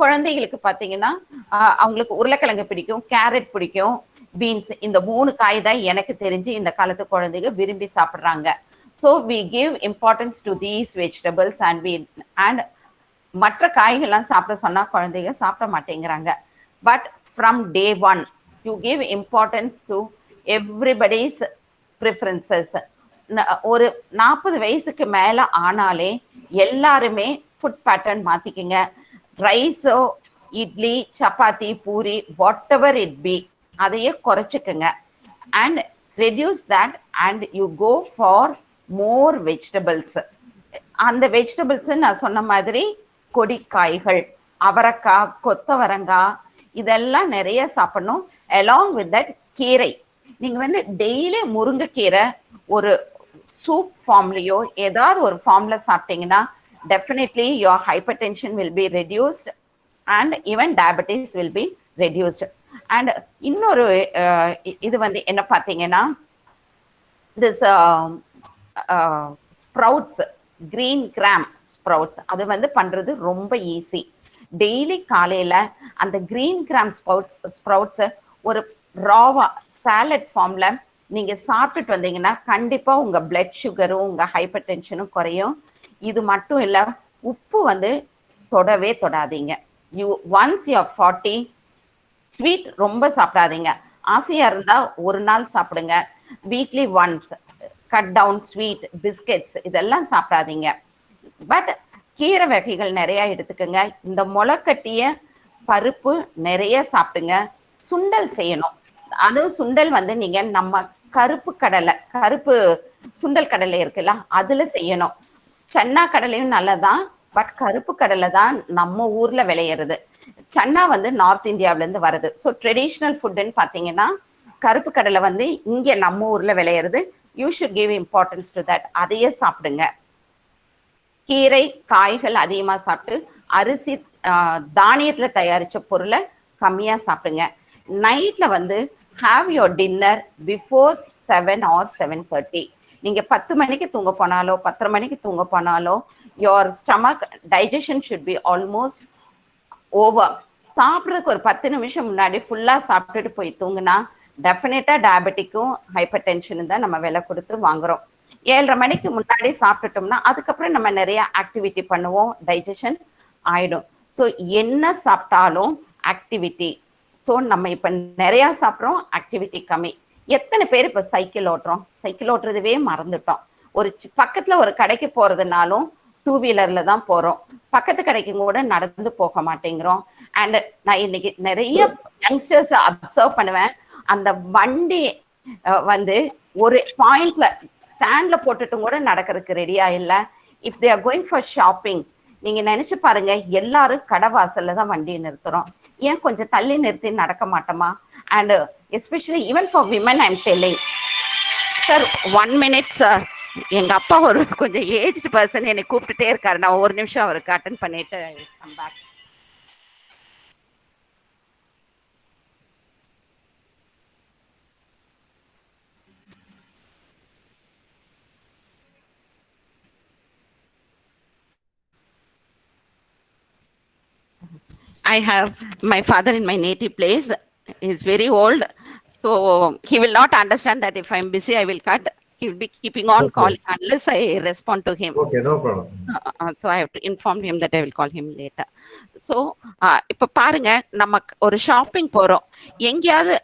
குழந்தைகளுக்கு பாத்தீங்கன்னா அவங்களுக்கு உருளைக்கிழங்கு பிடிக்கும், கேரட் பிடிக்கும், பீன்ஸ், இந்த 3 காய் தான் எனக்கு தெரிஞ்சு இந்த காலத்து குழந்தைங்க விரும்பி சாப்பிடுறாங்க. So we give importance to these vegetables and மற்ற காய்கள்லாம் சாப்பிட சொன்னா குழந்தைங்க சாப்பிட மாட்டேங்கிறாங்க. But from day 1 you give importance to everybody's preferences. ஒரு 40 வயசுக்கு மேல ஆனாலே எல்லாருமே ஃபுட் பேட்டர்ன் மாத்திக்கங்க. ரைஸோ, idli, chapati, puri, whatever it be, அதையே குறைச்சிக்கங்க. And reduce that and you go for more vegetables. அந்த வெஜிடபிள்ஸ் நான் சொன்ன மாதிரி கொடிக்காய்கள், அவரைக்காய், கொத்தவரங்காய், இதெல்லாம் நிறைய சாப்பிடணும். அலாங் வித் தட் கீரை. நீங்க வந்து டெய்லி முருங்கைக்கீரை ஒரு சூப் ஃபார்ம்லயோ ஏதாவது ஒரு ஃபார்ம்ல சாப்பிட்டீங்கன்னா definitely your hyper tension will be reduced and even diabetes will be reduced. And இன்னொரு இது வந்து என்ன பார்த்தீங்கன்னா, this sprouts, green gram sprouts, அது வந்து பண்றது ரொம்ப ஈஸி. டெய்லி காலையில அந்த கிரீன் கிராம் ஸ்ப்ரவுட்ஸ் ஒரு ராவா சாலட் ஃபார்ம்ல நீங்க சாப்பிட்டுட்டு வந்தீங்கன்னா கண்டிப்பா உங்க பிளட் சுகரும் உங்க ஹைப்பர் டென்ஷனும் குறையும். இது மட்டும் இல்ல, உப்பு வந்து தொடவே தொடாதீங்க. ஒன்ஸ் யூ ஆர் 40, ஸ்வீட் ரொம்ப சாப்பிடாதீங்க. ஆசையா இருந்தா ஒரு நாள் சாப்பிடுங்க. Weekly once cut down sweet, biscuits இதெல்லாம் சாப்பிடாதீங்க. பட் கீரை வகைகள் நிறைய எடுத்துக்கோங்க. இந்த முளைக்கட்டிய பருப்பு நிறைய சாப்பிடுங்க. சுண்டல் செய்யணும். அதுவும் சுண்டல் வந்து நீங்க நம்ம கருப்பு சுண்டல் கடலை இருக்குல்ல, அதுல செய்யணும். சன்னா கடலையும் நல்லதான், பட் கருப்பு கடலை தான் நம்ம ஊர்ல விளையிறது. சன்னா வந்து நார்த் இந்தியாவில இருந்து வருது. ஸோ ட்ரெடிஷ்னல் ஃபுட்டுன்னு பாத்தீங்கன்னா கருப்பு கடலை வந்து இங்க நம்ம ஊர்ல விளையிறது. You should give importance to that. அதையே சாப்பிடுங்க. கீரை காய்கள் அதிகமா சாப்பிட்டு அரிசி தானியத்துல தயாரிச்ச பொருளை கம்மியா சாப்பிடுங்க. நைட்ல வந்து have your dinner before 7 or 7:30. நீங்க 10 மணிக்கு தூங்க போனாலோ 10:30 மணிக்கு தூங்க போனாலோ your stomach digestion should be almost over. சாப்பிட்றதுக்கு ஒரு 10 நிமிஷம் முன்னாடி ஃபுல்லா சாப்பிட்டுட்டு போய் தூங்குனா டெஃபினட்டா டயபெட்டிக்கும் ஹைப்பர் டென்ஷனும் தான் நம்ம விலை கொடுத்து வாங்குறோம். 7:30 மணிக்கு முன்னாடி சாப்பிட்டுட்டோம்னா அதுக்கப்புறம் நம்ம நிறைய ஆக்டிவிட்டி பண்ணுவோம், டைஜஷன் ஆயிடும். ஸோ என்ன சாப்பிட்டாலும் ஆக்டிவிட்டி. ஸோ நம்ம இப்ப நிறைய சாப்பிட்றோம், ஆக்டிவிட்டி கம்மி. எத்தனை பேர் இப்ப சைக்கிள் ஓட்டுறோம்? சைக்கிள் ஓட்டுறதுவே மறந்துட்டோம். ஒரு பக்கத்துல ஒரு கடைக்கு போறதுனாலும் 2 வீலர்ல தான் போறோம். பக்கத்து கடைக்கு கூட நடந்து போக மாட்டேங்கிறோம். அண்ட் நான் இன்னைக்கு நிறைய யங்ஸ்டர்ஸ் அப்சர்வ் பண்ணுவேன். அந்த வண்டி வந்து ஒரு பாயிண்ட்ல ஸ்டாண்ட்ல போட்டுட்டும் கூட நடக்கிறதுக்கு ரெடியா இல்லை. If they are going for shopping, நீங்க நினைச்சு பாருங்க, எல்லாரும் கடை வாசல்ல தான் வண்டியை நிறுத்துறோம். ஏன் கொஞ்சம் தள்ளி நிறுத்தி நடக்க மாட்டோமா? And especially even for women I am telling. Sir 1 minute sir. எங்க அப்பா ஒரு கொஞ்சம் ஏஜ்டு பர்சன் என்னை கூப்பிட்டுட்டே இருக்காரு. நான் ஒரு நிமிஷம் அவருக்கு அட்டன் பண்ணிட்டு come back. I have my father in my native place. He's very old, so he will not understand that if I'm busy, I will cut. He will be keeping on calling unless I respond to him. Okay, no problem. So I have to inform him that I will call him later. So இப்ப பாருங்க, நம்ம ஒரு shopping போறோம், எங்கேயாவது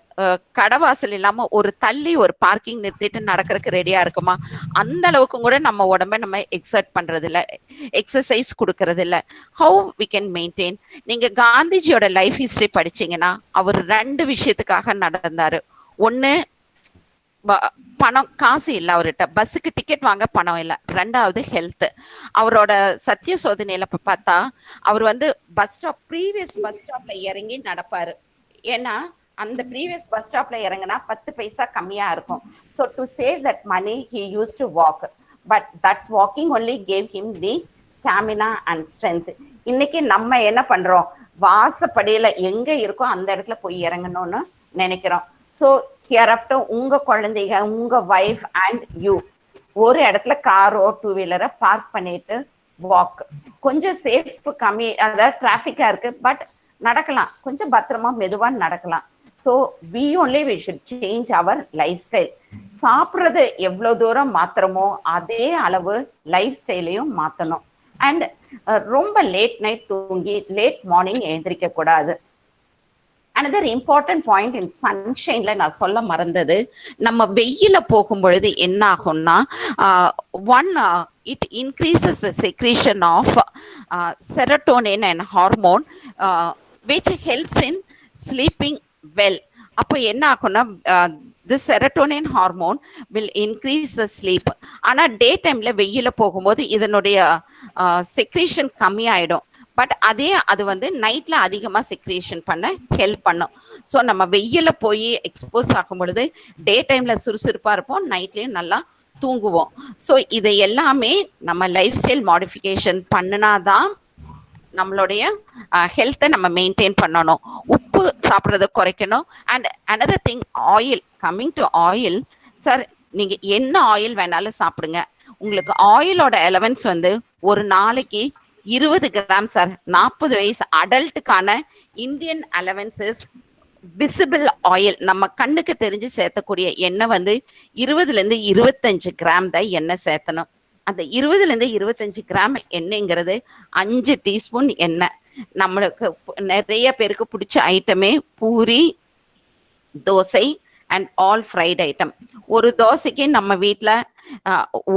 கடவாசல் இல்லாம ஒரு தள்ளி ஒரு பார்க்கிங் நிறுத்திட்டு நடக்கிறதுக்கு ரெடியா இருக்குமா? அந்த அளவுக்கு கூட நம்ம உடம்ப நம்ம எக்ஸர்ட் பண்றது இல்ல, எக்ஸசைஸ் கொடுக்கறது இல்ல. How we can maintain? நீங்க காந்திஜியோட லைஃப் ஹிஸ்டரி படிச்சீங்கன்னா அவர் 2 விஷயத்துக்காக நடந்தாரு. ஒண்ணு பணம் காசு இல்லை அவர்கிட்ட, பஸ்ஸுக்கு டிக்கெட் வாங்க பணம் இல்லை. ரெண்டாவது ஹெல்த். அவரோட சத்திய சோதனையில பார்த்தா அவர் வந்து ப்ரீவியஸ் பஸ் ஸ்டாப்ல இறங்கி நடப்பாரு. ஏன்னா அந்த ப்ரீவியஸ் பஸ் ஸ்டாப்ல இறங்கினா 10 பைசா கம்மியா இருக்கும். So to save that money he use to walk. But that walking only gave him the stamina and strength. இன்னைக்கு நம்ம என்ன பண்றோம், வாசப்படியில எங்க இருக்கோ அந்த இடத்துல போய் இறங்கணும்னு நினைக்கிறோம். ஸோ ஹியர் ஆஃப்டர் உங்க குழந்தைங்க, உங்க ஒய்ஃப் அண்ட் யூ ஒரு இடத்துல காரோ 2 வீலரை பார்க் பண்ணிட்டு வாக். கொஞ்சம் சேஃப் கம்மி, அதாவது டிராஃபிக்கா இருக்கு, பட் நடக்கலாம், கொஞ்சம் பத்திரமா மெதுவா நடக்கலாம். So we should change our lifestyle. சாப்பிட்றது எவ்வளவு தூரம் மாத்திரமோ அதே அளவு லைஃப் ஸ்டைலையும் மாற்றணும். அண்ட் ரொம்ப லேட் நைட் தூங்கி லேட் மார்னிங் எழுந்திரிக்க கூடாது. another important point in சன்ஷைன்ல நான் சொல்ல மறந்தது, நம்ம வெயில போகும் பொழுது என்ன ஆகும்னா, it increases the secretion of serotonin and hormone which helps in sleeping well. அப்போ என்ன ஆகும்னா, this serotonin hormone will increase the sleep. ஆனா டே டைம்ல வெயில போகும்போது இதனுடைய செக்ரீஷன் கம்மி ஆயிடும். பட் அது வந்து நைட்ல அதிகமா செக்ரேஷன் பண்ண ஹெல்ப் பண்ணும். ஸோ நம்ம வெயில போய் எக்ஸ்போஸ் ஆகும் பொழுது டே டைம்ல சுறுசுறுப்பா இருப்போம், நைட்லயும் நல்லா தூங்குவோம். ஸோ இதை எல்லாமே நம்ம லைஃப் ஸ்டைல் மாடிஃபிகேஷன் பண்ணினாதான் நம்மளுடைய ஹெல்த்தை நம்ம மெயின்டைன் பண்ணணும். உப்பு சாப்பிட்றத குறைக்கணும். And another thing, oil. Coming to oil, sir நீங்க என்ன ஆயில் வேணாலும் சாப்பிடுங்க. உங்களுக்கு ஆயிலோட எலவன்ஸ் வந்து ஒரு நாளைக்கு 20 கிராம் சார். 40 வயசு அடல்ட்டுக்கான இந்தியன் அலவன்சஸ் விசிபிள் ஆயில், நம்ம கண்ணுக்கு தெரிஞ்சு சேர்த்தக்கூடிய எண்ணெய் வந்து 20 to 25 கிராம் தான் எண்ணெய் சேர்த்தணும். அந்த 20 to 25 கிராம் எண்ணெய்ங்கிறது 5 டீஸ்பூன் எண்ணெய். நம்மளுக்கு நிறைய பேருக்கு பிடிச்ச ஐட்டமே puri, dosa and all fried item. ஒரு தோசைக்கு நம்ம வீட்டில்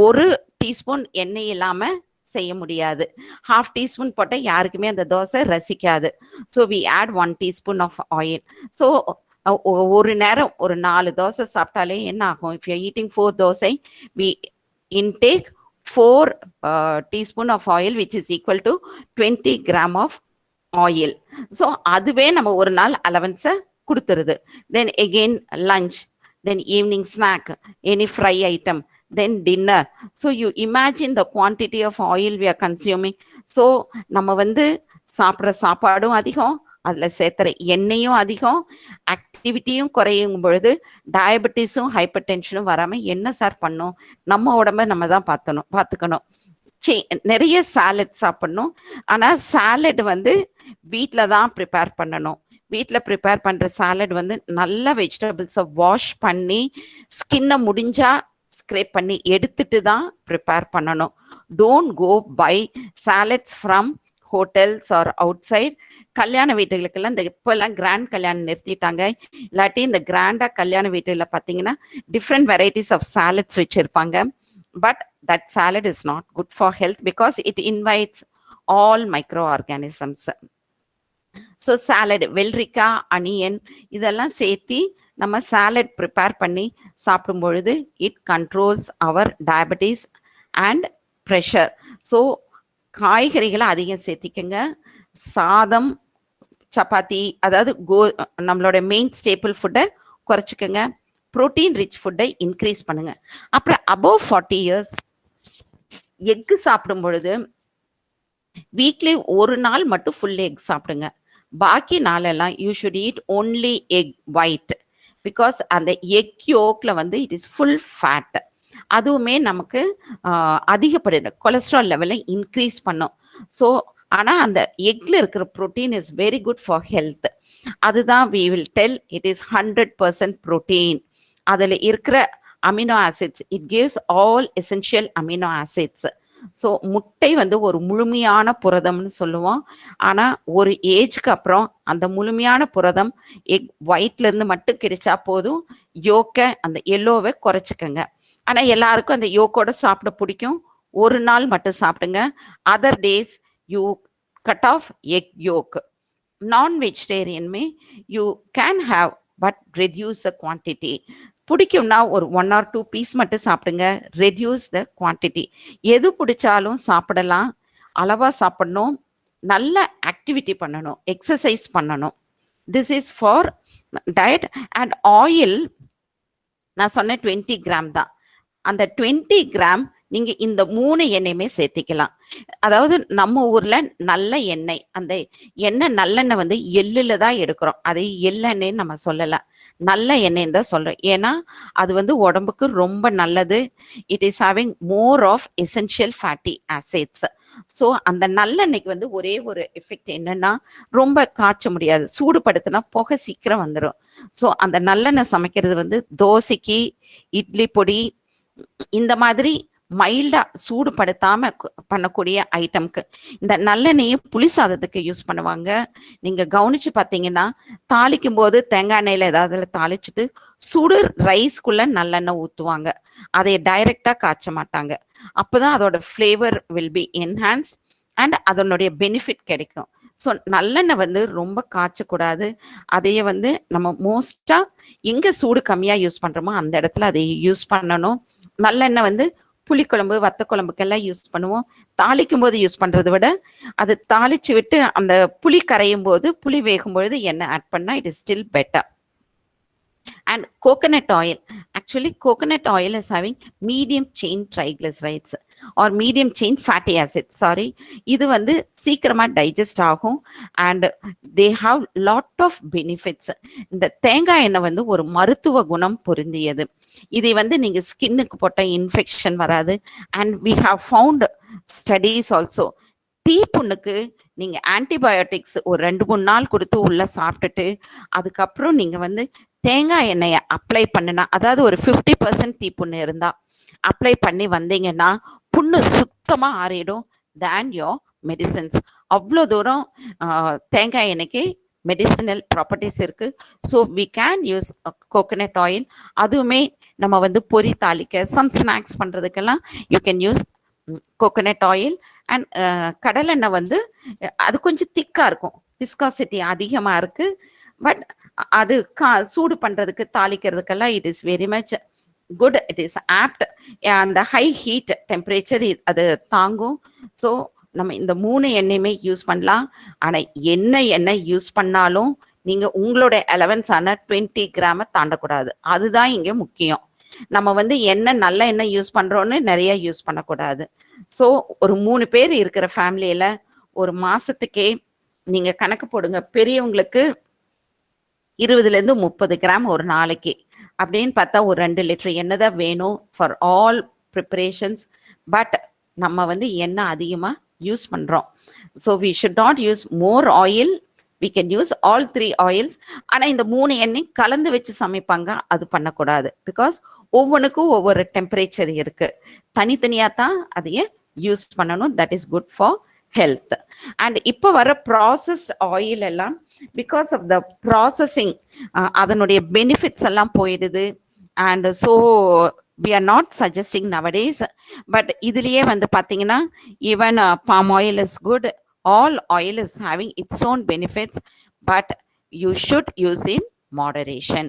1 டீஸ்பூன் எண்ணெய் இல்லாம செய்ய முடியாது. 1/2 டீஸ்பூன் போட்டால் யாருக்குமே அந்த தோசை ரசிக்காது. So we add 1 teaspoon of oil. So ஒரு நேரம் ஒரு 4 தோசை சாப்பிட்டாலே என்ன ஆகும், if you eating 4 dosa, we intake 4 teaspoon of oil which is equal to 20 gram of oil. So அதுவே நம்ம ஒரு நாள் அலவன்ஸை கொடுத்துருது. Then again lunch, then evening snack, any fry item, then dinner. So you imagine the quantity of oil we are consuming. So நம்ம வந்து சாப்பிட்ற சாப்பாடும் அதிகம், அதில் சேர்த்துற எண்ணெயும் அதிகம், ஆக்டிவிட்டியும் குறையும் பொழுது டயபெட்டிஸும் ஹைப்பர் டென்ஷனும் வராமல் என்ன சார் பண்ணும், நம்ம உடம்ப நம்ம தான் பார்த்துக்கணும். நிறைய சாலட் சாப்பிடணும். ஆனால் சாலட் வந்து வீட்டில் தான் ப்ரிப்பேர் பண்ணணும். வீட்டில் ப்ரிப்பேர் பண்ணுற சாலட் வந்து நல்ல வெஜிடபிள்ஸை வாஷ் பண்ணி ஸ்கின்னை முடிஞ்சா ஸ்க்ரேப் பண்ணி எடுத்துட்டு தான் ப்ரிப்பேர் பண்ணணும். Don't go by salads from hotels or outside. கல்யாண வீட்டுகளுக்கெல்லாம் இந்த இப்போல்லாம் கிராண்ட் கல்யாணம் நிறுத்திட்டாங்க. இல்லாட்டி இந்த கிராண்டாக கல்யாண வீட்டில் பார்த்தீங்கன்னா டிஃப்ரெண்ட் வெரைட்டிஸ் ஆஃப் சாலட்ஸ் வச்சுருப்பாங்க. But that salad is not good for health because it invites all microorganisms. So salad, வெள்ளரிக்காய், அனியன் இதெல்லாம் சேர்த்து நம்ம சாலட் ப்ரிப்பேர் பண்ணி சாப்பிடும் பொழுது it controls our diabetes and pressure. So காய்கறிகளை அதிகம் சேர்த்திக்கங்க. சாதம், சப்பாத்தி, அதாவது நம்மளோட மெயின் ஸ்டேபிள் ஃபுட்டை குறைச்சிக்கோங்க. ப்ரோட்டீன் ரிச் ஃபுட்டை இன்க்ரீஸ் பண்ணுங்க. அப்புறம் அபவ் 40 இயர்ஸ் எக்கு சாப்பிடும் பொழுது வீக்லி ஒரு நாள் மட்டும் ஃபுல் எக் சாப்பிடுங்க. பாக்கி நாளெல்லாம் you should eat only egg white because அந்த எக் யோக்ல வந்து இட் இஸ் ஃபுல் ஃபேட். அதுவுமே நமக்கு அதிகப்படுது, கொலஸ்ட்ரால் லெவலை இன்க்ரீஸ் பண்ணும். ஸோ ஆனால் அந்த எக்ல இருக்கிற protein is very good for health. அதுதான் we will tell it is 100% protein. அதில் இருக்கிற amino acids, it gives all essential amino acids. So முட்டை வந்து ஒரு முழுமையான புரதம்னு சொல்லுவோம். ஆனால் ஒரு ஏஜ்க்கு அப்புறம் அந்த முழுமையான புரதம் எக் ஒயிட்லேருந்து மட்டும் கிடைச்சா போதும். யோக்கை, அந்த எல்லோவை குறைச்சிக்கங்க. ஆனால் எல்லாருக்கும் அந்த யோக்கோட சாப்பிட பிடிக்கும். ஒரு நாள் மட்டும் சாப்பிடுங்க. Other days you cut off egg yolk. Non vegetarian may you can have but reduce the quantity. பிடிக்கும்னா ஒரு 1 or 2 பீஸ் மட்டும் சாப்பிடுங்க. Reduce the quantity. எது பிடிச்சாலும் சாப்பிடலாம். அளவா சாப்பிடணும். நல்ல ஆக்டிவிட்டி பண்ணணும். எக்ஸசைஸ் பண்ணணும். This is for diet. And oil நான் சொன்ன 20 கிராம் தான். அந்த 20 கிராம் நீங்க இந்த 3 எண்ணெயுமே சேர்த்திக்கலாம். அதாவது நம்ம ஊர்ல நல்ல எண்ணெய், அந்த எண்ணெய் நல்லெண்ணெய் வந்து எள்ளுல தான் எடுக்கிறோம். அதை எள்ளெண்ணெய்ன்னு நம்ம சொல்லலாம், நல்ல எண்ணெய்ன்னு தான் சொல்றோம். ஏன்னா அது வந்து உடம்புக்கு ரொம்ப நல்லது. It is having more of essential fatty acids. So அந்த நல்லெண்ணெய்க்கு வந்து ஒரே ஒரு எஃபெக்ட் என்னன்னா, ரொம்ப காய்ச்ச முடியாது, சூடுபடுத்தினா புகை சீக்கிரம் வந்துடும். ஸோ அந்த நல்லெண்ணெய் சமைக்கிறது வந்து தோசைக்கு, இட்லி பொடி, இந்த மாதிரி மைல்டா சூடுபடுத்தாம பண்ணக்கூடிய ஐட்டம்க்கு இந்த நல்லெண்ணெயை புளி சாதத்துக்கு யூஸ் பண்ணுவாங்க. நீங்க கவனிச்சு பார்த்தீங்கன்னா, தாளிக்கும் போது தேங்காய் எண்ணெயில ஏதாவது தாளிச்சுட்டு சுடு ரைஸ்க்குள்ள நல்லெண்ணெய் ஊற்றுவாங்க. அதை டைரக்டா காய்ச்ச மாட்டாங்க. அப்பதான் அதோட flavour will be enhanced and அதனுடைய பெனிஃபிட் கிடைக்கும். ஸோ நல்லெண்ணெய் வந்து ரொம்ப காய்ச்சக்கூடாது. அதையே வந்து நம்ம மோஸ்டா எங்க சூடு கம்மியா யூஸ் பண்றோமோ அந்த இடத்துல அதை யூஸ் பண்ணணும். நல்லெண்ணெய் வந்து புளிக்குழம்பு, வத்த குழம்புக்கெல்லாம் யூஸ் பண்ணுவோம். தாளிக்கும் போது யூஸ் பண்றதை விட அது தாளிச்சு விட்டு அந்த புளி கரையும் போது, புளி வேகும் பொழுது எண்ணெய் ஆட் பண்ணா it is still better. And coconut oil, actually coconut oil is having medium chain triglycerides or medium chain fatty acids, sorry. இது வந்து சீக்கிரமா டைஜஸ்ட் ஆகும் and they have lot of benefits. இந்த தேங்காய் எண்ணெய் வந்து ஒரு மருத்துவ குணம் பொருந்தியது. இதை வந்து நீங்க ஸ்கின்னுக்கு போட்ட இன்ஃபெக்ஷன் வராது. and we have found studies also, தீப்புண்ணுக்கு நீங்க ஆன்டிபயோட்டிக்ஸ் ஒரு 2-3 நாள் கொடுத்து உள்ள சாப்பிட்டுட்டு அதுக்கப்புறம் நீங்க வந்து தேங்காய் எண்ணெயை அப்ளை பண்ணுனா, அதாவது ஒரு 50% தீப்புண்ணு இருந்தா அப்ளை பண்ணி வந்தீங்கன்னா புண்ணு சுத்தமா ஆறிடும் than your medicines. அவ்வளோ தூரம் தேங்காய் எண்ணெய்க்கு மெடிசினல் ப்ராப்பர்ட்டிஸ் இருக்கு. So we can use coconut oil. அதுவுமே நம்ம வந்து பொரி தாளிக்க, சம் ஸ்நாக்ஸ் பண்றதுக்கெல்லாம் you can use coconut oil. And கடலெண்ணெய் வந்து அது கொஞ்சம் திக்கா இருக்கும், விஸ்காசிட்டி அதிகமா இருக்கு. பட் அது சூடு பண்றதுக்கு, தாளிக்கிறதுக்கெல்லாம் it is very much good. It is apt. அந்த ஹை ஹீட் டெம்பரேச்சர் அது தாங்கும். ஸோ நம்ம இந்த 3 எண்ணெயுமே யூஸ் பண்ணலாம். ஆனா எண்ணெய் யூஸ் பண்ணாலும் நீங்க உங்களோட அலவன்ஸான 20 கிராம தாண்டக்கூடாது. அதுதான் இங்க முக்கியம். நம்ம வந்து நல்ல எண்ணெய் யூஸ் பண்றோம்னு நிறைய யூஸ் பண்ணக்கூடாது. ஸோ ஒரு 3 பேர் இருக்கிற ஃபேமிலியில ஒரு மாசத்துக்கே நீங்க கணக்கு போடுங்க. பெரியவங்களுக்கு 20-30 கிராம் ஒரு நாளைக்கு அப்படின்னு பார்த்தா ஒரு 2 லிட்டர் எண்ணெய் தான் வேணும் ஃபார் ஆல் ப்ரிப்பரேஷன்ஸ். பட் நம்ம வந்து எண்ணெய் அதிகமாக யூஸ் பண்ணுறோம். So we should not use more oil. We can use all 3 oils. ஆனால் இந்த 3 எண்ணெய் கலந்து வச்சு சமைப்பாங்க, அது பண்ணக்கூடாது. பிகாஸ் ஒவ்வொன்றுக்கும் ஒவ்வொரு டெம்பரேச்சர் இருக்கு. தனித்தனியாக தான் அதையே யூஸ் பண்ணணும். That is good for health. And இப்போ வர ப்ராசஸ்ட் ஆயில் எல்லாம் பிகாஸ் ஆஃப் த ப்ராசஸிங் அதனுடைய பெனிஃபிட்ஸ் எல்லாம் போயிடுது. And so we are not suggesting nowadays. But இதுலயே வந்து பார்த்தீங்கன்னா even palm oil is good. All oil is having its own benefits, but you should use in moderation.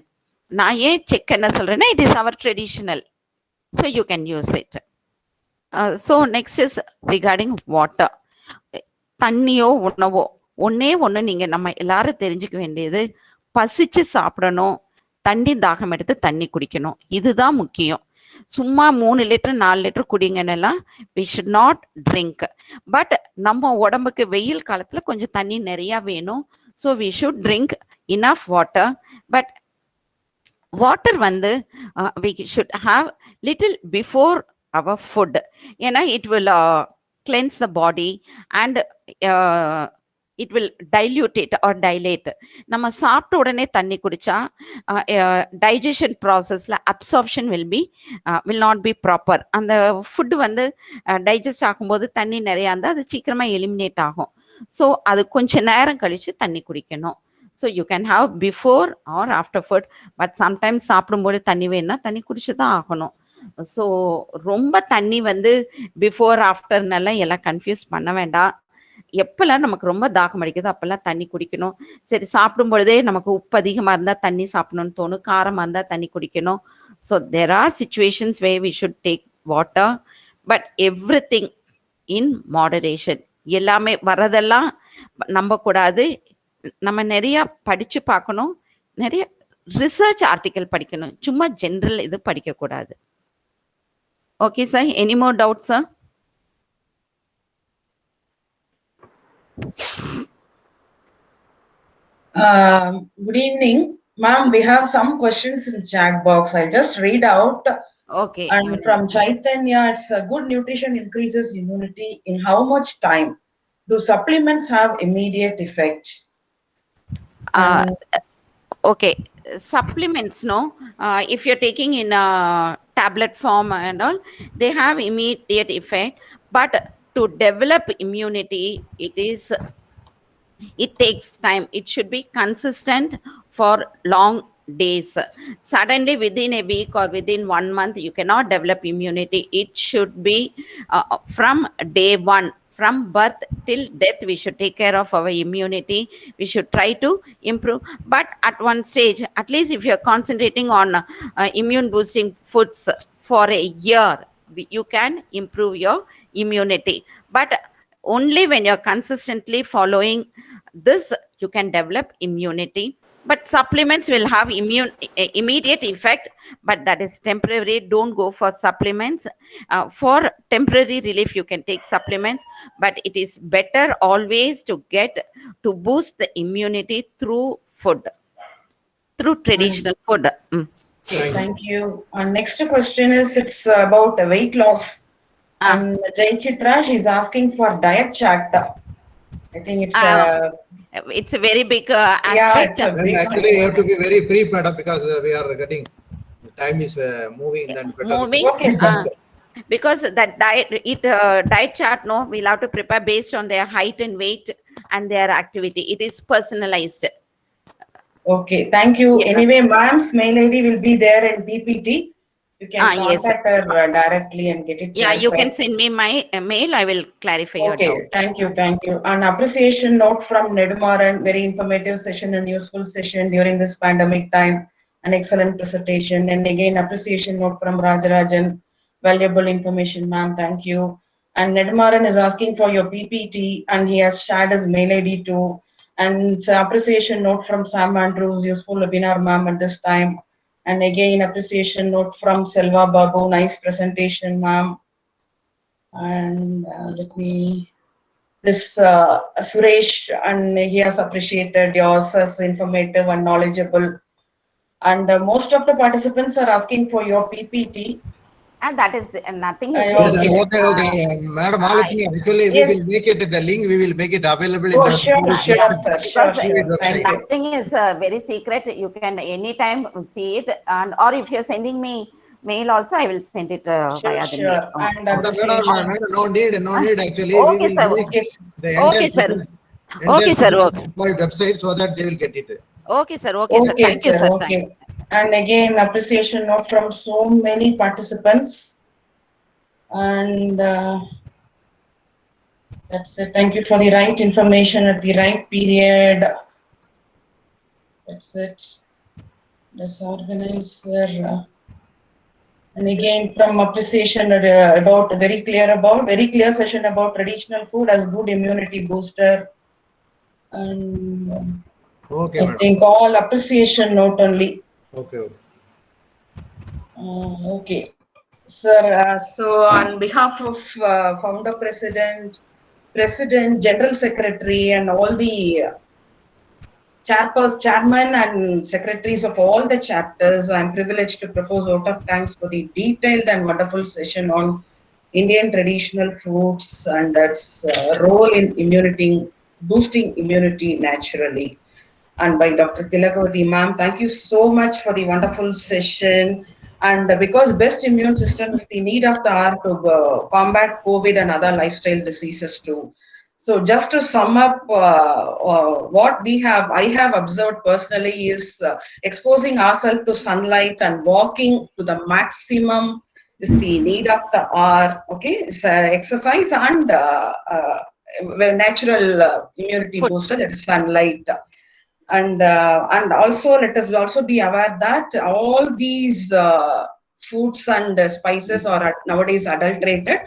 நான் ஏன் check என்ன சொல்றேன்னா, it is our traditional, so you can use it. So next is regarding water. தண்ணியோ உணவோ ஒண்ணு நீங்க நம்ம எல்லாரும் தெரிஞ்சுக்க வேண்டியது, பசிச்சு சாப்பிடணும், தண்ணி தாகம் எடுத்து தண்ணி குடிக்கணும். இதுதான் முக்கியம். சும்மா 3 லிட்டர் 4 லிட்டர் குடிங்கன்னெல்லாம் we should not drink. But நம்ம உடம்புக்கு வெயில் காலத்துல கொஞ்சம் தண்ணி நிறைய வேணும். So we should drink enough water. But water வந்து we should have little before our food. ஏன்னா it will cleanse the body and it will dilute it or dilate. நம்ம சாப்பிட்ட உடனே தண்ணி குடிச்சா டைஜஷன் ப்ராசஸ்ல absorption will not be proper. அந்த food வந்து டைஜஸ்ட் ஆகும்போது தண்ணி நிறையா இருந்தால் அது சீக்கிரமா எலிமினேட் ஆகும். ஸோ அது கொஞ்சம் நேரம் கழிச்சு தண்ணி குடிக்கணும். So you can have before or after food. But sometimes சாப்பிடும்போது தண்ணி வேணும்னா தண்ணி குடிச்சு தான் ஆகணும். ஸோ ரொம்ப தண்ணி வந்து பிஃபோர் ஆஃப்டர்னெல்லாம் எல்லாம் கன்ஃபியூஸ் பண்ண வேண்டாம். எப்பெல்லாம் நமக்கு ரொம்ப தாகம் அடிக்குதோ அப்பெல்லாம் தண்ணி குடிக்கணும். சரி, சாப்பிடும் பொழுதே நமக்கு உப்பு அதிகமாக இருந்தால் தண்ணி சாப்பிடணும்னு தோணும், காரமாக இருந்தால் தண்ணி குடிக்கணும். So there are situations where we should take water, but everything in moderation. எல்லாமே வரதெல்லாம் நம்பக்கூடாது. நம்ம நிறைய படிச்சு பார்க்கணும், நிறைய ரிசர்ச் ஆர்டிக்கல் படிக்கணும், சும்மா ஜென்ரல் இது படிக்கக்கூடாது. Okay sir, any more doubt sir? Good evening, ma'am. We have some questions in chat box. I'll just read out. Okay. And from Chaitanya, it's good nutrition increases immunity. In how much time? Do supplements have immediate effect? Okay, supplements, no. If you're taking in a tablet form and all, they have immediate effect. But to develop immunity, it takes time. It should be consistent for long days. Suddenly within a week or within 1 month you cannot develop immunity. It should be from day one, from birth till death. We should take care of our immunity. We should try to improve, but at one stage, at least if you're concentrating on immune boosting foods for a year, you can improve your immunity. But only when you're consistently following this, you can develop immunity. But supplements will have immediate effect, but that is temporary. Don't go for supplements. For temporary relief you can take supplements, but it is better always to boost the immunity through food, through traditional food. Okay, thank you. Next question is, it's about weight loss. And Jai Chitra, she's asking for diet chart. I think it's a very big aspect. Yeah, actually you have to be very brief, madam, because we are getting, the time is moving. Then moving. Okay, because that diet chart, no, we'll have to prepare based on their height and weight and their activity. It is personalized. Okay, thank you. Yeah. Anyway, ma'am's mail ID will be there in PPT. You can contact her directly and get it. Yeah, clarified. You can send me my mail. I will clarify your doubt. Okay, thank you, thank you. An appreciation note from Nedumaran, very informative session and useful session during this pandemic time. An excellent presentation. And again, appreciation note from Rajarajan, valuable information, ma'am. Thank you. And Nedumaran is asking for your PPT, and he has shared his mail ID too. And it's an appreciation note from Sam Andrews, useful webinar, ma'am, at this time. And again, appreciation note from Selva Babu, nice presentation, ma'am. And this Suresh, and he has appreciated yours as informative and knowledgeable. And most of the participants are asking for your PPT. And that is nothing is okay. Madam Alachini, actually we will make it, the link we will make it available in the sure, sir. Because nothing is very secret. You can anytime see it, and or if you're sending me mail also, I will send it via the mail. And no need actually. Okay, sir. Okay, sir. Okay, sir. Website so that they will get it. Okay, sir. Okay, sir. Thank you, sir. Okay. And again, appreciation note from so many participants. And that's it. Thank you for the right information at the right period. That's it. This organizer. And again, from appreciation about very clear session about traditional food as good immunity booster. And okay, I think all appreciation note only. Okay. Okay, sir. So on behalf of founder, president, general secretary, and all the chairman and secretaries of all the chapters, I'm privileged to propose vote of thanks for the detailed and wonderful session on Indian traditional foods and its role in boosting immunity naturally. And by Dr. Thilakavathy, ma'am, thank you so much for the wonderful session. And because best immune system is the need of the hour to combat COVID and other lifestyle diseases too. So just to sum up, what I have observed personally is exposing ourselves to sunlight and walking to the maximum is the need of the hour. Okay, it's exercise and natural immunity booster, that is sunlight. And also let us also be aware that all these foods and spices are nowadays adulterated.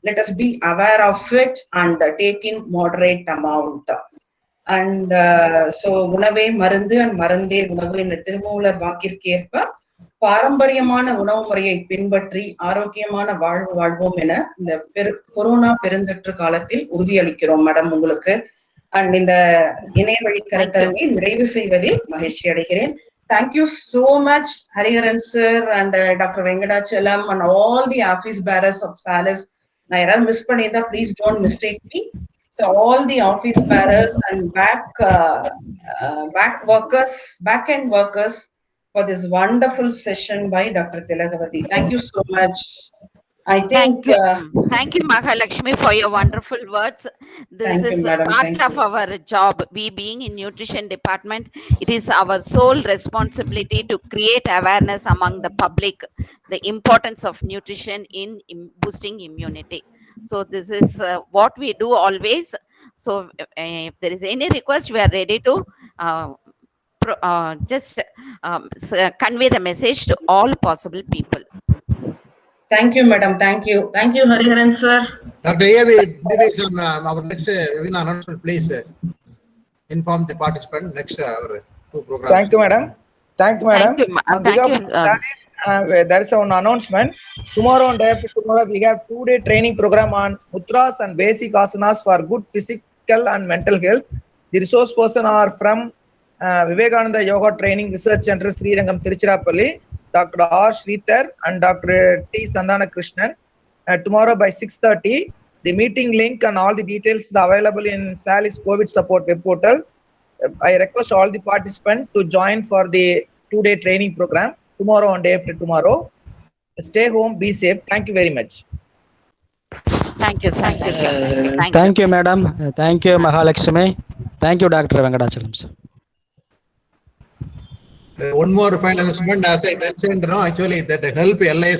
Let us be aware of it and take in moderate amount. And so உணவே மருந்து and மருந்தே உணவு என்ற திருமூலர் வாக்கிற்கேற்ப பாரம்பரியமான உணவு முறையை பின்பற்றி ஆரோக்கியமான வாழ்வு வாழ்வோம் என இந்த கொரோனா பெருந்தொற்று காலத்தில் உறுதியளிக்கிறோம் மேடம் உங்களுக்கு. அண்ட் இந்த இணையவழி கருத்தரங்கை நிறைவு செய்வதில் மகிழ்ச்சி அடைகிறேன். Thank you so much, Hariharan sir and Dr. Venkatachalam and all the office bearers of SALIS. நான் யாராவது மிஸ் பண்ணியிருந்தா please don't mistake me. So all the office bearers and back end workers for this wonderful session by Dr. Thilakavathy. Thank you so much. I think thank you Mahalakshmi for your wonderful words. This is part of our job. We being in nutrition department, it is our sole responsibility to create awareness among the public the importance of nutrition in boosting immunity. So this is what we do always. So if there is any request, we are ready to just convey the message to all possible people. Thank you, madam. Thank you. Thank you, Hariharan sir. Dr. A.V., maybe some our next webinar announcement, please inform the participant next our two programs. Thank you, madam. Thank you, madam. Thank you. There is an announcement. Tomorrow and day after tomorrow, we have 2-day training program on mudras and basic asanas for good physical and mental health. The resource person are from Vivekananda Yoga Training Research Center, Srirangam, Tiruchirappalli, Dr. R. Sridhar and Dr. T. Sandana Krishnan. Tomorrow by 6:30, the meeting link and all the details is available in SALIS COVID support web portal. I request all the participants to join for the 2-day training program tomorrow and day after tomorrow. Stay home, be safe. Thank you very much. Thank you, sir. Thank you, madam. Thank you, Mahalakshmi. Thank you, Dr. Venkatachalam. One more final announcement, as I mentioned, actually that help LIS